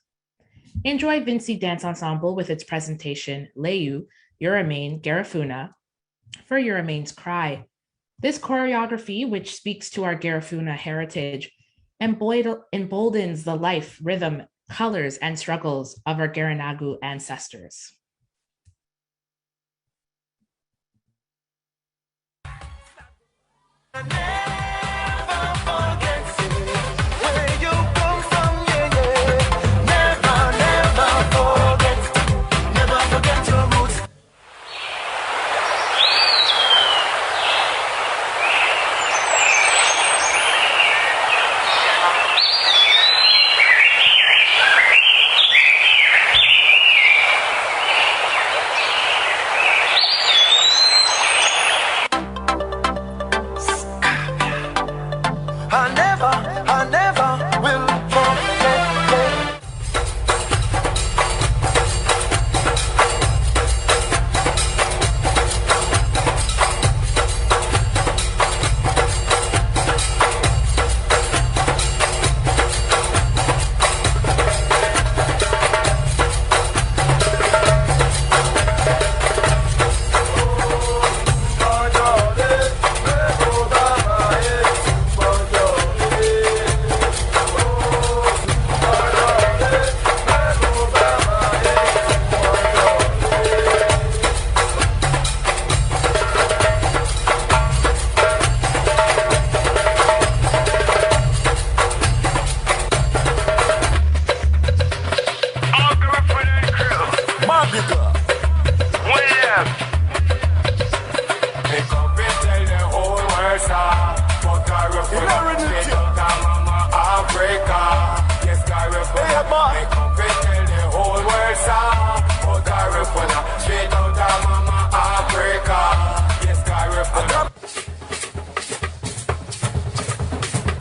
Enjoy Vinci Dance Ensemble with its presentation, Leyu, Euramain, Garifuna, for Euramain's Cry. This choreography, which speaks to our Garifuna heritage, emboldens the life, rhythm, colors, and struggles of our Garinagu ancestors. I never will forget.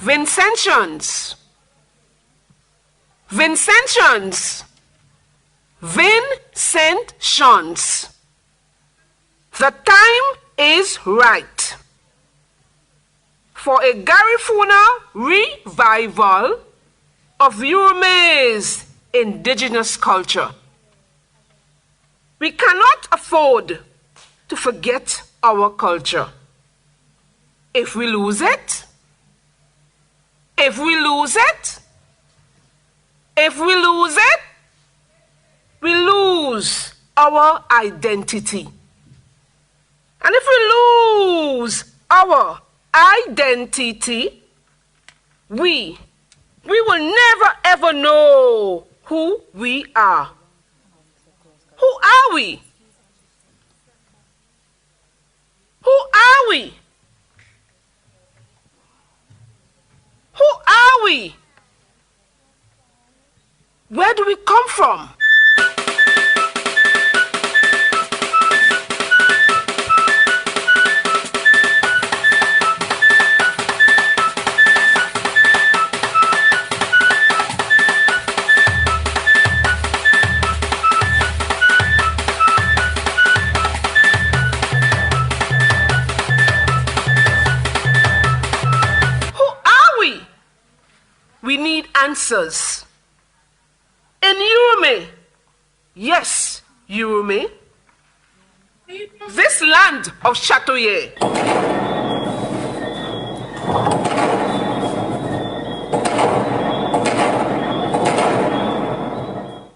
Vincentians. Vincentians. Vincentians. The time is right for a Garifuna revival of Yurume's indigenous culture. We cannot afford to forget our culture. If we lose it, if we lose it, we lose our identity. And if we lose our identity, we will never ever know who we are. Who are we? Who are we? Who are we? Where do we come from? We need answers. In Yurume, yes, Yurume, this land of Chatoyer,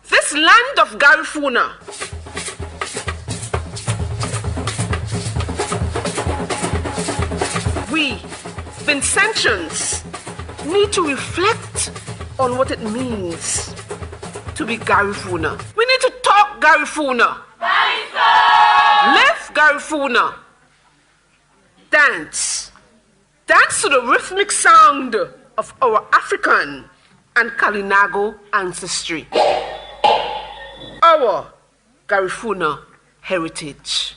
this land of Garifuna, we, Vincentians, need to reflect on what it means to be Garifuna. We need to talk Garifuna. Live Garifuna. Dance. Dance to the rhythmic sound of our African and Kalinago ancestry. Our Garifuna heritage.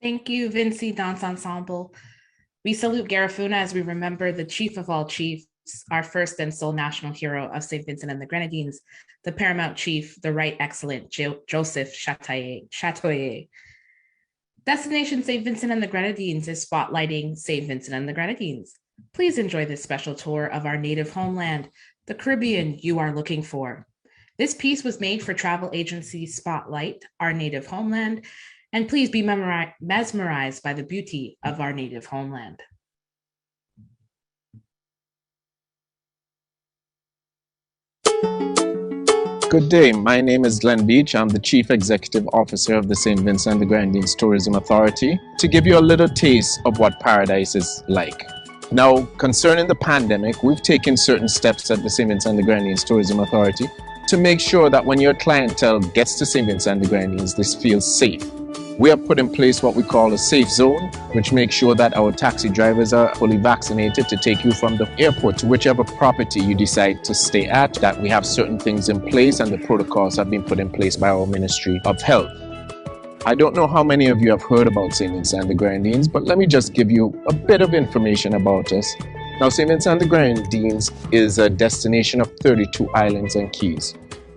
Thank you, Vinci Dance Ensemble. We salute Garifuna as we remember the chief of all chiefs, our first and sole national hero of St. Vincent and the Grenadines, the paramount chief, the Right Excellent Joseph Chatoyer. Destination St. Vincent and the Grenadines is spotlighting St. Vincent and the Grenadines. Please enjoy this special tour of our native homeland, the Caribbean you are looking for. This piece was made for travel agency Spotlight, our native homeland, and please be mesmerized by the beauty of our native homeland. Good day, my name is Glenn Beach. I'm the Chief Executive Officer of the St. Vincent and the Grenadines Tourism Authority, to give you a little taste of what paradise is like. Now, concerning the pandemic, we've taken certain steps at the St. Vincent and the Grenadines Tourism Authority to make sure that when your clientele gets to St. Vincent and the Grenadines, this feels safe. We have put in place what we call a safe zone, which makes sure that our taxi drivers are fully vaccinated to take you from the airport to whichever property you decide to stay at, that we have certain things in place and the protocols have been put in place by our Ministry of Health. I don't know how many of you have heard about St. Vincent and the Grenadines, but let me just give you a bit of information about us. Now, St. Vincent and the Grenadines is a destination of 32 islands and keys.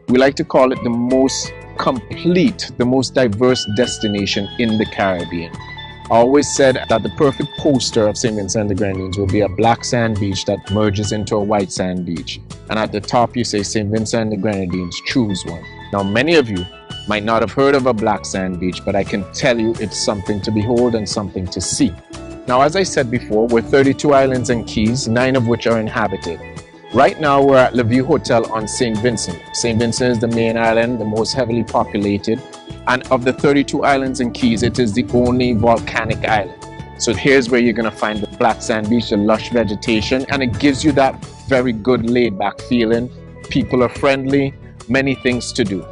We like to call it the most complete, the most diverse destination in the Caribbean. I always said that the perfect poster of St. Vincent and the Grenadines will be a black sand beach that merges into a white sand beach. And at the top you say St. Vincent and the Grenadines, choose one. Now, many of you might not have heard of a black sand beach, but I can tell you it's something to behold and something to see. Now, as I said before, we're 32 islands and keys, 9 of which are inhabited. Right now, we're at Le View Hotel on St. Vincent. St. Vincent is the main island, the most heavily populated. And of the 32 islands and keys, it is the only volcanic island. So here's where you're going to find the black sand beach, the lush vegetation, and it gives you that very good laid-back feeling. People are friendly, many things to do.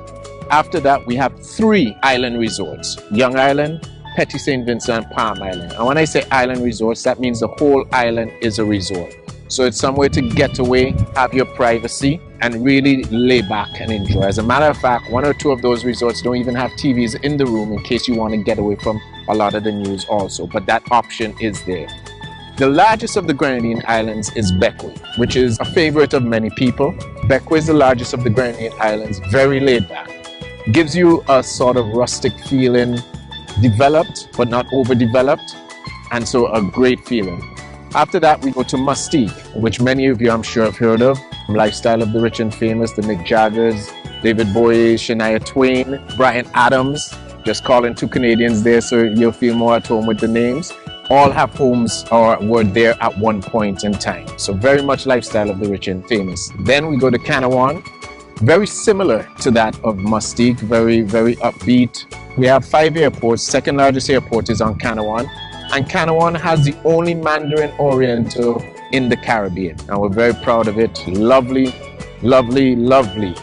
After that, we have 3 island resorts: Young Island, Petit St. Vincent, and Palm Island. And when I say island resorts, that means the whole island is a resort. So it's somewhere to get away, have your privacy, and really lay back and enjoy. As a matter of fact, 1 or 2 of those resorts don't even have TVs in the room in case you want to get away from a lot of the news also, but that option is there. The largest of the Grenadine Islands is Bequia, which is a favorite of many people. Bequia is the largest of the Grenadine Islands, very laid back. Gives you a sort of rustic feeling, developed but not overdeveloped, and so a great feeling. After that, we go to Mustique, which many of you I'm sure have heard of. Lifestyle of the Rich and Famous, the Mick Jaggers, David Bowie, Shania Twain, Bryan Adams, just calling 2 Canadians there so you'll feel more at home with the names. All have homes or were there at one point in time. So very much lifestyle of the Rich and Famous. Then we go to Canawan, very similar to that of Mustique, very, very upbeat. We have 5 airports. Second largest airport is on Canawan. And Canawan has the only Mandarin Oriental in the Caribbean. And we're very proud of it. Lovely, lovely, lovely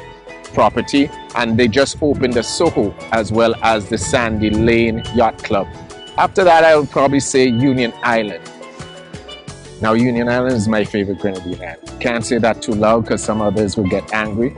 property. And they just opened the Soho as well as the Sandy Lane Yacht Club. After that, I would probably say Union Island. Now, Union Island is my favorite Grenadine island. Can't say that too loud because some others will get angry.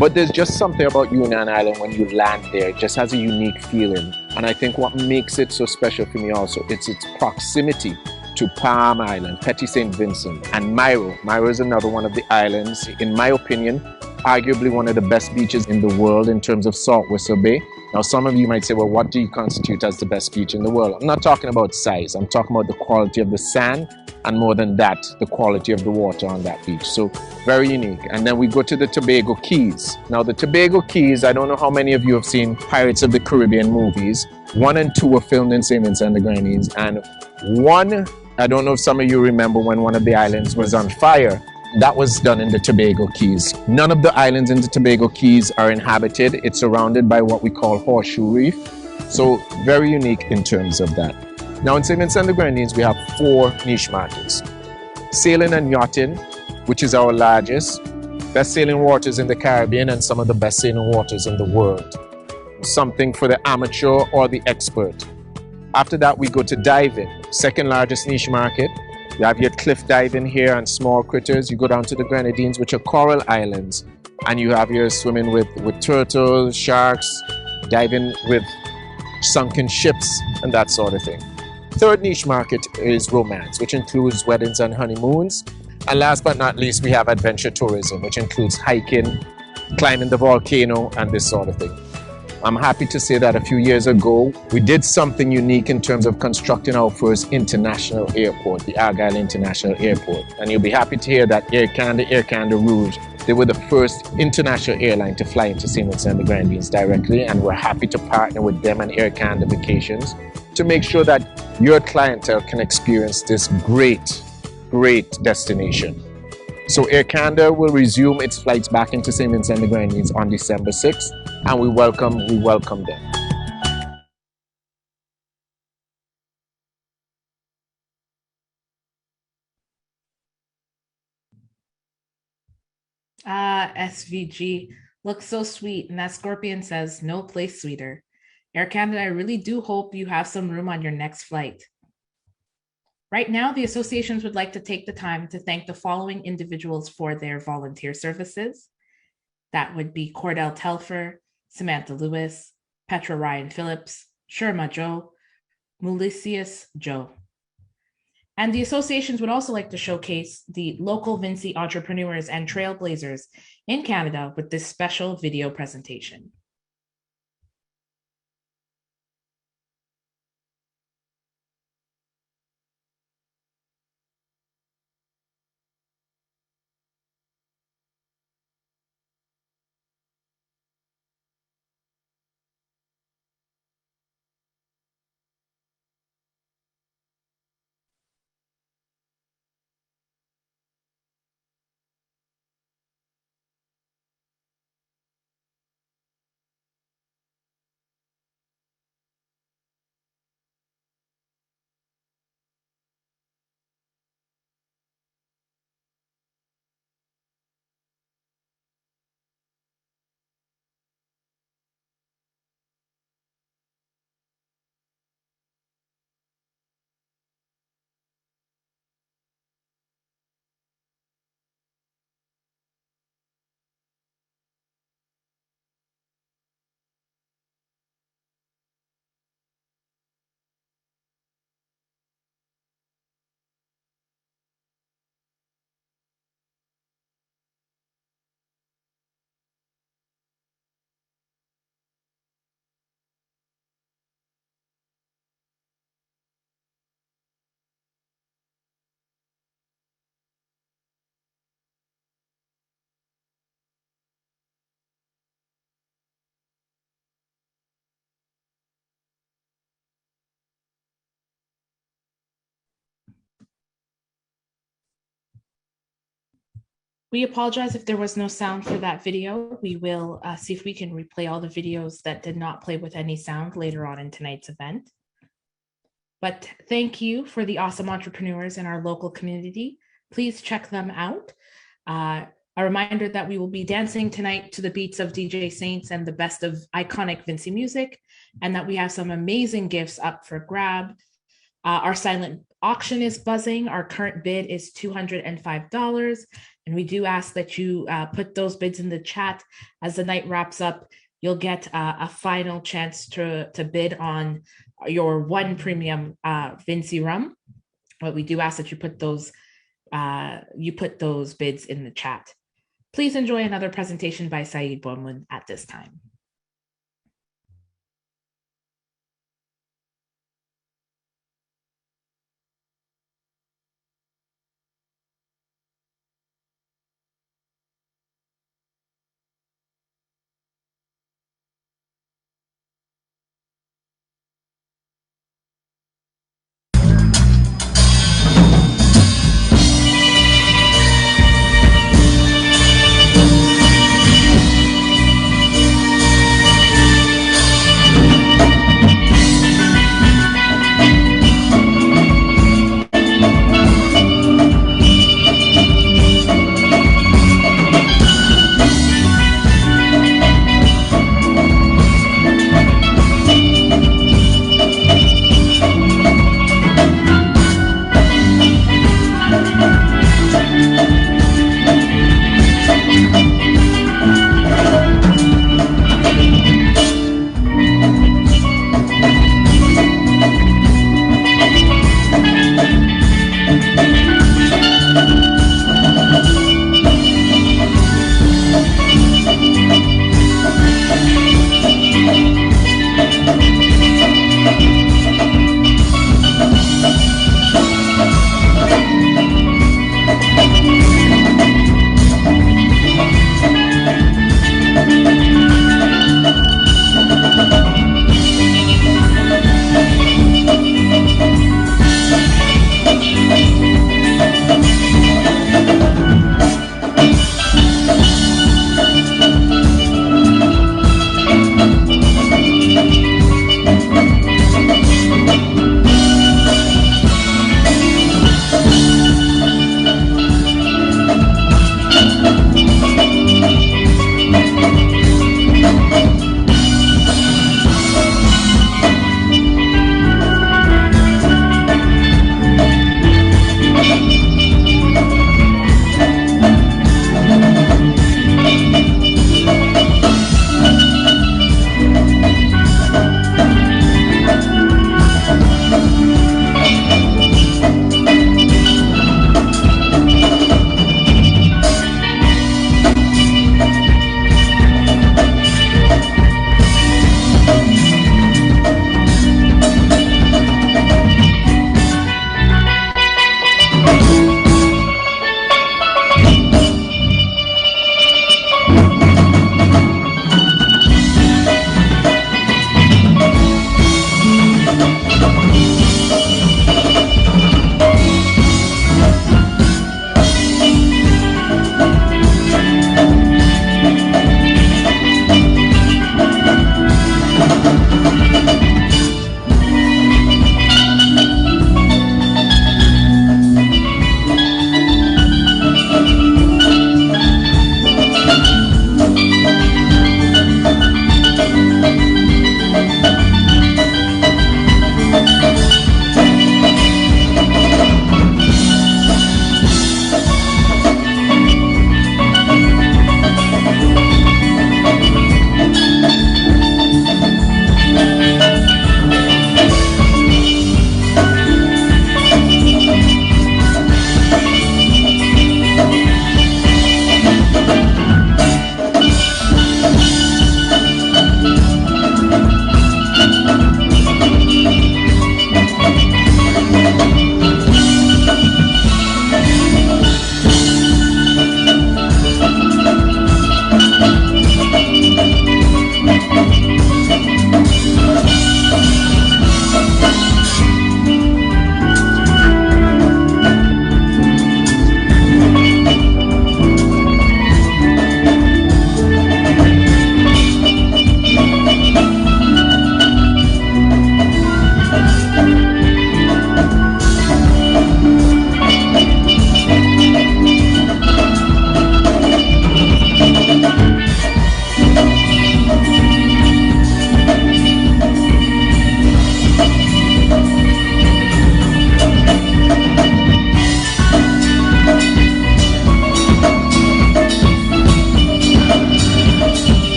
But there's just something about Union Island when you land there. It just has a unique feeling. And I think what makes it so special for me also, it's its proximity to Palm Island, Petit St. Vincent, and Miro. Miro is another one of the islands, in my opinion, arguably one of the best beaches in the world in terms of Salt Whistle Bay. Now, some of you might say, well, what do you constitute as the best beach in the world? I'm not talking about size. I'm talking about the quality of the sand, and more than that, the quality of the water on that beach. So very unique. And then we go to the Tobago Keys. Now, the Tobago Keys, I don't know how many of you have seen Pirates of the Caribbean movies. 1 and 2 were filmed in St. Vincent and the Grenadines, and 1, I don't know if some of you remember when one of the islands was on fire. That was done in the Tobago Keys. None of the islands in the Tobago Keys are inhabited. It's surrounded by what we call Horseshoe Reef. So very unique in terms of that. Now in St. Vincent and the Grenadines, we have 4 niche markets. Sailing and yachting, which is our largest. Best sailing waters in the Caribbean and some of the best sailing waters in the world. Something for the amateur or the expert. After that, we go to diving. Second largest niche market. You have your cliff diving here and small critters. You go down to the Grenadines, which are coral islands. And you have your swimming with turtles, sharks, diving with sunken ships, and that sort of thing. Third niche market is romance, which includes weddings and honeymoons. And last but not least, we have adventure tourism, which includes hiking, climbing the volcano, and this sort of thing. I'm happy to say that a few years ago, we did something unique in terms of constructing our first international airport, the Argyle International Airport. And you'll be happy to hear that Air Canada Rouge, they were the first international airline to fly into St. Vincent and the Grenadines directly, and we're happy to partner with them and Air Canada Vacations to make sure that your clientele can experience this great destination. So Air Canada will resume its flights back into St. Vincent and the Grenadines on December 6th, and we welcome them. SVG looks so sweet, and that scorpion says no place sweeter. Air Canada, I really do hope you have some room on your next flight. Right now, the associations would like to take the time to thank the following individuals for their volunteer services. That would be Cordell Telfer, Samantha Lewis, Petra Ryan Phillips, Sherma Joe, Mulicius Joe. And the associations would also like to showcase the local Vinci entrepreneurs and trailblazers in Canada with this special video presentation. We apologize if there was no sound for that video. We will see if we can replay all the videos that did not play with any sound later on in tonight's event. But thank you for the awesome entrepreneurs in our local community. Please check them out. A reminder that we will be dancing tonight to the beats of DJ Saints and the best of iconic Vinci music, and that we have some amazing gifts up for grab. Our silent auction is buzzing. Our current bid is $205. And we do ask that you put those bids in the chat. As the night wraps up, you'll get a final chance to bid on your one premium Vinci rum. But we do ask that you put those bids in the chat. Please enjoy another presentation by Saeed Bonwin at this time.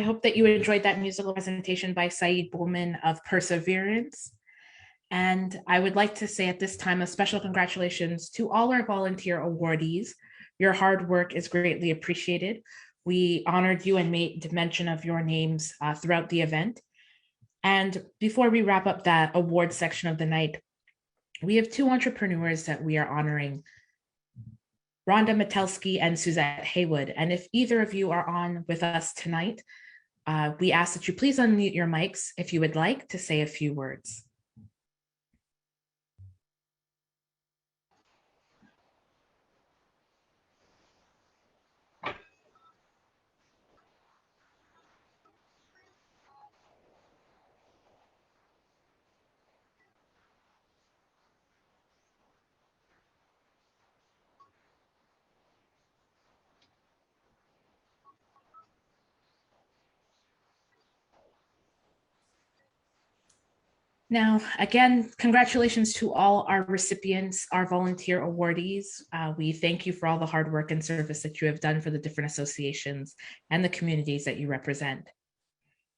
hope that you enjoyed that musical presentation by Saeed Bowman of Perseverance. And I would like to say at this time a special congratulations to all our volunteer awardees. Your hard work is greatly appreciated. We honored you and made mention of your names throughout the event. And before we wrap up that award section of the night, we have two entrepreneurs that we are honoring, Rhonda Metelsky and Suzette Haywood. And if either of you are on with us tonight, we ask that you please unmute your mics if you would like to say a few words. Now, again, congratulations to all our recipients, our volunteer awardees. We thank you for all the hard work and service that you have done for the different associations and the communities that you represent.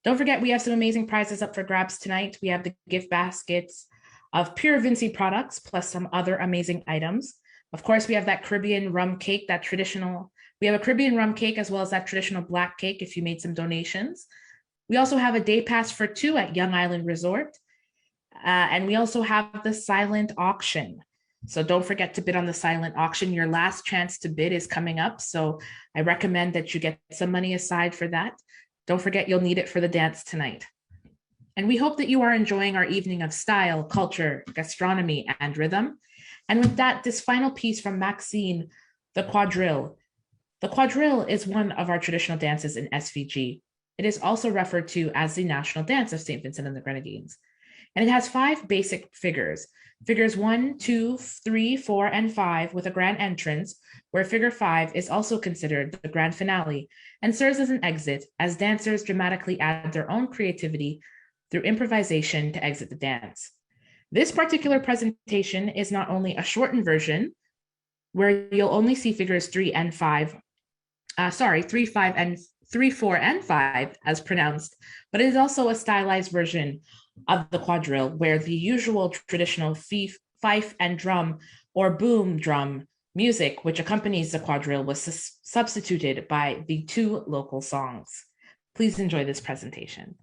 Don't forget, we have some amazing prizes up for grabs tonight. We have the gift baskets of pure Vinci products, plus some other amazing items. Of course, we have that Caribbean rum cake, that traditional, we have a Caribbean rum cake as well as that traditional black cake if you made some donations. We also have a day pass for 2 at Young Island Resort. And we also have the silent auction. So don't forget to bid on the silent auction. Your last chance to bid is coming up. So I recommend that you get some money aside for that. Don't forget you'll need it for the dance tonight. And we hope that you are enjoying our evening of style, culture, gastronomy, and rhythm. And with that, this final piece from Maxine, the quadrille. The quadrille is one of our traditional dances in SVG. It is also referred to as the national dance of St. Vincent and the Grenadines. And it has 5 basic figures. Figures 1, 2, 3, 4, and 5 with a grand entrance, where figure 5 is also considered the grand finale and serves as an exit as dancers dramatically add their own creativity through improvisation to exit the dance. This particular presentation is not only a shortened version where you'll only see figures 3, 4, and 5 as pronounced, but it is also a stylized version of the quadrille, where the usual traditional fife and drum or boom drum music, which accompanies the quadrille, was substituted by the 2 local songs. Please enjoy this presentation.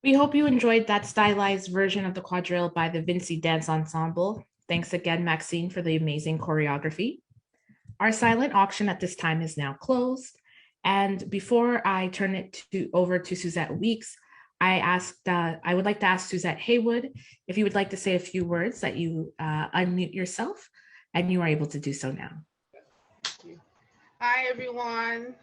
We hope you enjoyed that stylized version of the quadrille by the Vinci Dance Ensemble. Thanks again, Maxine, for the amazing choreography. Our silent auction at this time is now closed. And before I turn it over to Suzette Weeks, I would like to ask Suzette Haywood if you would like to say a few words, that you unmute yourself, and you are able to do so now. Hi, everyone.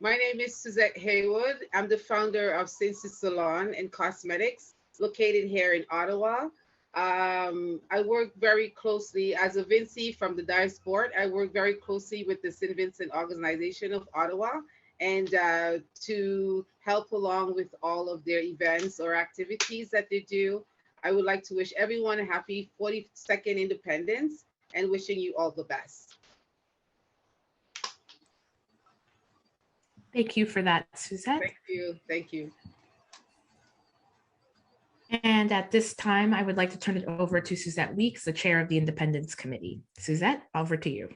My name is Suzette Haywood. I'm the founder of Cincy Salon and Cosmetics, located here in Ottawa. I work very closely as a Vinci from the diaspora. I work very closely with the St. Vincent Organization of Ottawa, and to help along with all of their events or activities that they do. I would like to wish everyone a happy 42nd Independence and wishing you all the best. Thank you for that, Suzette. Thank you. Thank you. And at this time, I would like to turn it over to Suzette Weeks, the chair of the Independence Committee. Suzette, over to you.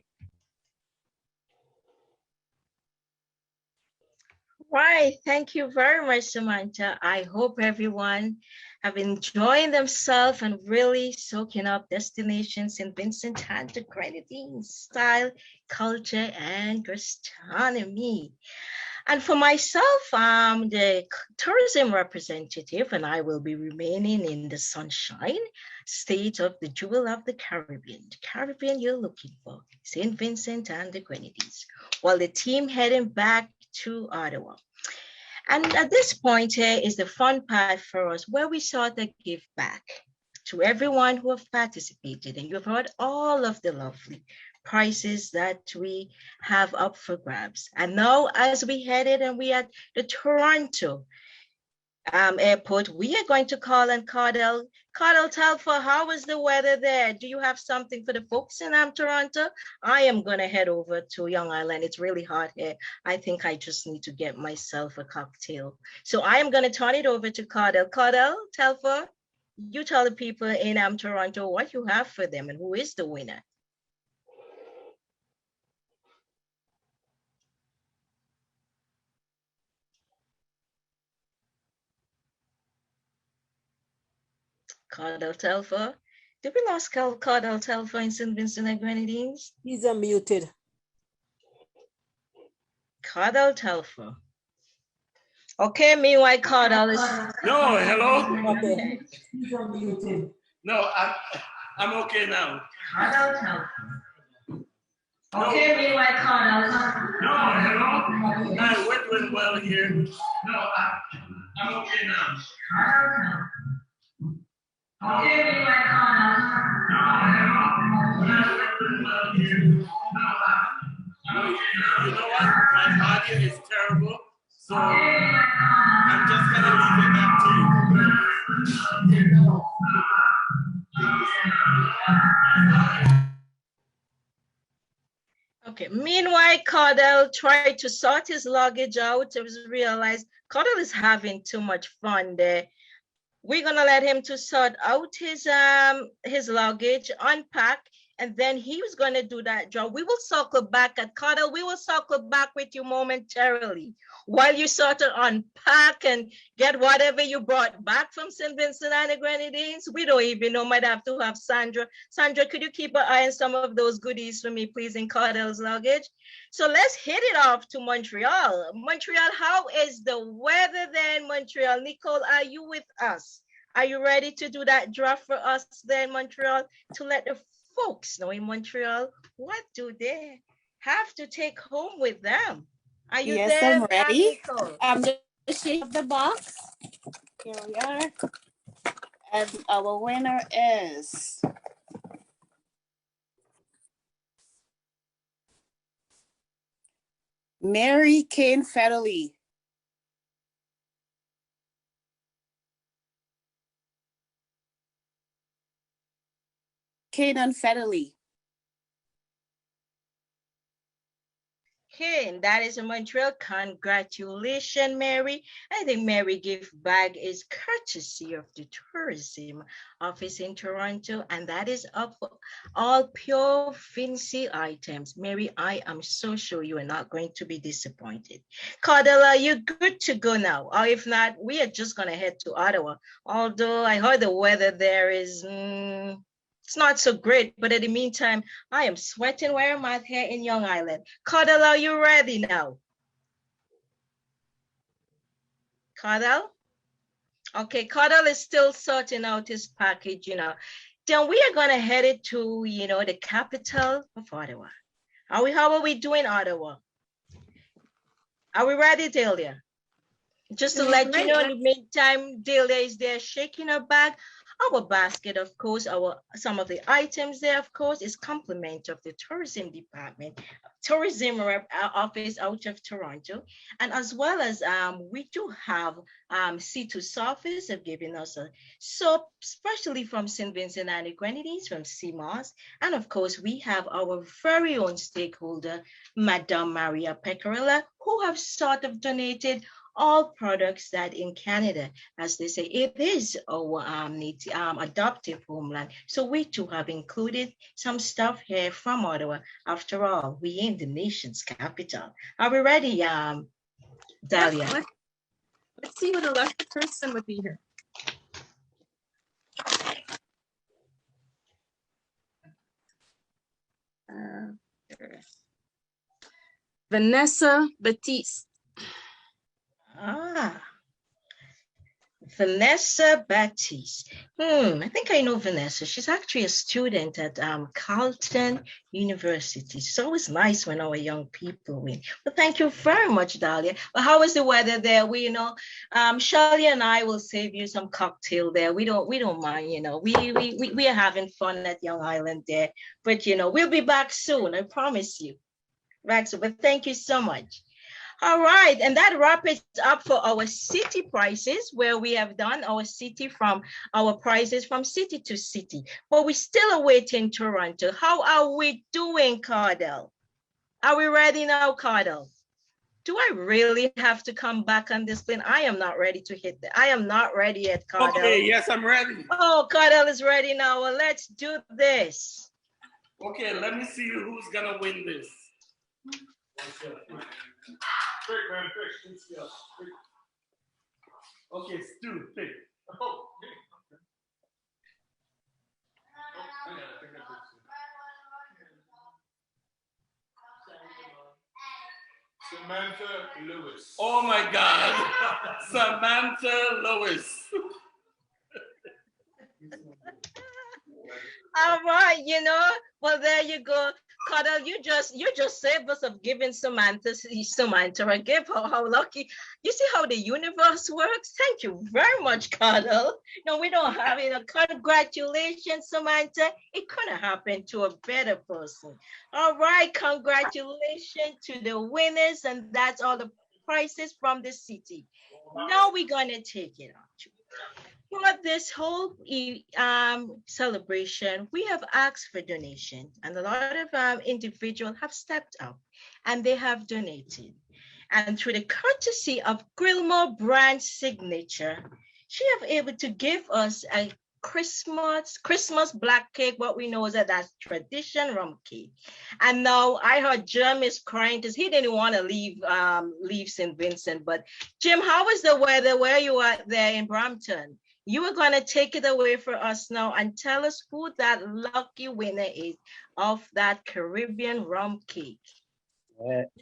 Right. Thank you very much, Samantha. I hope everyone have enjoyed themselves and really soaking up destinations in Vincent and the Grenadines style, culture, and gastronomy. And for myself, I'm the tourism representative, and I will be remaining in the sunshine state of the jewel of the Caribbean. The Caribbean you're looking for, St. Vincent and the Grenadines, while the team heading back to Ottawa. And at this point here is the fun part for us, where we sort of give back to everyone who have participated. And you've heard all of the lovely prizes that we have up for grabs. And now as we headed and we at the Toronto airport, we are going to call on Cardell. Cardell, Telfer, how is the weather there? Do you have something for the folks in Toronto? I am going to head over to Young Island. It's really hot here. I think I just need to get myself a cocktail. So I am going to turn it over to Cardell. Cardell, Telfer, you tell the people in Toronto what you have for them and who is the winner. Cardell Telfer. Did we lose Cardell Telfer in St. Vincent and Grenadines? He's unmuted. Cardell Telfer. Okay, meanwhile, Cardell is... No, hello? Okay. He's unmuted. No, I'm okay now. Cardell Telfer. Okay, meanwhile, Cardell. No, hello? Hi, we're doing well here. No, I'm okay now. Cardell Telfer. Okay, meanwhile, Cardell. No, hello? Hi, we're doing well here. No, I'm okay now. You know what? My audio is terrible, so I'm just going to leave it up to you. Okay, meanwhile, Cardell tried to sort his luggage out. It was realized Cardell is having too much fun there. We're gonna let him to sort out his luggage, unpack, and then he was gonna do that job. We will circle back at Cardell. We will circle back with you momentarily while you sort of unpack and get whatever you brought back from St. Vincent and the Grenadines. We don't even know, might have to have Sandra. Sandra, could you keep an eye on some of those goodies for me, please, in Cardell's luggage? So let's hit it off to Montreal. Montreal, how is the weather there in Montreal? Nicole, are you with us? Are you ready to do that draft for us there in Montreal to let the folks know in Montreal what do they have to take home with them? Are you yes, there? I'm ready. Nicole? I'm just shaking up the box. Here we are. And our winner is Mary Kane Federley. Kanan Federley. Okay, and that is in Montreal. Congratulations, Mary. I think Mary gift bag is courtesy of the tourism office in Toronto, and that is up for all pure fancy items. Mary, I am so sure you are not going to be disappointed. Cordella, you good to go now? Or if not, we are just gonna head to Ottawa. Although I heard the weather there is it's not so great, but in the meantime, I am sweating where I'm at here in Young Island. Cordell, are you ready now? Cordell? Okay, Cordell is still sorting out his package, Then we are gonna head it to, the capital of Ottawa. How are we doing, Ottawa? Are we ready, Delia? Just to let you know, in the meantime, Delia is there shaking her bag. Our basket, of course, some of the items there, of course, is complement of the tourism department, tourism office out of Toronto. And as well as we do have C2's office have given us a soap, especially from St. Vincent and the Grenadines, from CMOS. And of course, we have our very own stakeholder, Madame Maria Pecorella, who have sort of donated all products that in Canada, as they say, it is our adoptive homeland. So we too have included some stuff here from Ottawa. After all, we in the nation's capital. Are we ready, Dahlia? Yeah, let's see what a lucky person would be here. Vanessa Batiste. Vanessa Baptiste. I think I know Vanessa. She's actually a student at Carleton University. It's always nice when our young people win. Well, thank you very much, Dahlia. But how is the weather there? Shirley and I will save you some cocktail there. We don't mind, we are having fun at Young Island there. But we'll be back soon, I promise you. Back soon. But thank you so much. All right, and that wraps it up for our city prices, where we have done our prices from city to city. But we're still awaiting Toronto. How are we doing, Cardell? Are we ready now, Cardell? Do I really have to come back on this plane? I am not ready to hit that. I am not ready yet, Cardell. Okay, yes, I'm ready. Oh, Cardell is ready now. Well, let's do this. Okay, let me see who's gonna win this. Okay, Stu, pick. Samantha Lewis. Oh my God, Samantha Lewis. All right, well, there you go. Cardell, you just saved us of giving Samantha a gift. How lucky. You see how the universe works? Thank you very much, Cardell. No, we don't have it. Congratulations, Samantha. It couldn't happen to a better person. All right, congratulations to the winners, and that's all the prizes from the city. Now we're gonna take it on. For this whole celebration, we have asked for donations, and a lot of individuals have stepped up and they have donated. And through the courtesy of Grillmore Brand Signature, she have able to give us a Christmas black cake, what we know is that's tradition rum cake. And now I heard Jim is crying because he didn't want to leave St. Vincent. But Jim, how is the weather where you are there in Brampton? You are going to take it away for us now and tell us who that lucky winner is of that Caribbean rum cake.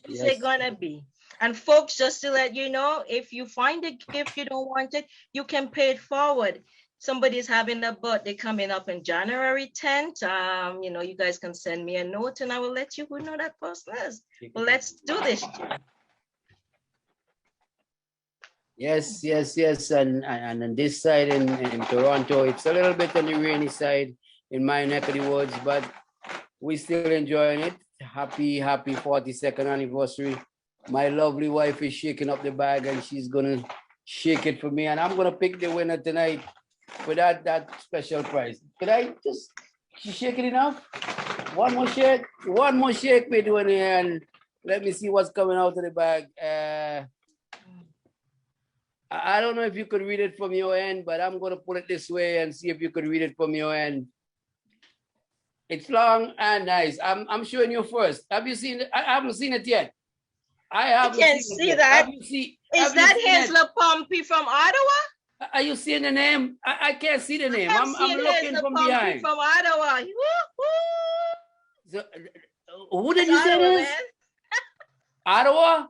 Who's it going to be? And folks, just to let you know, if you find a gift you don't want it, you can pay it forward. Somebody's having a birthday coming up in January 10th. You guys can send me a note and I will let you know that person is. Well, let's do this, Jim. Yes. And on this side in Toronto, it's a little bit on the rainy side in my neck of the woods, but we're still enjoying it. Happy 42nd anniversary. My lovely wife is shaking up the bag and she's gonna shake it for me. And I'm gonna pick the winner tonight for that special prize. Could I just shake it enough? One more shake we're doing here, and Let me see what's coming out of the bag. I don't know if you could read it from your end, but I'm going to put it this way and see if you could read it from your end. It's long and nice. I'm showing you first. Have you seen it? I haven't seen it yet. I can't see that. Is that Hazel Pompey from Ottawa? Are you seeing the name? I can't see the name. I'm looking Hazel from Pompey behind. from Ottawa. So, who did you say Ottawa, this? Ottawa?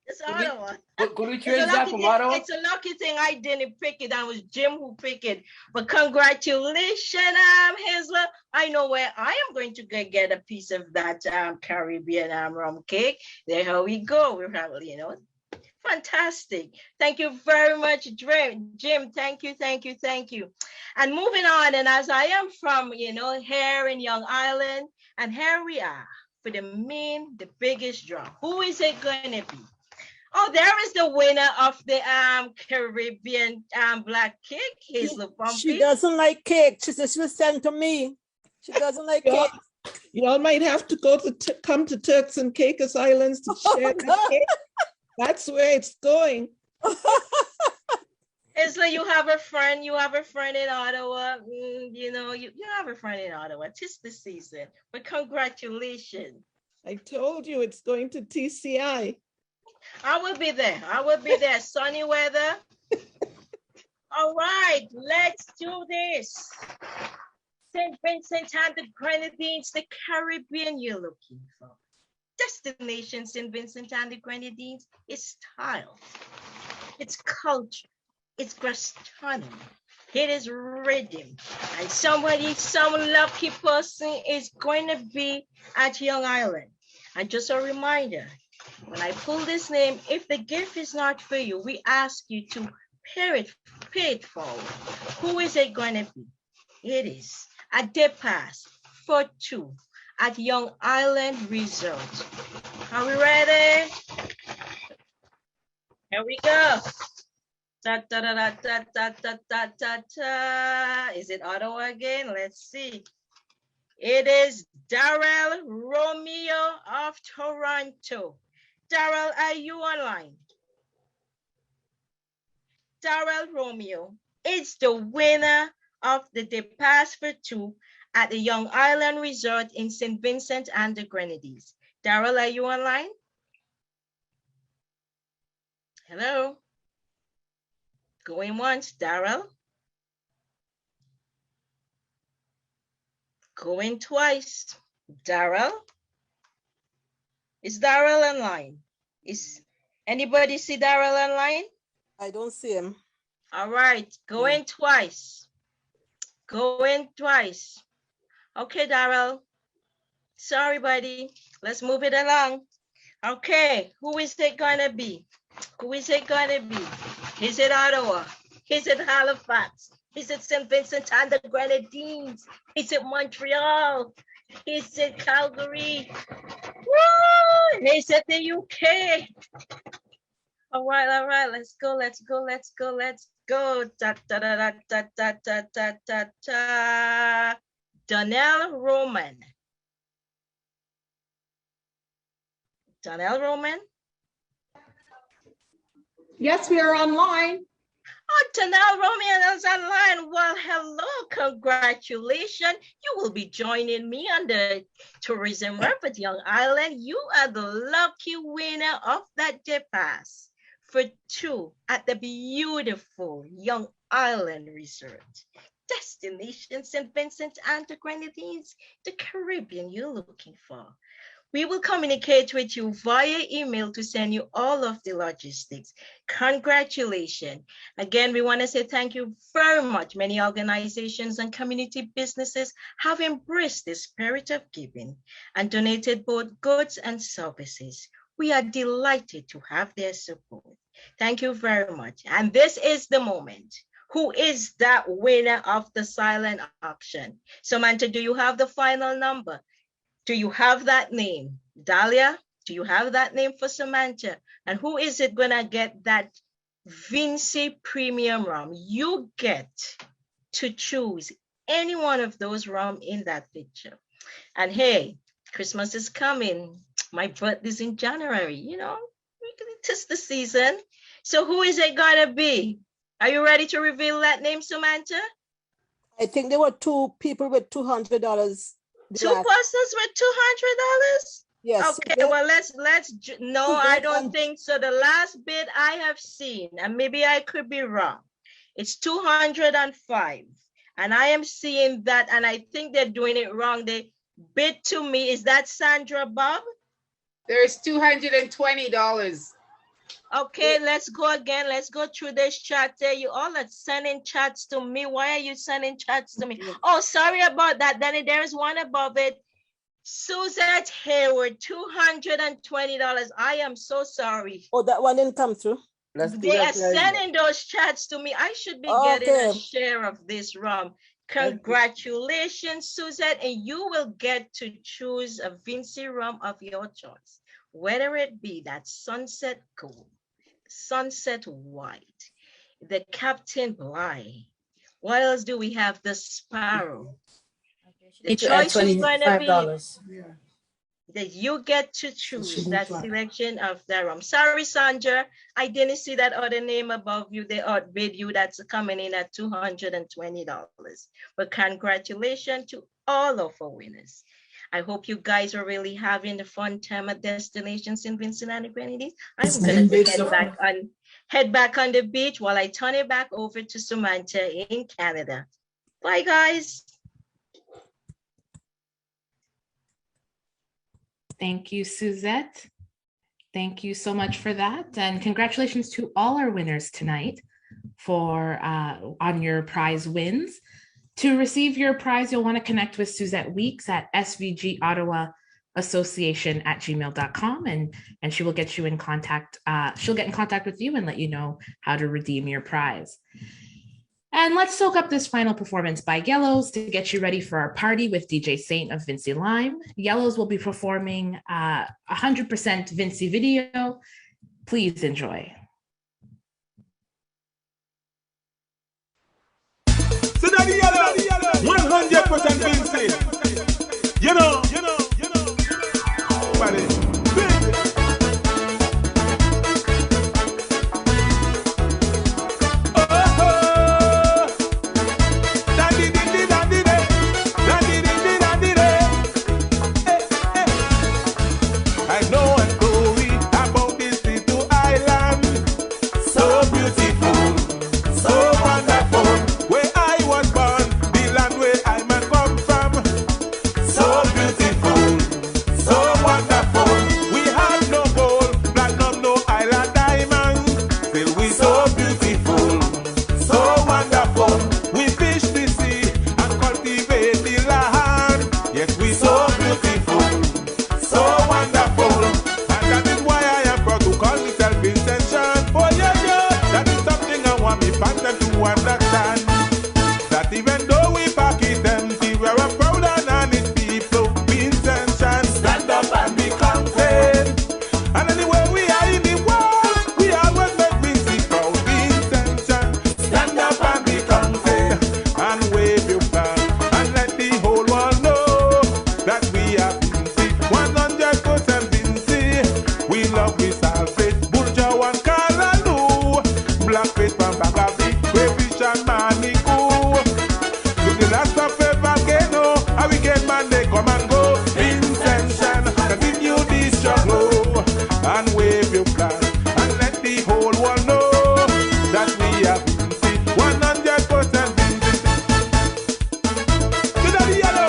It's Ottawa. Could we trace that from Ottawa? It's a lucky thing I didn't pick it. That was Jim who picked it. But congratulations, Hazel. I know where I am going to get a piece of that Caribbean rum cake. There we go. We're probably, you know, fantastic. Thank you very much, Jim. Thank you. And moving on, and as I am from, you know, here in Young Island, and here we are for the biggest draw. Who is it going to be? Oh, there is the winner of the Caribbean black cake, Hazel Pompey. She doesn't like cake. She says she was sent to me. She doesn't like cake. You all might have to come to Turks and Caicos Islands to share the cake. That's where it's going. Hazel, you have a friend. You have a friend in Ottawa. You know, you have a friend in Ottawa. 'Tis the season. But congratulations. I told you it's going to TCI. I will be there. Sunny weather. All right, let's do this. St. Vincent and the Grenadines, the Caribbean you're looking for. Destination St. Vincent and the Grenadines is style. It's culture. It's gastronomy. It is rhythm. And some lucky person is going to be at Young Island. And just a reminder, when I pull this name, if the gift is not for you, we ask you to pay it forward. Who is it going to be? It is a day pass for 2 at Young Island Resort. Are we ready? Here we go. Da, da, da, da, da, da, da, da, da, da. Is it Ottawa again? Let's see. It is Darrell Romeo of Toronto. Darrell, are you online? Darrell Romeo is the winner of the Day Pass for 2 at the Young Island Resort in St. Vincent and the Grenadines. Darrell, are you online? Hello? Going once, Darrell. Going twice, Darrell. Is Darrell online? Is anybody see Darrell online? I don't see him. All right, going twice. Going twice. Okay, Darrell. Sorry, buddy. Let's move it along. Okay, who is it gonna be? Who is it gonna be? Is it Ottawa? Is it Halifax? Is it St. Vincent and the Grenadines? Is it Montreal? Is it Calgary? Woo! Is it the UK? All right, let's go. Da, da, da, da, da, da, da, da, da. Donnell Roman. Donnell Roman? Yes, we are online. Oh, Donnell Roman is online. Well, hello, congratulations. You will be joining me on the tourism rep at Young Island. You are the lucky winner of that day pass for 2 at the beautiful Young Island Resort. Destination St. Vincent and the Grenadines, the Caribbean you're looking for. We will communicate with you via email to send you all of the logistics. Congratulations. Again, we want to say thank you very much. Many organizations and community businesses have embraced the spirit of giving and donated both goods and services. We are delighted to have their support. Thank you very much. And this is the moment. Who is that winner of the silent auction? Samantha, do you have the final number? Do you have that name? Dahlia, do you have that name for Samantha? And who is it gonna get that Vincent Premium Rum? You get to choose any one of those rum in that picture. And hey, Christmas is coming. My birthday's in January, you know, it's the season. So who is it gonna be? Are you ready to reveal that name, Samantha? I think there were 2 people with $200. 2 persons with $200? Yes. Okay, well, no, I don't think so. The last bid I have seen, and maybe I could be wrong, it's 205. And I am seeing that, and I think they're doing it wrong. They bid to me. Is that Sandra Bob? There's $220. Okay, let's go again. Let's go through this chat there. You all are sending chats to me. Why are you sending chats to me? Oh, sorry about that. Then there's one above it. Suzette Hayward, $220. I am so sorry. Oh, that one didn't come through. They are sending those chats to me. I should be getting a share of this rum. Congratulations, Suzette, and you will get to choose a Vinci rum of your choice, whether it be that Sunset Gold, Sunset White, the Captain Bligh. What else do we have? The Sparrow. The choice is going to be that you get to choose that selection of the rum. Sorry, Sandra, I didn't see that other name above you. They outbid you. That's coming in at $220. But congratulations to all of our winners. I hope you guys are really having a fun time at Destination St. Vincent and the Grenadines. I'm going to head back on the beach while I turn it back over to Samantha in Canada. Bye, guys. Thank you, Suzette. Thank you so much for that. And congratulations to all our winners tonight for on your prize wins. To receive your prize, you'll want to connect with Suzette Weeks at svgottawaassociation@gmail.com, and she will get you in contact. She'll get in contact with you and let you know how to redeem your prize. And let's soak up this final performance by Yellows to get you ready for our party with DJ Saint of Vinci Lime. Yellows will be performing 100% Vinci video. Please enjoy. So that the yellow, 100% Vinci. You know. Buddy. Vinci.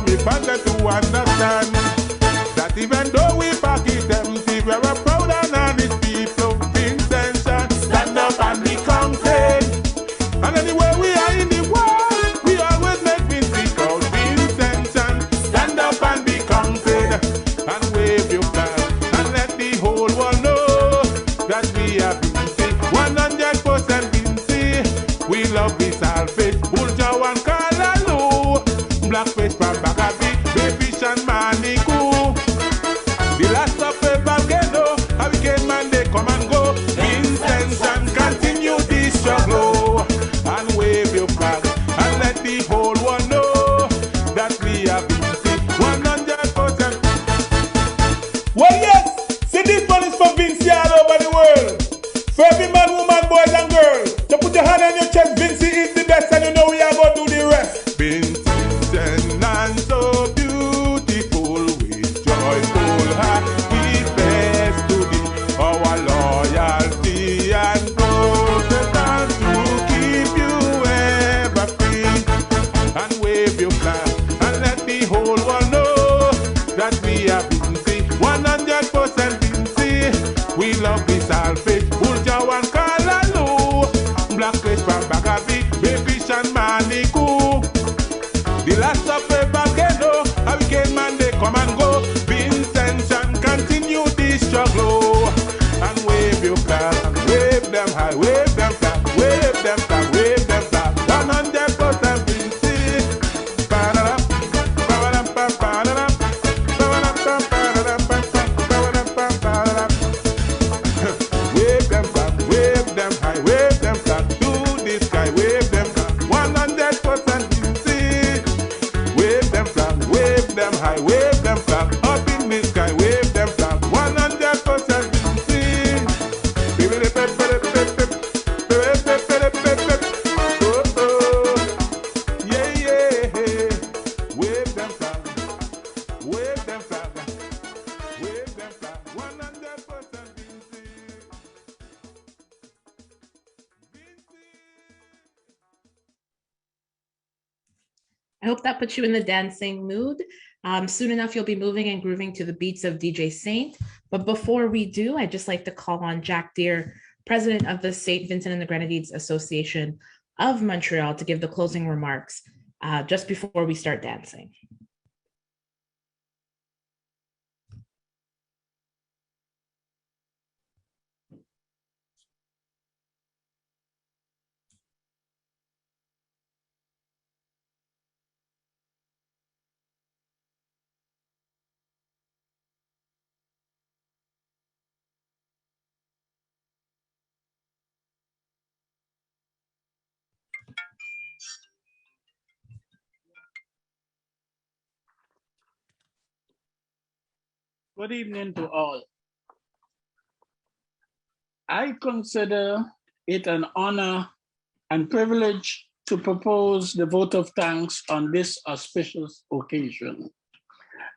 the fans to understand that even though we back it empty, we are proud and honest people. Vincent, stand up and be counted. And anywhere we are in the world, we always make Vincent proud. Vincent, stand up and be counted. And wave your flag and let the whole world know that we are Vincent. 100% Vincent. We love this Alfred, Bulja and Kalalu. Blackface from Bagabi, Babyfish and Maniku. The last of the volcano, hurricane man they come and go. Vincent, continue this struggle and wave your flag and let the whole world know that we are Vincent. 100%. Well, yes, see this one is for Vincent all over the world. For every man, woman, boys and girls. So put your hand on your chest, Vincent is the best, and you know we are going to do the rest. Vincent and so beautiful with joyful heart, we bless to thee our loyalty and protect to keep you ever free. And wave your flag and let the whole world know that we are Vincent. 100% Vincent. We love this Alfred, Bulja and Kalalu, Blackface from Bagabi, Babyfish and Maniku. The last of the volcano, hurricane man they come and go. Vincent, continue this struggle and wave your flag and wave them high, wave them flag, wave them flag, wave them flag. 100% Vincent. Ba-da-da, ba-da-da, ba-da-da, ba-da-da, ba-da-da, ba-da-da, ba-da-da. Wave them flag, wave them high, wave them flag to the sky, wave them flag. 100% Vincent. Wave them flag, wave them high, wave them flag up in the sky, wave them flag. 100% Vincent. Yeah, yeah. Wave them flag, wave them flag, wave them flag. 100% Vincent. I hope that puts you in the dancing mood. Soon enough, you'll be moving and grooving to the beats of DJ Saint. But before we do, I'd just like to call on Jack Deere, president of the St. Vincent and the Grenadines Association of Montreal, to give the closing remarks just before we start dancing. Good evening to all. I consider it an honor and privilege to propose the vote of thanks on this auspicious occasion.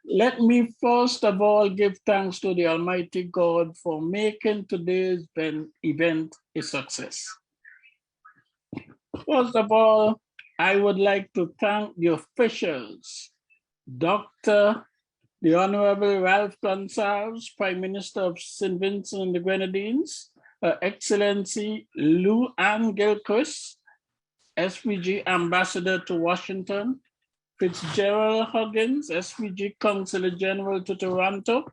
Let me first of all give thanks to the Almighty God for making today's event a success. First of all, I would like to thank the officials, the Honorable Ralph Gonsalves, Prime Minister of St. Vincent and the Grenadines, Her Excellency Lou Ann Gilchrist, SVG Ambassador to Washington, Fitzgerald Huggins, SVG Councilor General to Toronto,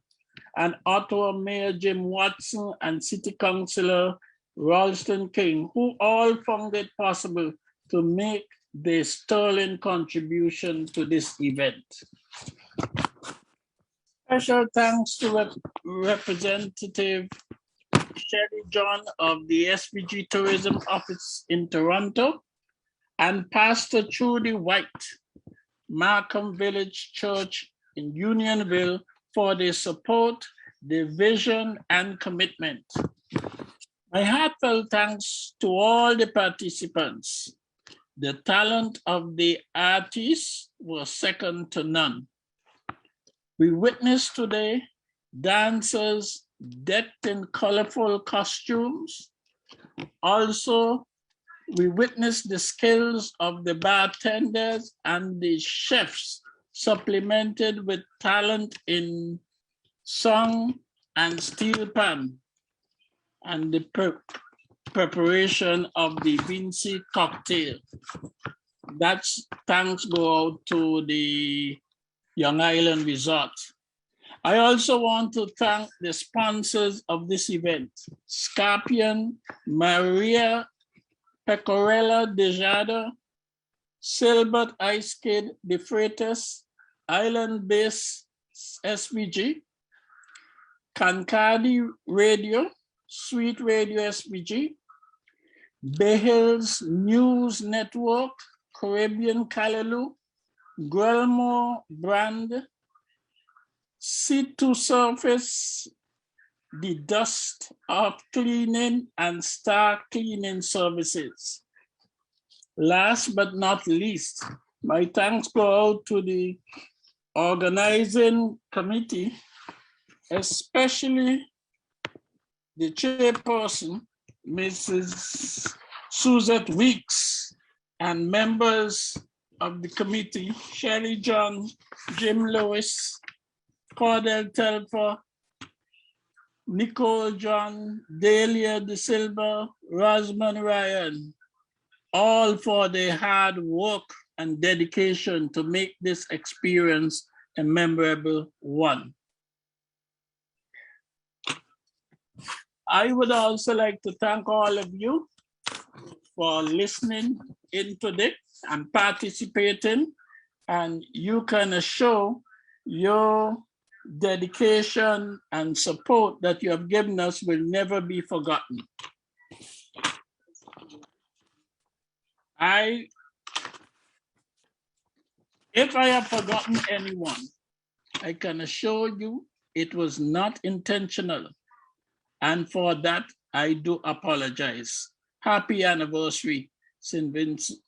and Ottawa Mayor Jim Watson and City Councilor Ralston King, who all found it possible to make their sterling contribution to this event. Special thanks to Representative Sherry John of the SVG Tourism Office in Toronto and Pastor Trudy White, Markham Village Church in Unionville, for their support, their vision, and commitment. My heartfelt thanks to all the participants. The talent of the artists was second to none. We witnessed today dancers decked in colorful costumes. Also, we witnessed the skills of the bartenders and the chefs supplemented with talent in song and steel pan, and the preparation of the Vincent cocktail. That's thanks go out to the Young Island Resort. I also want to thank the sponsors of this event, Scorpion, Maria Pecorella de Jada, Silbert Ice Kid de Freitas, Island Base SVG, Kankadi Radio, Sweet Radio SVG, Behil's News Network, Caribbean Callaloo, Grelmore Brand, C2 Surface, the Dust Up Cleaning and Star Cleaning Services. Last but not least, my thanks go out to the organizing committee, especially the chairperson, Mrs. Suzette Weeks, and members of the committee, Shelley John, Jim Lewis, Cordell Telfer, Nicole John, Delia De Silva, Rosman Ryan, all for their hard work and dedication to make this experience a memorable one. I would also like to thank all of you for listening in today and participating, and you can show your dedication and support that you have given us will never be forgotten. If I have forgotten anyone, I can assure you it was not intentional. And for that, I do apologize. Happy anniversary, St. Vincent.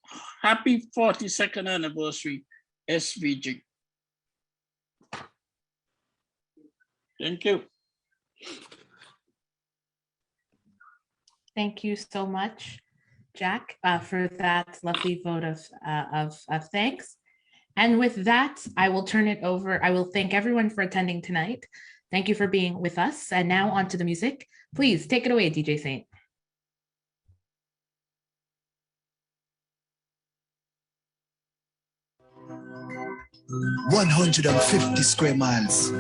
Happy 42nd anniversary, SVG. Thank you. Thank you so much, Jack, for that lovely vote of thanks. And with that, I will turn it over. I will thank everyone for attending tonight. Thank you for being with us. And now on to the music. Please take it away, DJ Saint. "150 square miles,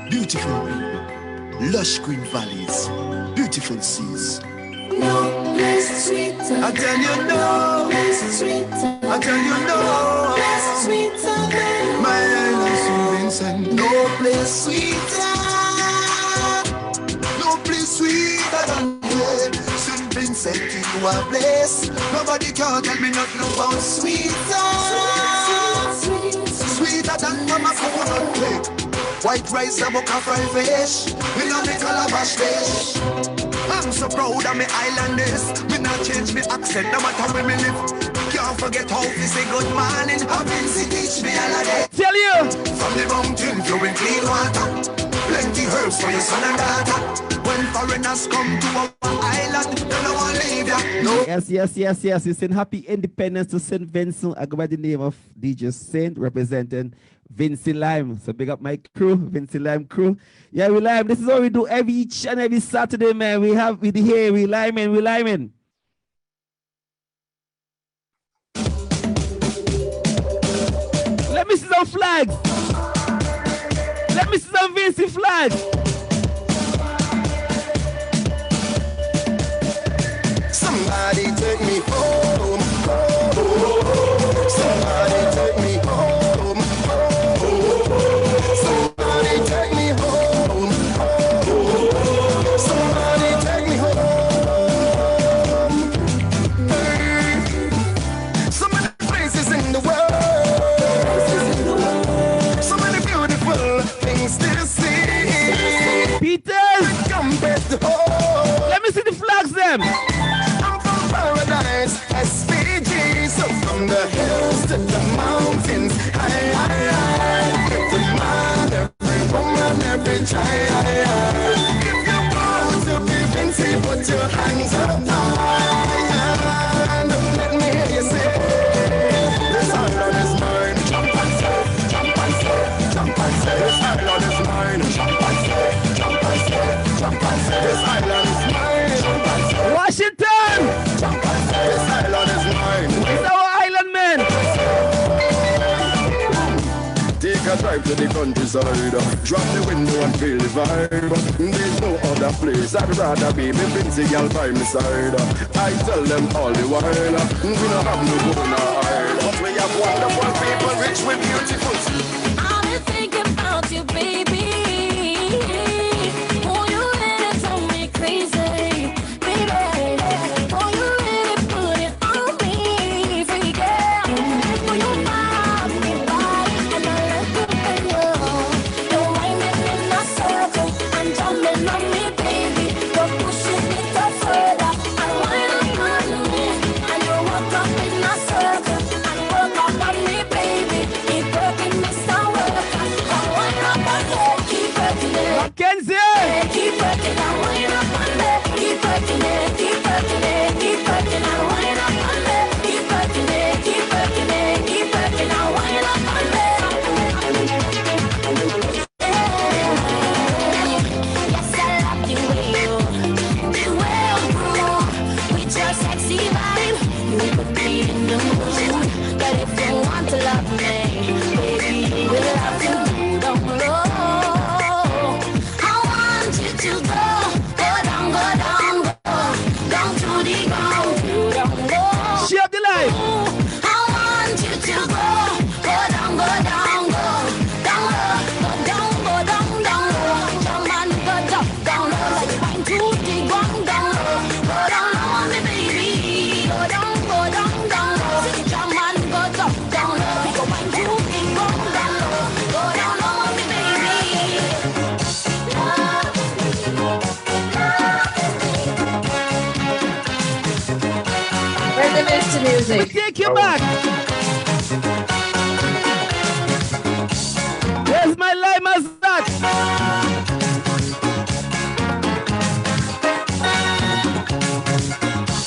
beautiful, lush green valleys, beautiful seas. No place sweeter. I tell you no. Place sweeter. I tell you no. Place sweeter than my island, St. Vincent. No place sweeter. No place sweeter than here. St. Vincent, you are blessed. Nobody can tell me nothing about sweeter. Sweeter than mama coconut cake. White rice, a buck of fried fish. We love the calabash fish. I'm so proud of my islanders. Me not change my accent, no matter where me live. Can't forget how to say good morning. Vincent teach me all of that. Tell you! From the mountain flowing clean water. Plenty herbs for your son and daughter. When foreigners come to our island, they don't want to leave ya. No. Yes. It's in happy independence to St. Vincent. I go by the name of DJ Saint, representing Vincent Lime. So big up my crew, Vincent Lime crew. Yeah, we lime. This is what we do each and every Saturday, man. We here, we liming. Let me see some flags. Let me see some Vincent flags. Somebody take me home. Somebody take me home. Somebody take me home. Somebody take me home. So many places in the world. So many beautiful things to see. Peters! Compared to home. Let me see the flags them. Paradise, SVG, so from the hills to the mountains, every man, every woman, every child. If you're proud to be Vincent, put your hands up high, and let me hear you say, this island is mine. Jump and surf, I drive to the countryside, drop the window and feel the vibe. There's no other place I'd rather be. Me Vincent girl by my side. I tell them all the while, we don't have no go no hide. But we have wonderful people, rich with beautiful. I've been thinking about you, baby. Oh, you really drove me crazy, baby. Oh, you really put it on me, free girl. Oh, you love me by, and I let you pay you. You're winding in a circle and jumping on me, baby. You're pushing me to further and wind up on me. And you walk up in a circle and work up on me, baby. Keep working, Mr. Worker. Come wind up on me, keep working it. Mackenzie! Keep working and wind up on me. Keep working it, keep working it, keep working and wind up on me. Keep working it, keep working it, keep working and wind up on me. Yes, I love the way you groove with your sexy vibe. You put me in the mood. But if you want to love me, baby, you will have to do down low. I want you to go down, down to the ground, down low. Share the life. I want you to go down, down low, down low. Jump and go down low, like fine to the ground, down low. Go down low on me, baby. Go down low. Jump and go down low. Go fine to the ground, down low. Go down low on me, baby. Rhythm is to music. Take you back. Where's my limers at?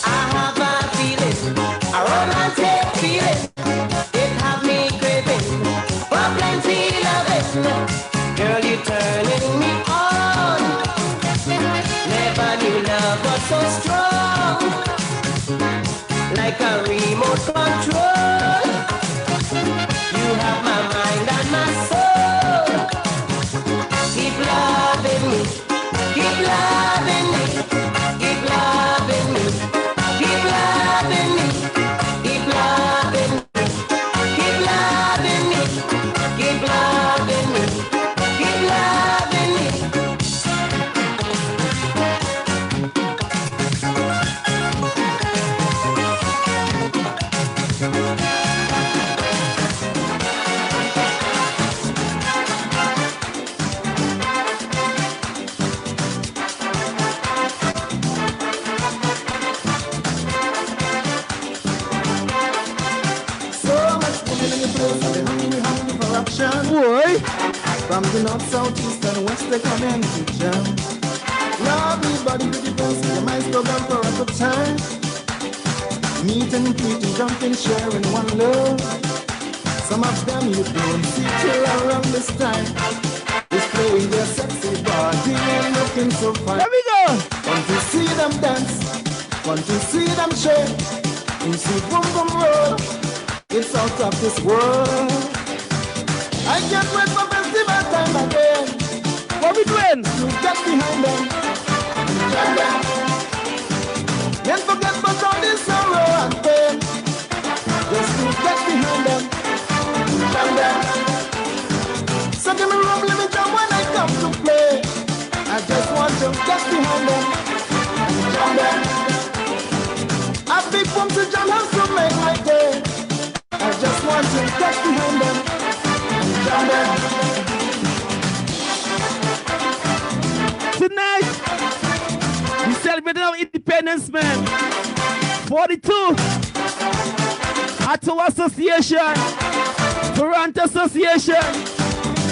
I have a feeling, a romantic feeling. It have me craving for plenty loving. Girl, you turning me on. Never knew love was so strong, like a remote control. You have my mind and my soul. Keep loving me, keep loving me, keep loving me, keep loving me, keep loving me, keep loving me, keep loving me, keep loving me. So much women in the place, and they hungry for action. Boy. From the north, south, east, and west, they come in to jam. Lovely body with the best, your mind's program for a good time. Meeting, greeting, jumping, sharing one love. Some of them you don't see till around this time. Displaying their sexy body and looking so fine. There we go. Want to see them dance, want to see them shake. You see boom boom roll, it's out of this world. I can't wait for festival time again. What we doing? To get behind them, jam them. Can't forget about all this sorrow and pain. Just to get behind them, jam them. So give me room, let me jump when I come to play. I just want to get behind them, jam them. A big boom to jam has to make my day. I just want to get behind them, jam them. Tonight, we celebrating our independence, man. 42. Ottawa Association, Toronto Association,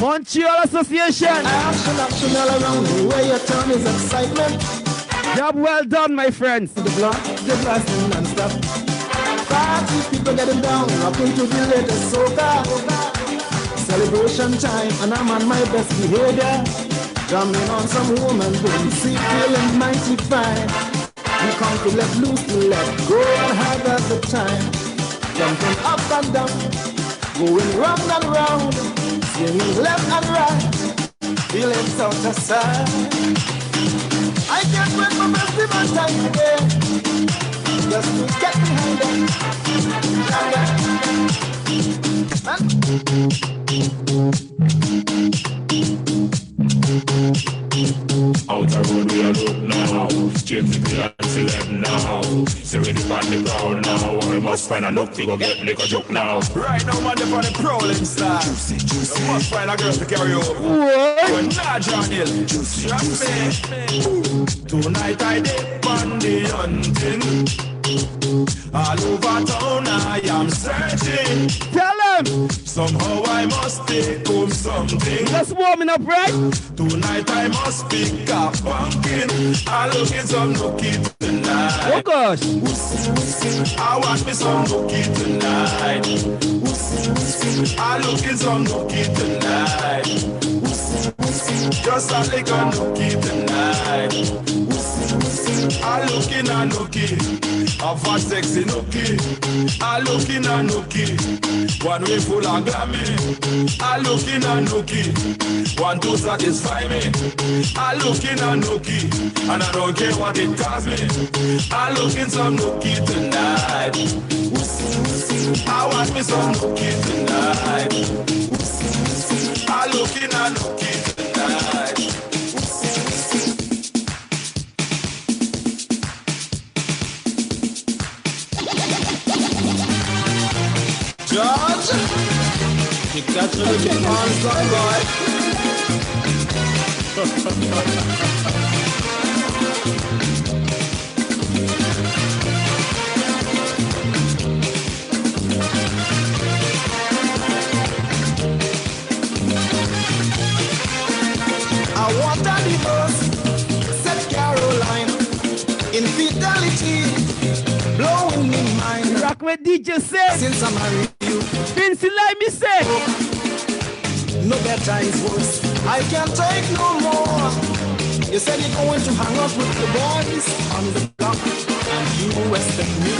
Montreal Association. Action all around me, where your turn is excitement. Job well done, my friends. The block, the blasting non-stop. Party people getting down, up into the latest soca. Celebration time, and I'm on my best behavior. Drumming on some woman, boom, see, feeling mighty fine. We come to let loose, to let go and have a good time. Jumping up and down, going round and round. Steering left and right, feelings out of sight. I can't wait for festival time again, just to get behind them. Outer road we are look now, straight to the celeb now. So ready for the crowd now, we must find a look to go get liquor joke now. Right now, man, they're on the prowling style. You must find a girl to carry over. What? We're not John Hill. Trust me. Tonight I dip on the hunting. All over town I am searching. Tell them. Somehow I must take home something. Just warming up, right? Tonight I must pick up pumpkin. I'm looking some nookie tonight. Oh gosh. I want me some nookie tonight. I'm looking some nookie tonight. Just a little nookie tonight. I'm looking a nookie. Of a sexy nookie. I'm looking a nookie. One way full of glammy. I'm looking a nookie. One to satisfy me. I'm looking a nookie. And I don't care what it costs me. I'm looking some nookie tonight. I want me some nookie tonight. I'm looking a nookie tonight. George, you got to look at on some boy. I want a divorce, said Caroline. Infidelity, blowing me mind. Rock with DJ say. Since I'm married you, Vincent, let me say. No better is worse. I can't take no more. You said you're going to hang out with the boys on the block, and you expect me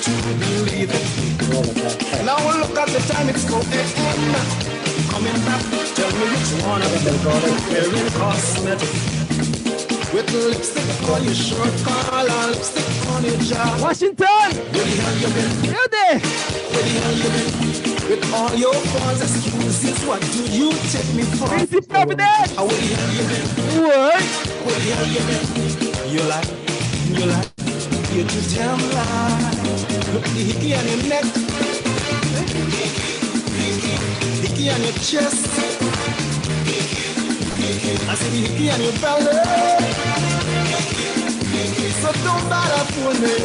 to believe it. Now look at the time, it's 4 a.m. Coming back, tell me which one of them wearing cosmetics. With lipstick on your shirt, collar, lipstick on your jaw. Washington! Where the hell you been? You there? Where the hell you been? With all your false excuses, what do you take me for? Easy Providence! Where the hell you been? What? Where the hell you been? You lie, you do damn lie. Look the hickey on your neck, hickey on your chest. I see the hickey on your belly. So don't bother for me.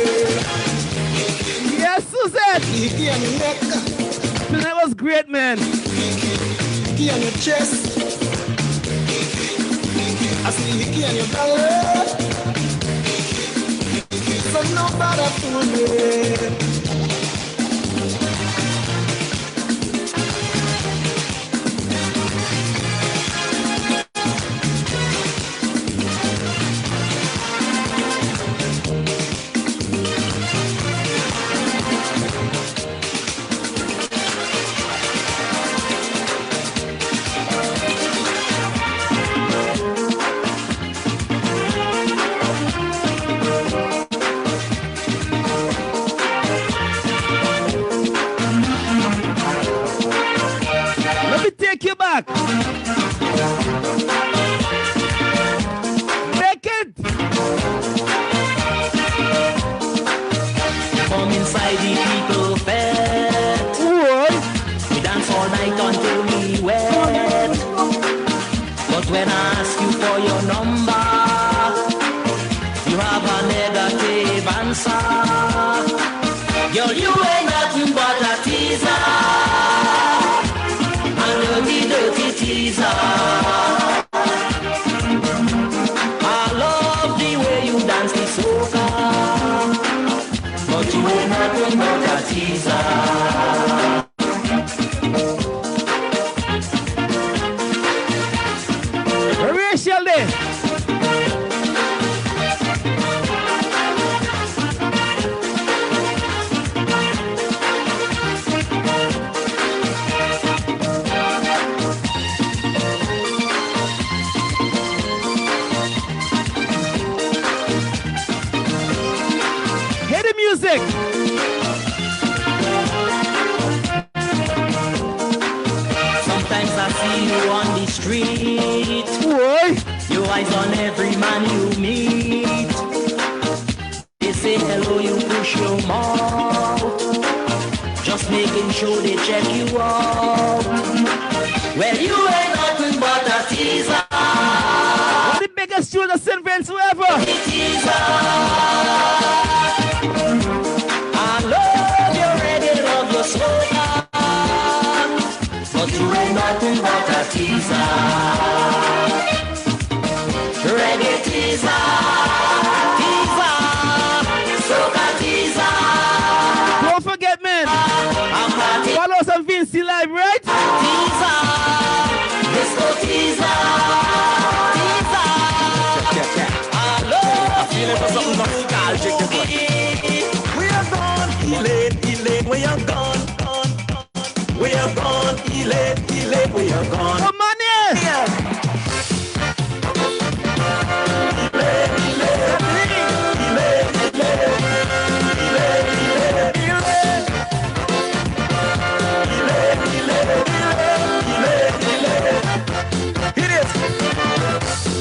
Yes, Suzette. Hickey on your neck. That was great, man. Hickey on your chest. I see the hickey on your belly. So don't bother for me. Take you back. Make it. Come inside the people fed. We dance all night until we wet. But when I ask you for your number, you have a negative answer. Girl, you ain't nothing but a teaser. Dirty teaser. I love the way you dance the soca, but you ain't nothing but a teaser. Rachel there. see you on the street. Your eyes on every man you meet. They say hello, you push your mouth. Just making sure they check you out. Well, you ain't nothing but a teaser. The biggest tune of St. Vincent ever. Teaser. I love you, ready, love your soul. But you ain't nothing but a teaser. Reggae teaser. Teaser. Soca teaser. Don't forget, man. Follow some Vincent Live, right? Teaser. Disco teaser. Teaser. I feel it for something nostalgic. We are gone, Elaine, we are gone. We are gone, Elaine, we are gone. Come on here!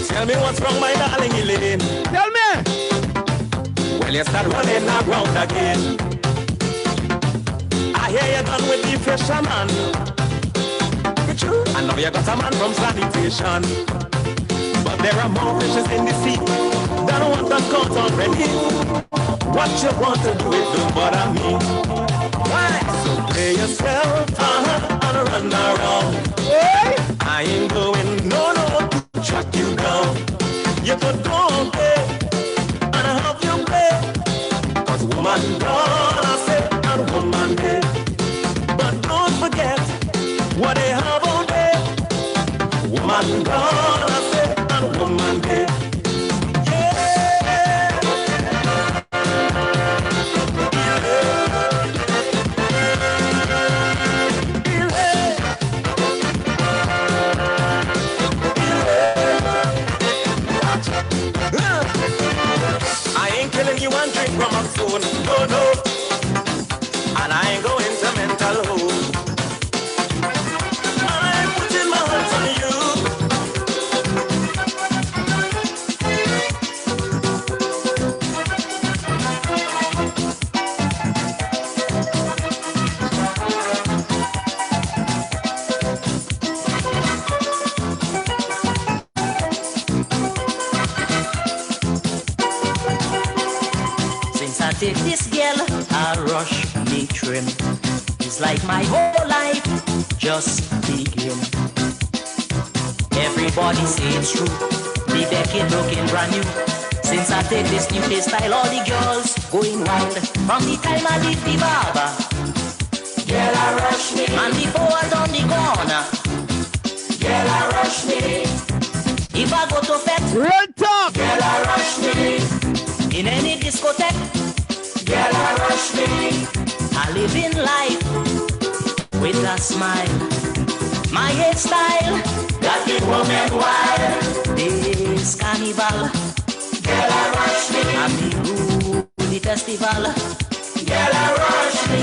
Tell me what's wrong, my darling Elaine. Tell me! Well, you start running around again. I hear you're done with the fisherman. I know you got a man from sanitation. But there are more fishes in the sea than what I've caught already. What you want to do, it don't bother me. Why? So play yourself and run around. I ain't going, no, to track you down. You could go away and have your way. Cause woman gone, I say, and woman dead. But don't forget what they have out there. Woman gone, I say, and woman dead. You and drink from a spoon, no. And I ain't going to mental home. I'm putting my hands on you. Take this girl, I rush me trim. It's like my whole life just begin. Everybody say it's true. The decade looking brand new. Since I take this new hairstyle, all the girls going wild. From the time I leave the barber, girl, I rush me. And the boys on the corner, girl, I rush me. If I go to fete, run top, girl, I rush me. In any discotheque, girl, I rush me. I live in life with a smile. My hairstyle got the woman wild. This carnival, girl, I rush me. I'm the festival, girl, I rush me.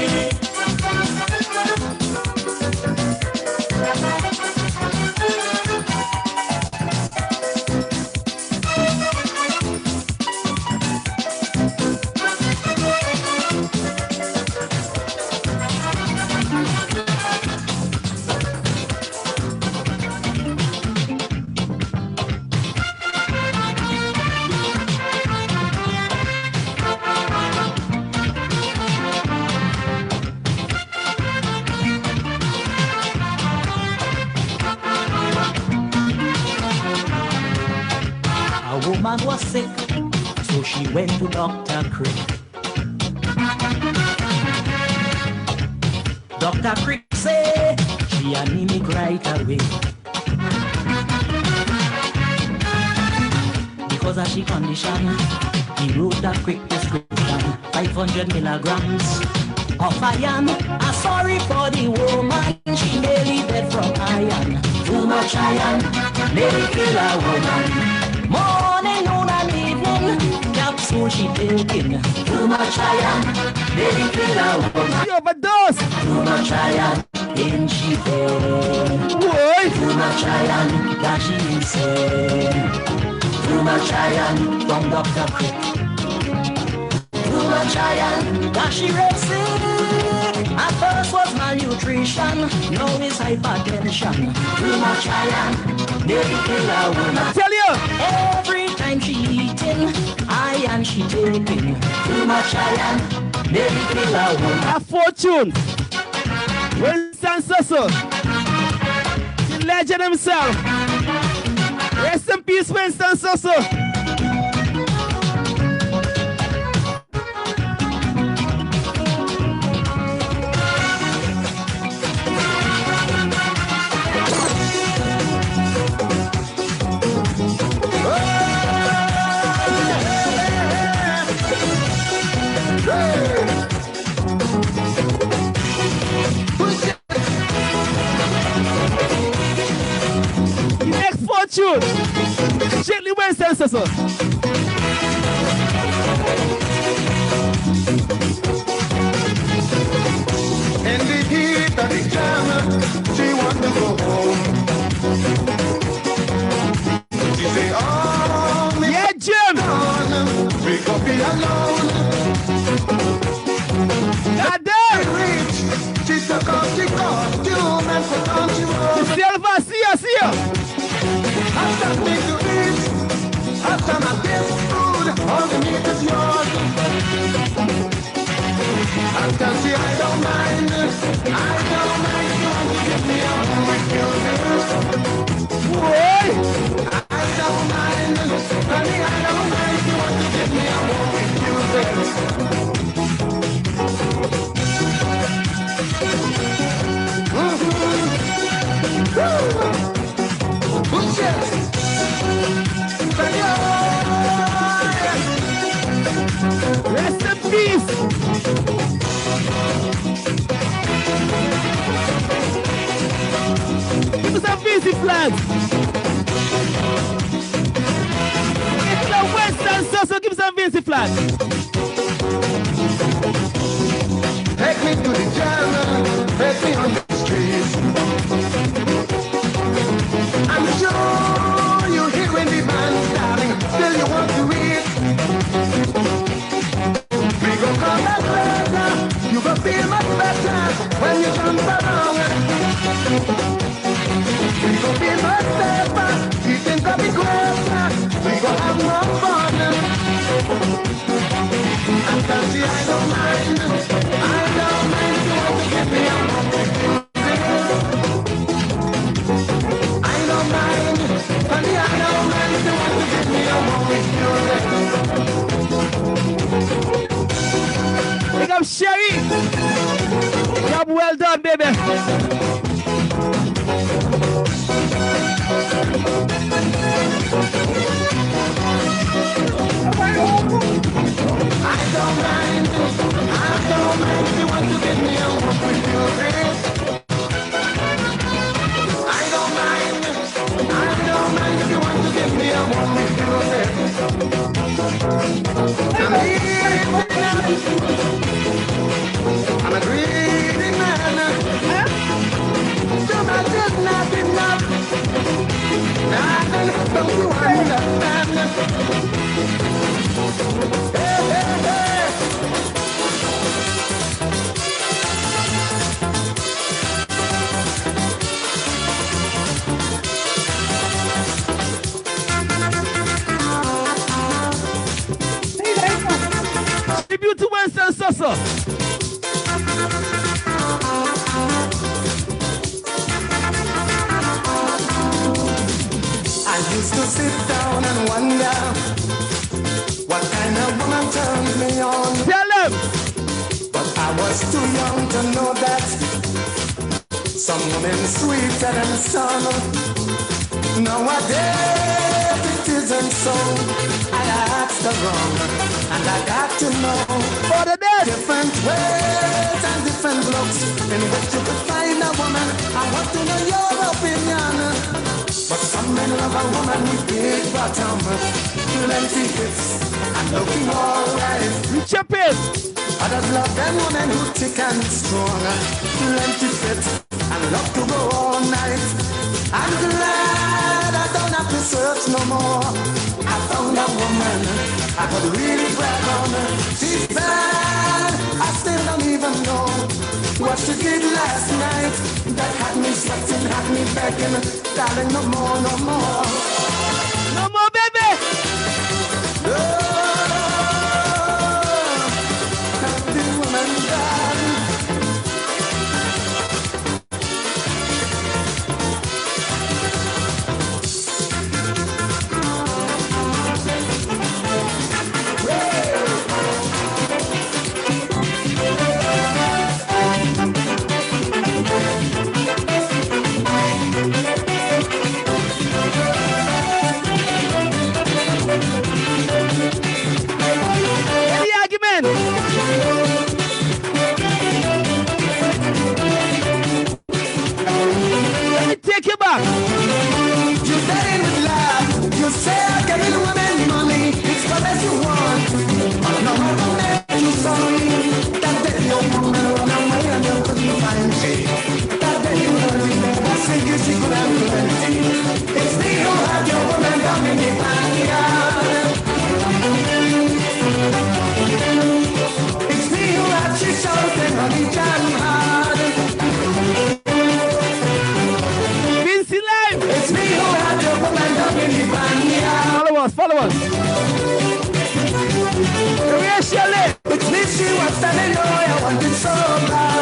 Woman was sick, so she went to Dr. Crick. Dr. Crick said she anemic right away. Because of she condition, he wrote that quick prescription, 500 milligrams of iron. I'm sorry for the woman, she nearly dead from iron. Too much iron, nearly kill a woman. Morning, noon and evening, capsule she taking. Too much iron, nearly kill a woman. She overdose. Too much iron, in she dead. Boy. Too try and that she said. You must try and from Dr. Crick. You must try and that she sick. At first was malnutrition, now is hypertension. You must try and nearly kill a woman. Tell you! Every time she eating, iron she taking. You must try and nearly kill a woman. A fortune! Vincent Susso, the legend himself. Rest in peace, Vincent Susso. Fortune, gently Wednesday, so. In the heat of the jam, she want to go home. She say, oh, me yeah, Jim, we could be alone. God damn, she took off the costume and put on the robe. Silva, see ya. After me to eat, after my best food, all the meat is yours. After see, I don't mind, you want to give me up with you. Boy, I don't mind, honey, I don't mind, you want to give me up with you. Rest in peace. Give me some busy flags. It's the Western so give me some busy flags. Take me to the jam, take me on the streets. I'm sure you hear when the band's starting, still you want to eat. We go come back later, you go feel much better when you jump around. We go feel much safer, eating can be greater, we go have more fun. And that's the I don't mind, you want to get me out of the Big up Sherry. Job well done, baby. I don't mind if you want to get me out with your face. I don't mind if you want to get me out with your face. I'm a greedy man. So much is not enough. Nothing don't you understand. Hey, hey, hey. Tribute to Winston Sosa. I used to sit down and wonder what kind of woman turned me on. Tell him. But I was too young to know that some women sweeter than some. Nowadays it isn't so. I asked wrong, and I got to know different ways and different looks in which you could find a woman. I want to know your opinion. But some men love a woman with big bottom, plenty hips, and looking alright. Chip it. Others love them women who thick and strong, plenty fit, and love to go all night. I'm glad I don't have to search no more. I found a woman I could really brag on. She's bad, I still don't even know what she did last night. That had me sweating, had me begging, darling, no more, no more. No more, baby! The woman died. Let me take you back. You say it with love. You say I'm giving women money. It's the best you want. But no matter make you sorry. That day your woman run away and you couldn't find she. That day you heard me never say you she could have plenty. It's me who had your woman down in the backyard. It's me who had she shouting on the jam hard. Vincent Live! It's me who had your woman down in the backyard. Follow us, follow us. Where's Shirley? It's me she was telling you I wanted so bad.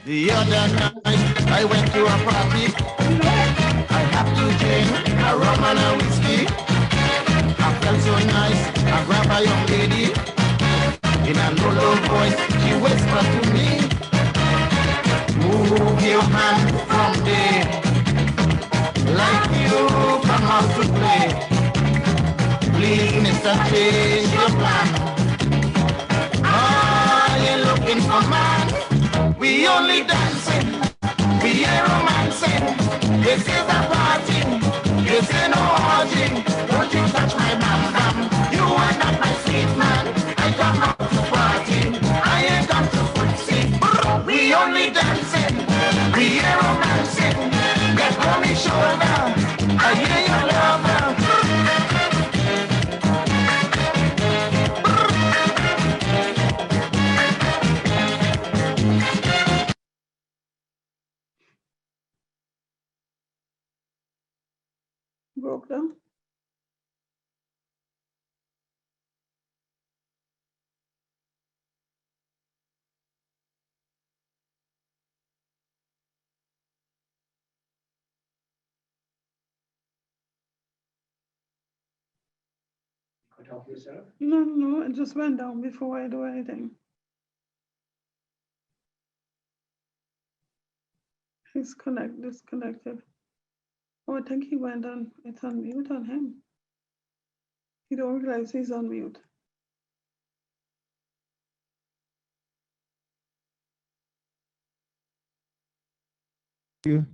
The other night I went to a party. better change your plan. Are you looking for man? We only dancing, we ain't romancing. This is a party, this ain't no orgy. Don't you touch my bam bam, you are not my sweet man. I come out to party, I ain't come to footsie. We only dancing, we ain't romancing. Get on me shoulder, I hear your lover. Broke them. Help yourself. No, it just went down before I do anything. He's disconnected. Oh, I think he went on. It's on mute on him. He don't realize he's on mute. You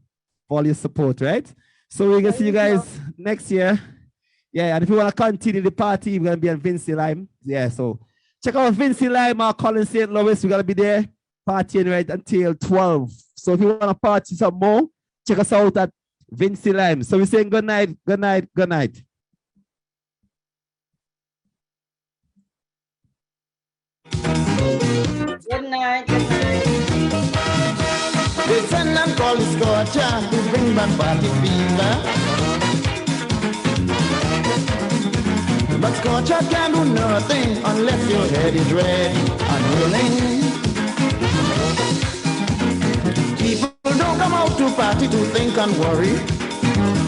for all your support, right? So we're gonna see you guys next year. Yeah, and if you want to continue the party, we're gonna be at Vincent Lime. Yeah, so check out Vincent Lime or Colin St. Louis. We're gonna be there partying right until 12. So if you want to party some more, check us out at Vincent Lime. So we're saying good night, good night, good night. Good night, good night. They send and call the scorcher to bring back party fever. But scorcher can do nothing unless your head is ready and willing. People don't come out to party to think and worry.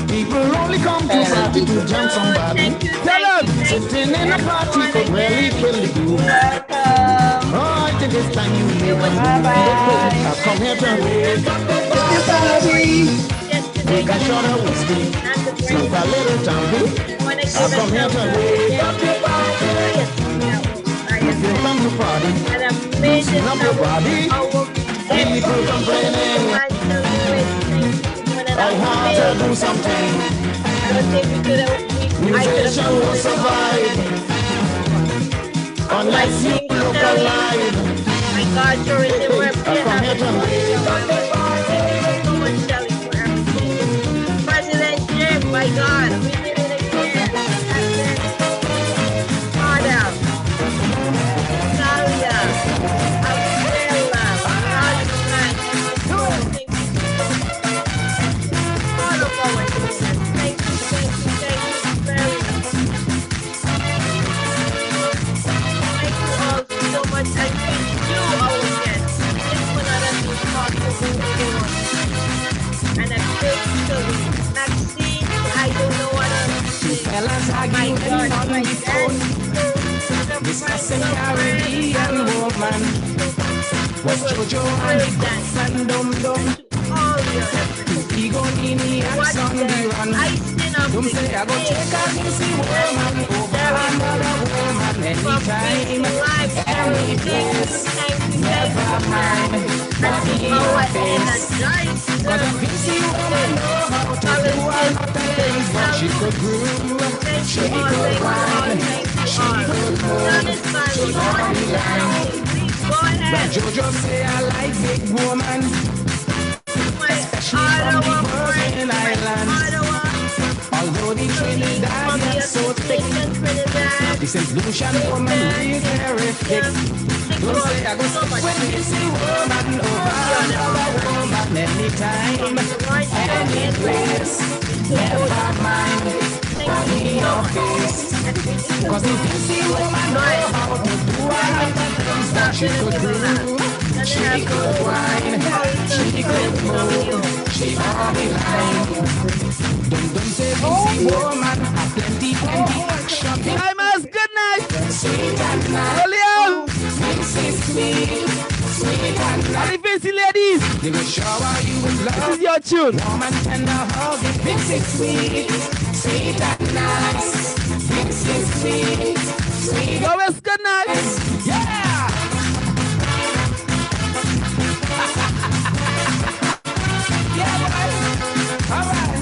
People only come to party to jump somebody. Tell them! Sitting in a party could really kill the groove. Oh, I think it's time you leave. I've come here to wake up the party. Take a shot of whiskey, smoke a little tammy. I've come here to wake up the party. If you come to party, loosen up your body. People complaining, I have to do something. Musician will survive unless you look alive. My God, you're in the President Jim, my God, we did it again. Father, Talia, Abdella, Rajman, all of our children. Thank you very much. Thank you all so much. I thank you, our guests. This one another to talk to everyone. And I'm grateful. Maxine, I don't know what I'm saying. My God, my God. Discussing Caribbean woman. Was Jojo and the Guff and Dum Dum. Ego Nini and Sunday Run. Don't say I go check out this woman over another woman anytime, any place. Never mind what in your face. But a busy woman know how to do a lot of things. But she could groove, she could wine, she could move, she could be line. But Jojo say I like big woman, especially from the Virgin Islands. Although the Trinidadians so thick, the St. Lucian woman is very thick. Don't say I go stick with this woman over another woman anytime, any place. Never mind what in your face. Cause the busy woman know how to do all of the things that she could do. She could whine, she could move, she could be line. Don't say busy woman, have plenty action. Timers, good night. Sweet and nice. William. Sweet, sweet and nice. All the fancy ladies. They will shower you with love. This is your tune. Warm and tender hug. Mix it sweet, sweet and nice. Mix sweet, sweet. Yo, it's good night. Yeah. Yeah, boy. All right.